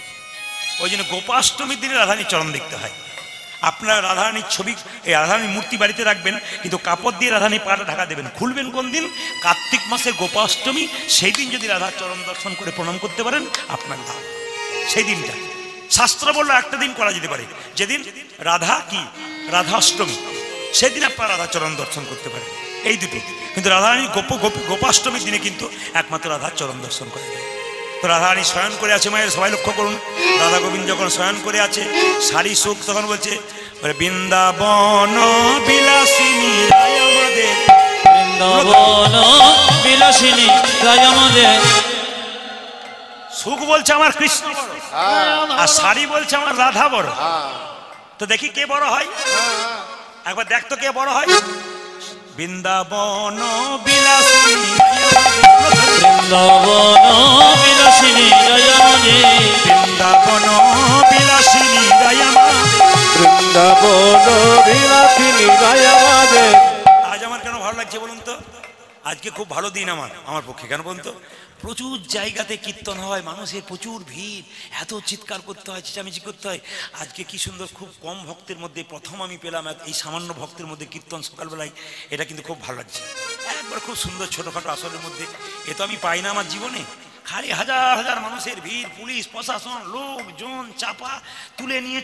ওই জন্য গোপাষ্টমীর দিনে রাধারানীর চরণ দেখতে হয়। আপনারা রাধারানীর ছবি, এই রাধারানীর মূর্তি বাড়িতে রাখবেন, কিন্তু কাপড় দিয়ে রাধারানীর পাটা ঢাকা দেবেন। খুলবেন কোন দিন? কার্তিক মাসের গোপাষ্টমী। সেই দিন যদি রাধার চরণ দর্শন করে প্রণাম করতে পারেন আপনার লাভ। সেই দিনটা শাস্ত্র বললো একটা দিন করা যেতে পারে, যেদিন রাধা কি রাধাষ্টমী, সেদিন আপনারা রাধার চরণ দর্শন করতে পারেন। এই দুটি। কিন্তু রাধারানী গোপাষ্টমীর দিনে কিন্তু একমাত্র রাধার চরণ দর্শন করে দেয়। তো রাধারানী শয়ন করে আছে মায়ের, সবাই লক্ষ্য করুন। রাধা গোবিন্দ যখন শয়ন করে আছে, সারি সুখ, তখন বলছে বৃন্দাবন বিলাসিনী রায় আমাদের। বৃন্দাবন বিলাসিনী রায় আমাদের। সুখ বলছে আমার কৃষ্ণ বড়, আর সারি বলছে আমার রাধা বড়। তো দেখি কে বড় হয়, একবার দেখ তো কে বড় হয়। বৃন্দাবন বিলাসিনী, বৃন্দাবন বিলাসিনী রায় আমাদের। বৃন্দাবন বিলাসিনী রায় আমাদের। বৃন্দাবন বিলাসিনী রায় আমাদের। আজ আমার কেন ভালো লাগছে বলুন তো? আজকে খুব ভালো দিন আমার পক্ষে। কেন বলুন তো? প্রচুর জায়গাতে কীর্তন হয়, মানুষের প্রচুর ভিড়, এত চিৎকার করতে হয়, চেঁচামেচি করতে হয়। আজকে কি সুন্দর, খুব কম ভক্তের মধ্যে প্রথম আমি পেলাম এই সামান্য ভক্তের মধ্যে কীর্তন সকালবেলায়। এটা কিন্তু খুব ভালো লাগছে। একবার খুব সুন্দর ছোটোখাটো আসরের মধ্যে, এ তো আমি পাই না আমার জীবনে। খালি হাজার হাজার মানুষের ভিড়, পুলিশ প্রশাসন, লোকজন চাপা, তুলে নিয়ে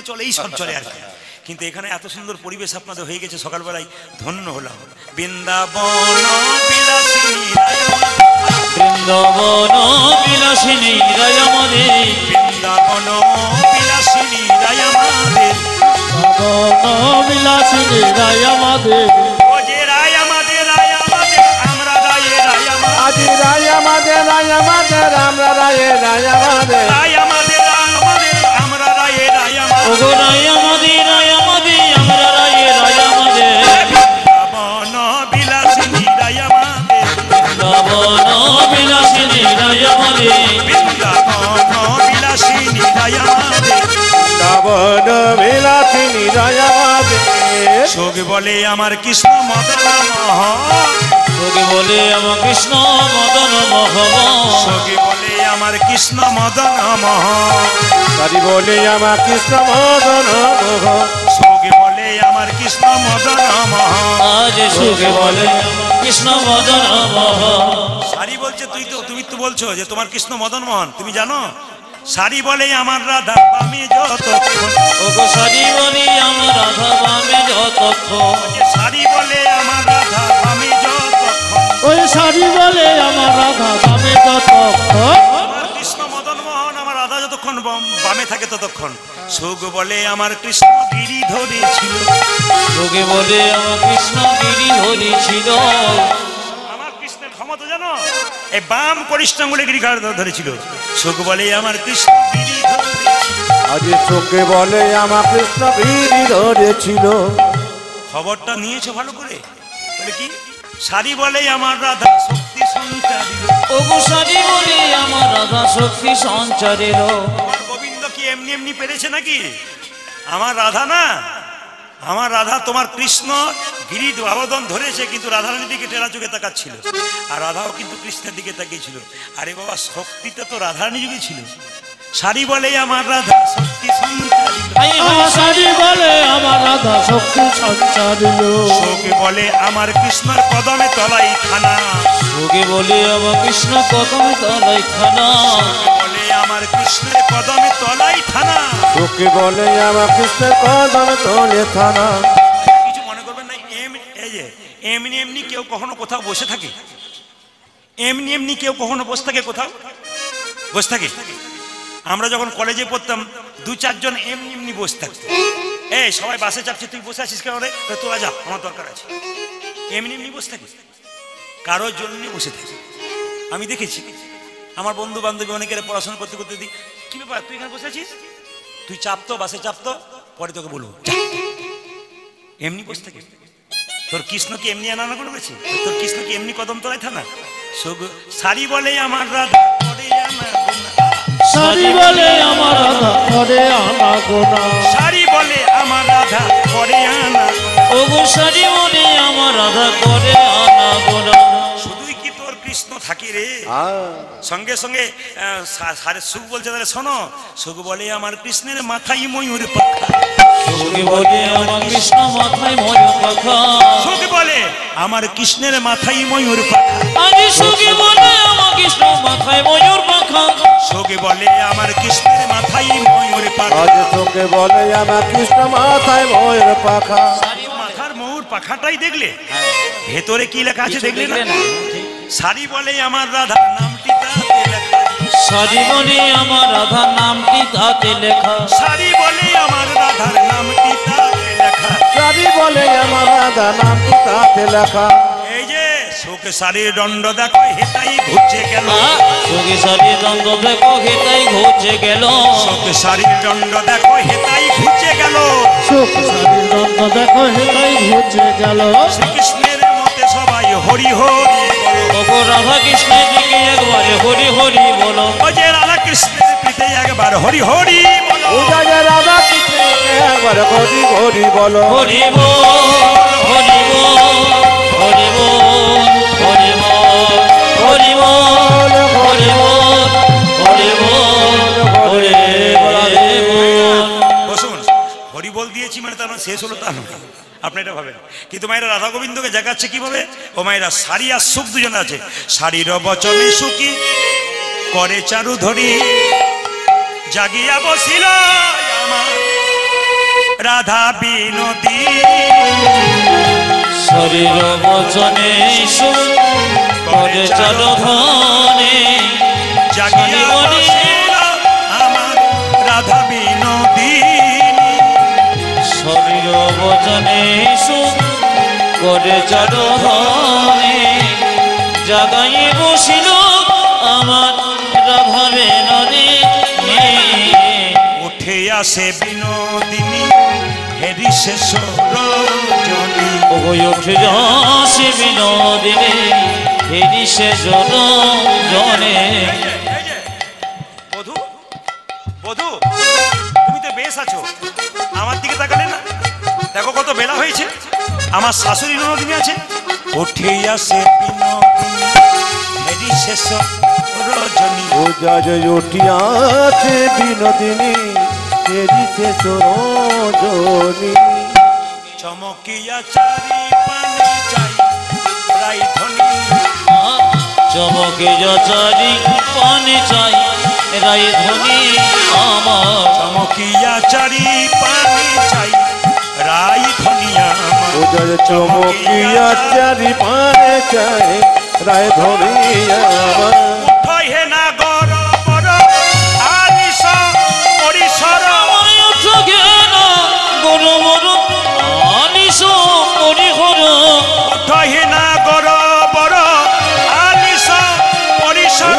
চল এই সব চলে আর কি। কিন্তু এখানে এত সুন্দর পরিবেশ আপনাদের হয়ে গেছে সকালবেলায়, ধন্য হলাম। বৃন্দাবন বিলাসিনী রায় বৃন্দাবন বিলাসিনী রায় আমাদের বৃন্দাবন বিলাসিনী রায় আমাদের বিলাসিনী রায় আমাদের ও যে রায় আমাদের আমরা রায়ে রায় আমাদের আজি রায় আমাদের আমরা রায়ে রায় আমাদের রায় আমাদের আমরা রায়ে রায় আমাদের ওগো রায় আমাদের আমরা রায় আমাদের বৃন্দাবন বিলাসিনী রায় আমাদের বৃন্দাবন বিলাসিনী রায় আমাদের বৃন্দাবন বিলাসিনী রায় আমাদের শ্রাবণ বিলাসিনী রায় আমাদের যোগ বলে আমার কৃষ্ণ মদন মোহন তোকে বলে আমার কৃষ্ণ মদন মোহন যোগ বলে আমার কৃষ্ণ মদন মোহন সারি বলে আমার কৃষ্ণ মদন মোহন যোগ বলে আমার কৃষ্ণ মদন মোহন আজ সুখে বলে কৃষ্ণ মদন মোহন সারি বলছে তুমি তো বলছো যে তোমার কৃষ্ণ মদন মোহন তুমি জানো সারি বলে আমার রাধা আমি যতক্ষণ ওগো সারি বলি আমার রাধা বামে যতক্ষণ সারি বলে আমার রাধা আমি যতক্ষণ ওই সারি বলে আমার রাধা বামে যতক্ষণ আমার কৃষ্ণ মদন মোহন আমার রাধা যতক্ষণ বামে থাকে ততক্ষণ সুখ বলে আমার কৃষ্ণ গিরি ধরেছিল তোকে বলে আমার কৃষ্ণ গিরি ধরেছিল আমার কৃষ্ণের ক্ষমতা জানো এই বাম করিষ্ঠাঙ্গুলে গিরি ধরেছিল সুখ বলে আমার কৃষ্ণ গিরি ধরেছিল আজ চোখে বলে আমার কৃষ্ণ গিরি ধরেছিল খবরটা নিয়েছো ভালো করে বলে কি সারি বলে আমার রাধা শক্তি সঞ্চারিল ওগো সারি বলে আমার রাধা শক্তি সঞ্চারের আমার গোবিন্দ কি এমনি এমনি পেরেছে নাকি আমার রাধা না আমার রাধা তোমার কৃষ্ণ গিরি আবেদন ধরেছে কিন্তু রাধারানীর দিকে টেরা চোখে তাকাচ্ছিল আর রাধাও কিন্তু কৃষ্ণের দিকে তাকিয়েছিল আরে বাবা শক্তিটা তো রাধারানী যুগে ছিল সারি বলে আমার রাধা শক্তি সঞ্চারিল সারি বলে আমার রাধা শক্তি সঞ্চারিল শোকে বলে আমার কৃষ্ণর কদমে তলাই খানা তোকে বলে আমার কৃষ্ণ কদমে তলাই খানা বলে আমার কৃষ্ণের কদমে তলাই থানা চোখে বলে আমার কৃষ্ণের কদমে তোলে থানা কিছু মনে করবেন না এই যে এমনি এমনি কেউ কখনো কোথাও বসে থাকে এমনি এমনি কেউ কখনো বসে থাকে কোথাও বসে থাকে আমরা যখন কলেজে পড়তাম দু চারজন এমনি এমনি বসে থাকতো এই সবাই বাসে চাপছে তুই বসে আছিস কেন রে তোরা যা আমার দরকার আছে এমনি এমনি বসে থাকিস কারোর জন্য বসে থাকি আমি দেখেছি আমার বন্ধু বান্ধবী অনেকের পড়াশোনা করতে করতে দিই কি ব্যাপার তুই এখানে বসে আছিস তুই চাপতো বাসে চাপতো পরে তোকে বলবো এমনি বসে থাকিস তোর কৃষ্ণ কি এমনি আনা করে গেছি তোর কৃষ্ণ কি এমনি কদম তলায় থানা সারি বলে আমার রাধা করে আনা গোনা সারি বলে আমার রাধা করে আনা গোনা সারি বলে আমার রাধা করে আনা ওগো সারি বলে আমার রাধা করে আনা গোনা শুধুই কি তোর কৃষ্ণ থাকে রে সঙ্গে সঙ্গে সুখ বলছে তাহলে শোনো সুখ বলে আমার কৃষ্ণের মাথায় ময়ূর পাখা তোকে বলে আমার কৃষ্ণ মাথায় ময়ূর পাখা সুখ বলে আমার কৃষ্ণের মাথায় ময়ূর পাখা আজ সুখে বলে আমার কৃষ্ণ মাথায় ময়ূর পাখা সুখ বলে আমার কৃষ্ণের মাথায় ময়ূর পাখা আজ চোখে বলে আমার কৃষ্ণ মাথায় ময়ূর পাখা মাথার ময়ূর পাখাটাই দেখলে ভেতরে কি লেখা আছে দেখলে না সারি বলে আমার রাধা নামটি তাতে লেখা সারি বলে আমার রাধা নামটি তাতে লেখা সারি বলে আমার রাধার নামটি তাতে লেখা সারি বলে আমার রাধা নামটি তাতে লেখা এই যে শোক সারির দণ্ড দেখো হেতাই ঘুরছে গেল সুখে সারি দ্বন্দ্ব দেখো হেতাই ঘুরছে গেল শোক সারির দণ্ড দেখো হেতাই ঘুরছে গেল সুখ সারি দ্বন্দ্ব দেখো হেতাই ঘুরছে গেল শ্রীকৃষ্ণের মতে সবাই হরি হরি বলো ওগো রাধা কৃষ্ণের দিকে একবারে হরি হরি বলো ও যে রাধা কৃষ্ণের প্রীতে একবার হরি হরি বলো পূজা যে রাধা কৃষ্ণ একবার হরি হরি বলো হরি বল হরি বল হরি বল হরি বল হরি বল হরি বল হরি বল হরি বল বসুন হরি বল দিয়েছি মানে তার শেষ হলো তা নয় আপনি এটা ভাবেন কিন্তু মায়েরা রাধা গোবিন্দকে জাগাচ্ছে কিভাবে ও মায়েরা সারি আর সুখ দুজনে আছে সারির বচনে সুখী করে চারু ধরি জাগিয়া বসিল আমার রাধা বিনোদী শরীর বচনে সুখ করে চরধনে জাগিয়া বসিল আমার রাধা বিনোদিনী শরীর বচনে সুখ করে চরধনে জাগাই বসিল আমার রাধা বিনোদিনী উঠে আসে বিনোদিনী হেরি শেষ রজনী ওই উঠে যাসে বিনোদিনী হেরি সে জনে বধু বধু তুমি তো বেশ আছো আমার দিকে তাকালে না দেখো কত বেলা হয়েছে আমার শাশুড়ি ননদিনী আছে উঠে আসে বিনোদিনী হেরি শেষ রজনী ও যাজ উঠিয়াছে বিনোদিনী তেরি শেষ রজনী চমকিয়া চারি পানে চাই রাই ধ্বনি চমকে যাচারি পানে চাই রাই ধ্বনি আমার চমকিয়া চারি পানে চাই রাই ধনিয়া ও যাজ চমকিয়া চারি পানে চাই রায় ধরিয়া উঠয় হে না গর বর আলিস পরিসর গরু মরু আনিস পরিহর উঠয় হে না গর বর আলিস পরিসর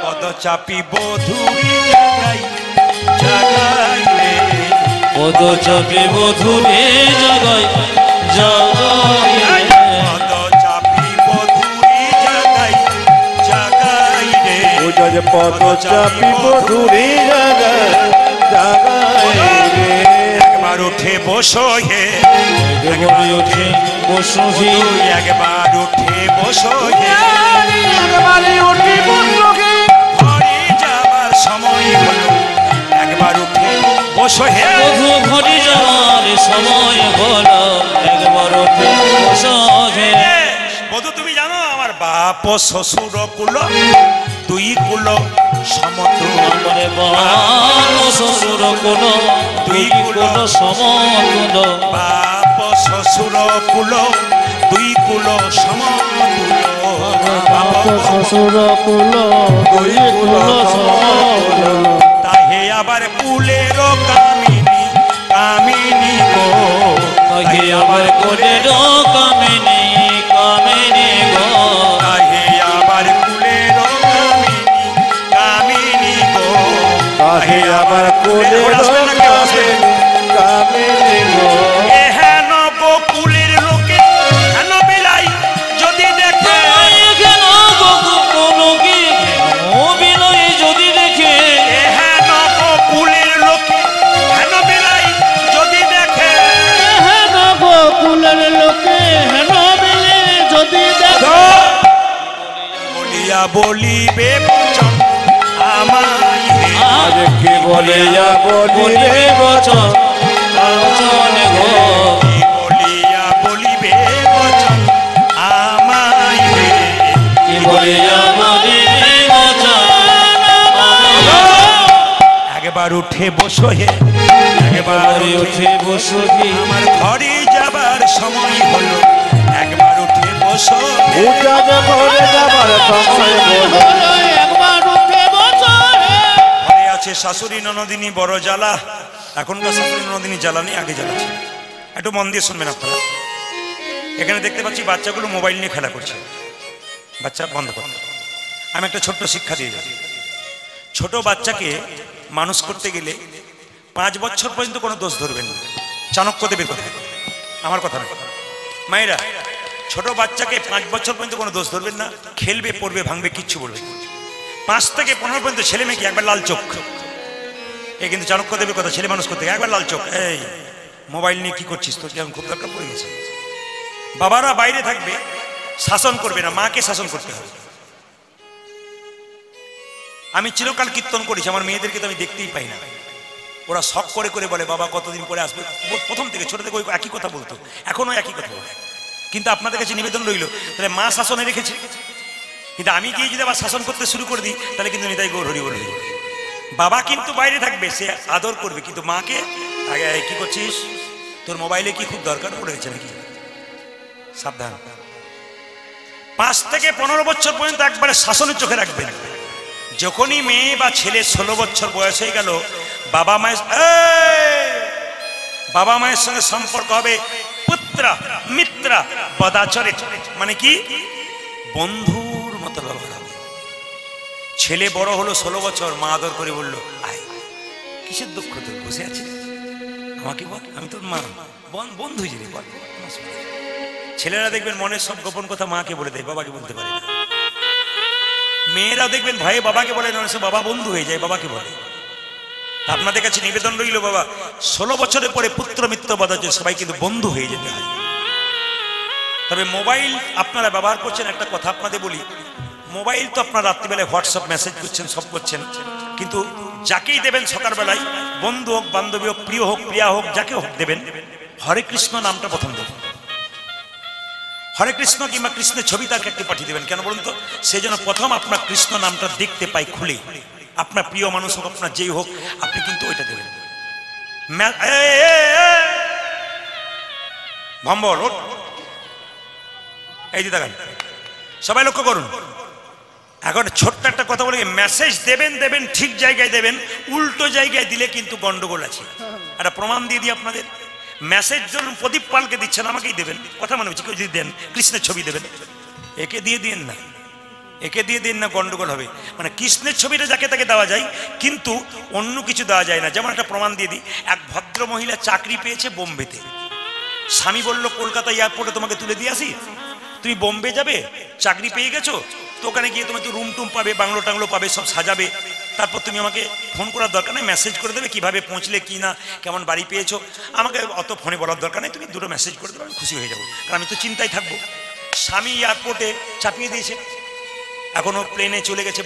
পদ চাপি বধুরি জাগাই জাগাই রে পদ চাপে বধুরে জগাই জগাই পদ চাপি বধুরি জাগাই জাগাই রে ও যাজ পদ চাপি বধুরি জাগায় জাগায় রে একবার উঠে বসো হে একবার উঠে বসহি একবার উঠে বসো হে একবারে উঠি বন্ধুকে ঘরে যাবার সময় হলো একবার উঠে বসো হে বধু ঘরে যাওয়ার সময় হলো একবার উঠে বসহে বধু তুমি জানো আমার বাপ শ্বশুর কুল দুই কুল সমতুল আমরে বাল শ্বশুর কোন দুই কোন সমতুল বাপ শ্বশুর কুল দুই কুল সমতুল শ্বশুর কুল দুই কুল সমতুল তাহে আবার কুলের কামিনী কামিনী গো তাকে আবার করে কামিনী কামিনী গো তাহে আবার কুলের কামিনী কামিনী গো তাহে আবার কোলে কামিনী গো এ হেন বকুলের লোকে হেন বিলাই যদি দেখে কেন কোনো কি বিনয় যদি দেখে এ হেন বকুলের লোকে হেন বিলাই যদি দেখে হেন গোকুলের লোকে হেন বিলে যদি দেখে বলিয়া বলিবে বচন আমায় হে। আজ কে বলে যা বলিবে বচন বচন গো কি বলিয়া বলিবে বচন আমায় হে। কি বলে বলিবে বচন একবার উঠে বসো হে একবার একবারে উঠে উঠে বসহি আমার ঘরে যাবার সময় হলো একবার উঠে বসো হে। পূজা ঘরে যাবার সময় বলো একবার উঠে বসহে ঘরে আছে শাশুড়ি ননদিনী বড় জ্বালা এখনকার শাশুড়ি ননদিনী জ্বালা নেই আগে জ্বালা ছিল একটু মন দিয়ে শুনবেন আপনারা এখানে দেখতে পাচ্ছি বাচ্চাগুলো মোবাইল নিয়ে খেলা করছে বাচ্চা বন্ধ করো আমি একটা ছোট্ট শিক্ষা দিয়ে যাচ্ছি ছোট বাচ্চাকে মানুষ করতে গেলে 5 বছর পর্যন্ত কোনো দোষ ধরবেন না চাণক্যদেবের কথা আমার কথা না মায়েরা ছোট বাচ্চাকে 5 বছর পর্যন্ত কোনো দোষ ধরবেন না খেলবে পড়বে ভাঙবে কিচ্ছু বলবে 5 থেকে 15 পর্যন্ত ছেলে মেয়েকে একবার লাল চোখ এই কিন্তু চাণক্যদেবের কথা ছেলে মানুষ করতে গেলে একবার লাল চোখ এই মোবাইল নিয়ে কি করছিস তোর কেমন খুব দরকার পড়ে গেছে বাবারা বাইরে থাকবে শাসন করবে না মাকে শাসন করতে হবে আমি চিরকাল কীর্তন করেছি আমার মেয়েদেরকে তো আমি দেখতেই পাই না ওরা শখ করে করে বলে বাবা কতদিন পরে আসবে প্রথম থেকে ছোট থেকে ওই একই কথা বলতো এখনো একই কথা বলে কিন্তু আপনাদের কাছে নিবেদন রইল তাহলে মা শাসনে রেখেছে কিন্তু আমি গিয়ে যদি আবার শাসন করতে শুরু করে দিই তাহলে কিন্তু নিতাই গৌর হরি বলে বাবা কিন্তু বাইরে থাকবে, সে আদর করবে, কিন্তু মাকে আগে কি করছিস, তোর মোবাইলে কি খুব দরকার পড়েছে নাকি, সাবধান। 5 থেকে 15 বছর পর্যন্ত একবারে শাসনের চোখে রাখবেন। যখনই মেয়ে বা ছেলে 16 বছর বয়স হয়ে গেল, বাবা মায়ের সঙ্গে সম্পর্ক হবে পুত্রা মিত্রা বদাচরে, মানে কি বন্ধুর মতো ব্যবহার হবে। ছেলে বড় হলো 16 বছর, মা আদর করে বলল, আয়, কিসের দুঃখ তোর, বসে আছিস, আমাকে বল, আমি তোর মা, বন্ধু যিনি বল। ছেলেরা দেখবেন মনের সব গোপন কথা মাকে বলে দেয়, বাবাকে বলতে পারে না। মেয়েরা দেখবেন ভয়ে বাবাকে বলে না, সে বাবা বন্ধু হয়ে যায়, বাবাকে বলে। আপনাদের কাছে নিবেদন রইল, বাবা 16 বছরের পরে পুত্র মিত্র বদাচর, সবাই কিন্তু বন্ধু হয়ে যেতে হয়। তবে মোবাইল আপনারা ব্যবহার করছেন, একটা কথা আপনাদের বলি, মোবাইল তো আপনারা রাত্রিবেলায় হোয়াটসঅ্যাপ মেসেজ করছেন, সব করছেন, কিন্তু যাকেই দেবেন সকালবেলায়, বন্ধু হোক, বান্ধবী হোক, প্রিয় হোক, প্রিয়া হোক, যাকে হোক দেবেন, হরে কৃষ্ণ নামটা প্রথম দেবেন। হরে কৃষ্ণ কিংবা কৃষ্ণের ছবি তাকে একটি পাঠিয়ে দেবেন, কেন বলুন তো, সে যেন প্রথম আপনার কৃষ্ণ নামটা দেখতে পাই খুলে। আপনার প্রিয় মানুষ হোক, আপনার যেই হোক, আপনি কিন্তু ওইটা দেবেন। ভম্বল এই দিদা গান, সবাই লক্ষ্য করুন। এখন ছোট্ট একটা কথা বলি, মেসেজ দেবেন ঠিক জায়গায় দেবেন, উল্টো জায়গায় দিলে কিন্তু গন্ডগোল আছে। একটা প্রমাণ দিয়ে দিই আপনাদের। মেসেজ ধরুন প্রদীপ পালকে দিচ্ছেন, আমাকেই দেবেন, কথা মনে হচ্ছে, কেউ যদি দেন কৃষ্ণের ছবি দেবেন, একে দিয়ে দিন না, একে দিয়ে দিন না, গন্ডগোল হবে। মানে কৃষ্ণের ছবিটা যাকে তাকে দেওয়া যায়, কিন্তু অন্য কিছু দেওয়া যায় না। যেমন একটা প্রমাণ দিয়ে দিই, এক ভদ্র মহিলা চাকরি পেয়েছে বোম্বেতে। স্বামী বলল, কলকাতা এয়ারপোর্টে তোমাকে তুলে দিয়ে আসি, তুমি বোম্বে যাবে, চাকরি পেয়ে গেছো তো, ওখানে গিয়ে তুমি তো রুম টুম পাবে, বাংলো টাংলো পাবে, সব সাজাবে, তারপর তুমি আমাকে ফোন করার দরকার নেই, মেসেজ করে দেবে কিভাবে পৌঁছলে, কি না, কেমন বাড়ি পেয়েছো, আমাকে অত ফোনে বলার দরকার নেই, তুমি দুটো মেসেজ করে দেবে, আমি খুশি হয়ে যাবো, কারণ আমি তো চিন্তায় থাকবো। স্বামী এয়ারপোর্টে চাপিয়ে দিয়েছে, এখনও প্লেনে চলে গেছে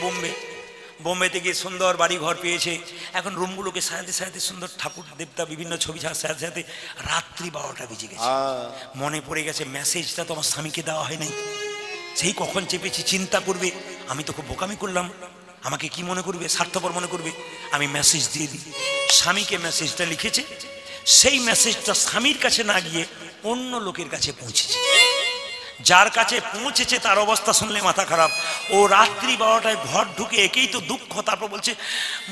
বোম্বেতে গিয়ে সুন্দর বাড়ি ঘর পেয়েছে, এখন রুমগুলোকে সাজাতে সুন্দর ঠাকুর দেবতা বিভিন্ন ছবি সাজাতে রাত্রি 12টা বেজে গেছে। মনে পড়ে গেছে মেসেজটা তো আমার স্বামীকে দেওয়া হয় নাই, সেই কখন চেপেছি, চিন্তা করবে আমি তো খুব বোকামি করলাম, আমাকে কি মনে করবে, স্বার্থপর মনে করবে, আমি মেসেজ দিয়ে দিই। স্বামীকে মেসেজটা লিখেছে, সেই মেসেজটা স্বামীর কাছে না গিয়ে অন্য লোকের কাছে পৌঁছেছে। যার কাছে পৌঁছেছে তার অবস্থা শুনলে মাথা খারাপ। ও রাত্রি 12টায় ঘর ঢুকে, একেই তো দুঃখ, তারপর বলছে,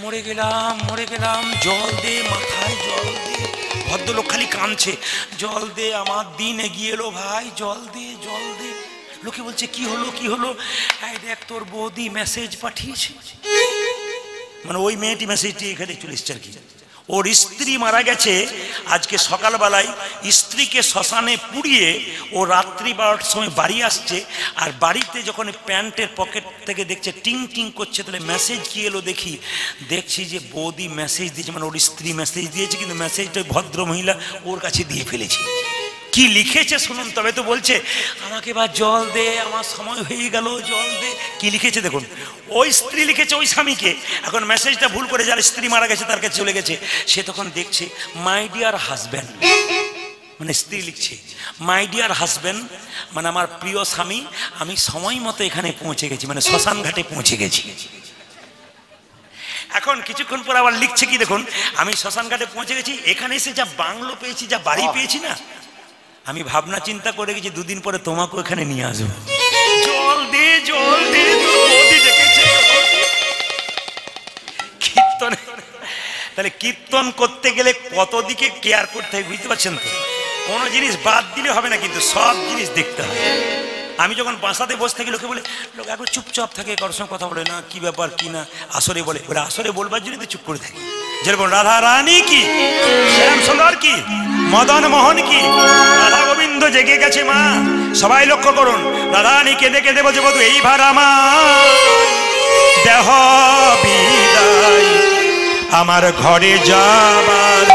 মরে গেলাম, জল দে, মাথায় জল দে। ভদ্রলোক খালি কাঁদছে, জল দে, আমার দিন এগিয়ে এলো ভাই, জল দে। লোকে বলছে, কি হলো, এই দেখ তোর বৌদি মেসেজ পাঠিয়েছে। মানে ওই মেয়েটি মেসেজটি এখানে চলে এসছে আর কি। ওর স্ত্রী মারা গেছে, আজকে সকালবেলায় স্ত্রীকে শ্মশানে পুড়িয়ে ও রাত্রি 12টার সময় বাড়ি আসছে, আর বাড়িতে যখন প্যান্টের পকেট থেকে দেখছে টিং টিং করছে, তাহলে মেসেজ কি এলো দেখছি যে বৌদি মেসেজ দিয়েছে, মানে ওর স্ত্রী মেসেজ দিয়েছে, কিন্তু মেসেজটা ভদ্র মহিলা ওর কাছে দিয়ে ফেলেছে। কি লিখেছে শুনুন, তবে তো বলছে, আমাকে এবার জল দে, আমার সময় হয়ে গেল, জল দে। কি লিখেছে দেখুন, ওই স্ত্রী লিখেছে ওই স্বামীকে। এখন মেসেজটা ভুল করে যার স্ত্রী মারা গেছে তার কাছে চলে গেছে, সে তখন দেখছে মাই ডিয়ার হাজব্যান্ড, মানে স্ত্রী লিখছে মাই ডিয়ার হাজব্যান্ড, মানে আমার প্রিয় স্বামী, আমি সময় মতো এখানে পৌঁছে গেছি, মানে শ্মশান ঘাটে পৌঁছে গেছি। এখন কিছুক্ষণ পর আবার লিখছে কি দেখুন, আমি শ্মশান ঘাটে পৌঁছে গেছি, এখানে এসে যা বাংলো পেয়েছি, যা বাড়ি পেয়েছি না, আমি ভাবনা চিন্তা করে গেছি 2 দিন পরে তোমাকেও এখানে নিয়ে আসবো। জল দে, কীর্তন। তাহলে কীর্তন করতে গেলে কত দিকে কেয়ার করতে হয় বুঝতে পারছেন তো। কোনো জিনিস বাদ দিলে হবে না, কিন্তু সব জিনিস দেখতে হবে। আমি যখন বাসাতে বসে থাকি, লোকে বলে, লোক একবার চুপচাপ থাকে, কারোর সঙ্গে কথা বলে না, কি ব্যাপার কি না, আসরে বলে, আসরে বলবার জন্য তো চুপ করে থাকি। যেরকম রাধা রানী কি, শ্যাম সুন্দর কি, মদন মোহন কি, রাধা গোবিন্দ জেগে গেছে মা, সবাই লক্ষ্য করুন। রাধা রানী কেঁদে কেঁদে বলছে, বধু এইবার আমার দেহ বিদায়, আমার ঘরে যাবার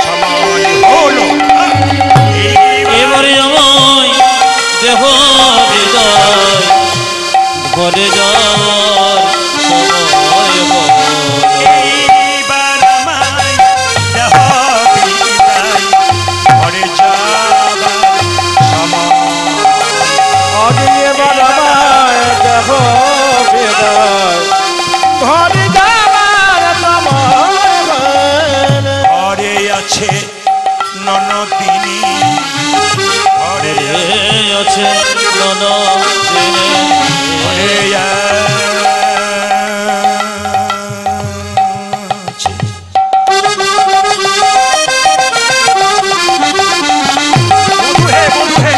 সময় হলো, এবারে আমায় দেহ বিদায়, ঘরে যাওয়ার সময় হলো। এইবার আমায় দেহ বিদায়, ঘরে যাবার সময়, এবার আমায় দেহ বিদায়, ঘরে যাবার সময় ননদিনী ঘরে আছে ননদিনী ঘরে আছে। বন্ধু হে, বন্ধু হে,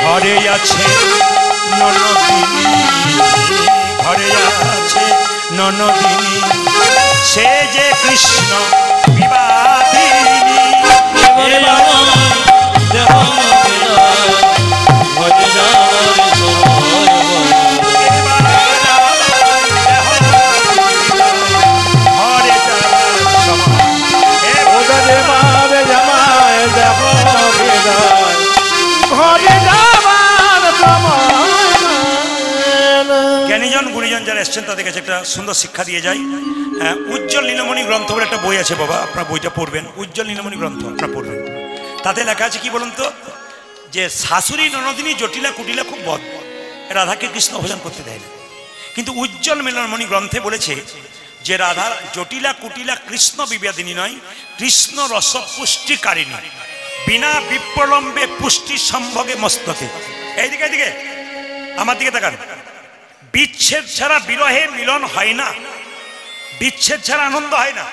ঘরে আছে ননদিনী ঘরে আছে ননদিনী সে যে কৃষ্ণ বিবাদিনী ঘরে যাবার সময় ওদের মারে জামায় দেখো বিদায় ঘরে যাবার সময়। জ্ঞানীজন গুণীজন যারা এসছেন তাদের কাছে একটা সুন্দর শিক্ষা দিয়ে যায়। উজ্জ্বল নীলমণি গ্রন্থ বলে একটা বই আছে বাবা, আপনার বইটা পড়বেন। উজ্জ্বল নীলমণি গ্রন্থ আপনার পড়বেন। তাতে লেখা আছে কি বলুন তো, যে শাশুড়ি ননদিনী জটিলা কুটিলা খুব বদ, রাধাকে কৃষ্ণ ভোজন করতে দেয় না। কিন্তু উজ্জ্বল নীলমণি গ্রন্থে বলেছে যে রাধা জটিলা কুটিলা কৃষ্ণ বিবাদিনী নয়, কৃষ্ণ রস পুষ্টিকারিণী, বিনা বিপ্রলম্বে পুষ্টি সম্ভোগে মস্ততে। এইদিকে এইদিকে আমার দিকে তাকান। বিচ্ছেদ ছাড়া বিরহে মিলন হয় না, বিচ্ছেদ ছাড়া আনন্দ হয় না।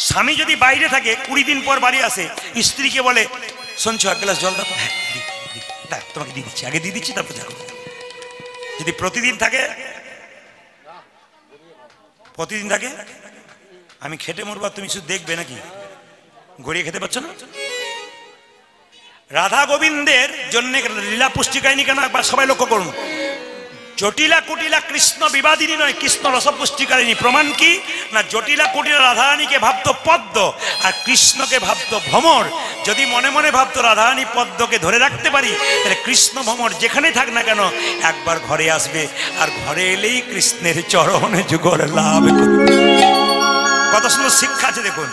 স্বামী যদি বাইরে থাকে 20 দিন পর বাড়ি আসে, স্ত্রীকে বলে শুনছো এক গ্লাস জল দাও, হ্যাঁ দাও, তোমাকে দিয়ে দিচ্ছি, আগে দিয়ে দিচ্ছি তারপর যাবো। যদি প্রতিদিন থাকে, প্রতিদিন থাকে আমি খেটে মরবা, তুমি শুধু দেখবে নাকি? গড়িয়ে খেতে পারছো না? রাধা গোবিন্দের জন্য লীলা পুষ্টিকারিণী কেন একবার সবাই লক্ষ্য করুন। জটিলা কুটিলা কৃষ্ণ বিবাদিনী নয়, কৃষ্ণ রস পুষ্টিকারিণী। প্রমাণ কি না, জটিলা কুটিলা রাধারানীকে ভাবতো পদ্ম আর কৃষ্ণকে ভাবতো ভ্রমর। যদি মনে মনে ভাবতো রাধারানী পদ্মকে ধরে রাখতে পারি, তাহলে কৃষ্ণ ভ্রমর যেখানে থাক না কেন একবার ঘরে আসবে, আর ঘরে এলেই কৃষ্ণের চরণে যুগল লাভ করবে। কত সুন্দর শিক্ষা আছে দেখুন।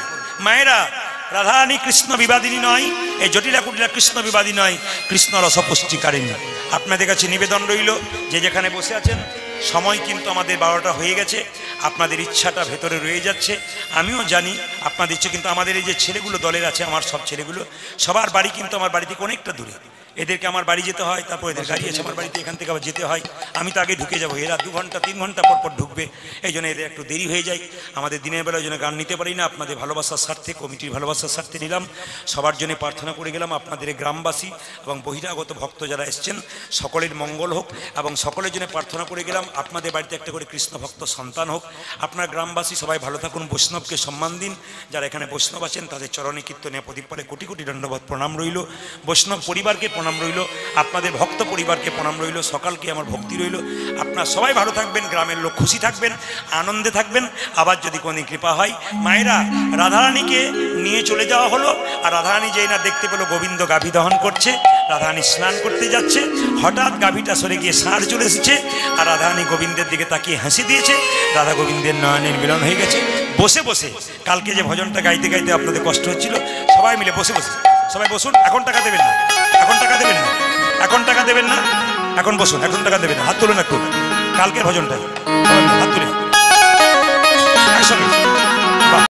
মায়েরা, রাধারানী কৃষ্ণ বিবাদিনী নয়, এই জটিলা কুটিলা কৃষ্ণ বিবাদী নয়, কৃষ্ণ রস পুষ্টিকারিণী। আপনাদের কাছে নিবেদন রইল, যে যেখানে বসে আছেন, সময় কিন্তু আমাদের 12টা হয়ে গেছে। আপনাদের ইচ্ছাটা ভেতরে রয়ে যাচ্ছে, আমিও জানি আপনাদের ইচ্ছে। কিন্তু আমাদের এই যে ছেলেগুলো দলের আছে, আমার সব ছেলেগুলো, সবার বাড়ি কিন্তু আমার বাড়ি থেকে অনেকটা দূরে। এদেরকে আমার বাড়ি যেতে হয়, তারপর এদের গাড়ি আছে আমার বাড়িতে, এখান থেকে আবার যেতে হয়। আমি তো আগে ঢুকে যাবো, এরা 2 ঘন্টা 3 ঘন্টা পর পর ঢুকবে, এই জন্য এদের একটু দেরি হয়ে যায়। আমাদের দিনের বেলা ওই জন্য গান নিতে পারি না। আপনাদের ভালোবাসার স্বার্থে, কমিটির ভালোবাসার স্বার্থে নিলাম। সবার জন্য প্রার্থনা করে গেলাম, আপনাদের গ্রামবাসী এবং বহিরাগত ভক্ত যারা এসছেন সকলের মঙ্গল হোক, এবং সকলের জন্য প্রার্থনা করে গেলাম আপনাদের বাড়িতে একটা করে কৃষ্ণ ভক্ত সন্তান হোক। আপনার গ্রামবাসী সবাই ভালো থাকুন, বৈষ্ণবকে সম্মান দিন। যারা এখানে বৈষ্ণব আছেন তাদের চরণে কীর্তনে প্রদীপ পরে কোটি কোটি দণ্ডবত প্রণাম রইল। বৈষ্ণব পরিবারকে প্রণাম রইল, আপনাদের ভক্ত পরিবারকে প্রণাম রইল, সকালকে আমার ভক্তি রইল। আপনারা সবাই ভালো থাকবেন, গ্রামের লোক খুশি থাকবেন, আনন্দে থাকবেন। আবার যদি কোনোদিন কৃপা হয়, মায়েরা, রাধারানীকে নিয়ে চলে যাওয়া হলো, আর রাধারানী যেই না দেখতে পেলো গোবিন্দ গাভী দহন করছে, রাধারানী স্নান করতে যাচ্ছে, হঠাৎ গাভীটা সরে গিয়ে ষাঁড় চলে এসেছে, আর রাধারানী গোবিন্দের দিকে তাকিয়ে হাসি দিয়েছে। রাধা গোবিন্দের নয়নের মিলন হয়ে গেছে। বসে বসে কালকে যে ভজনটা গাইতে গাইতে আপনাদের কষ্ট হচ্ছিল, সবাই মিলে বসে বসে, সবাই বসুন। এখন টাকা দেবেন না, এখন টাকা দেবেন না, এখন টাকা দেবেন না, এখন বসুন, এখন টাকা দেবেন না। হাত তুলুন একটু, কালকের ভজনটা হাত তুলে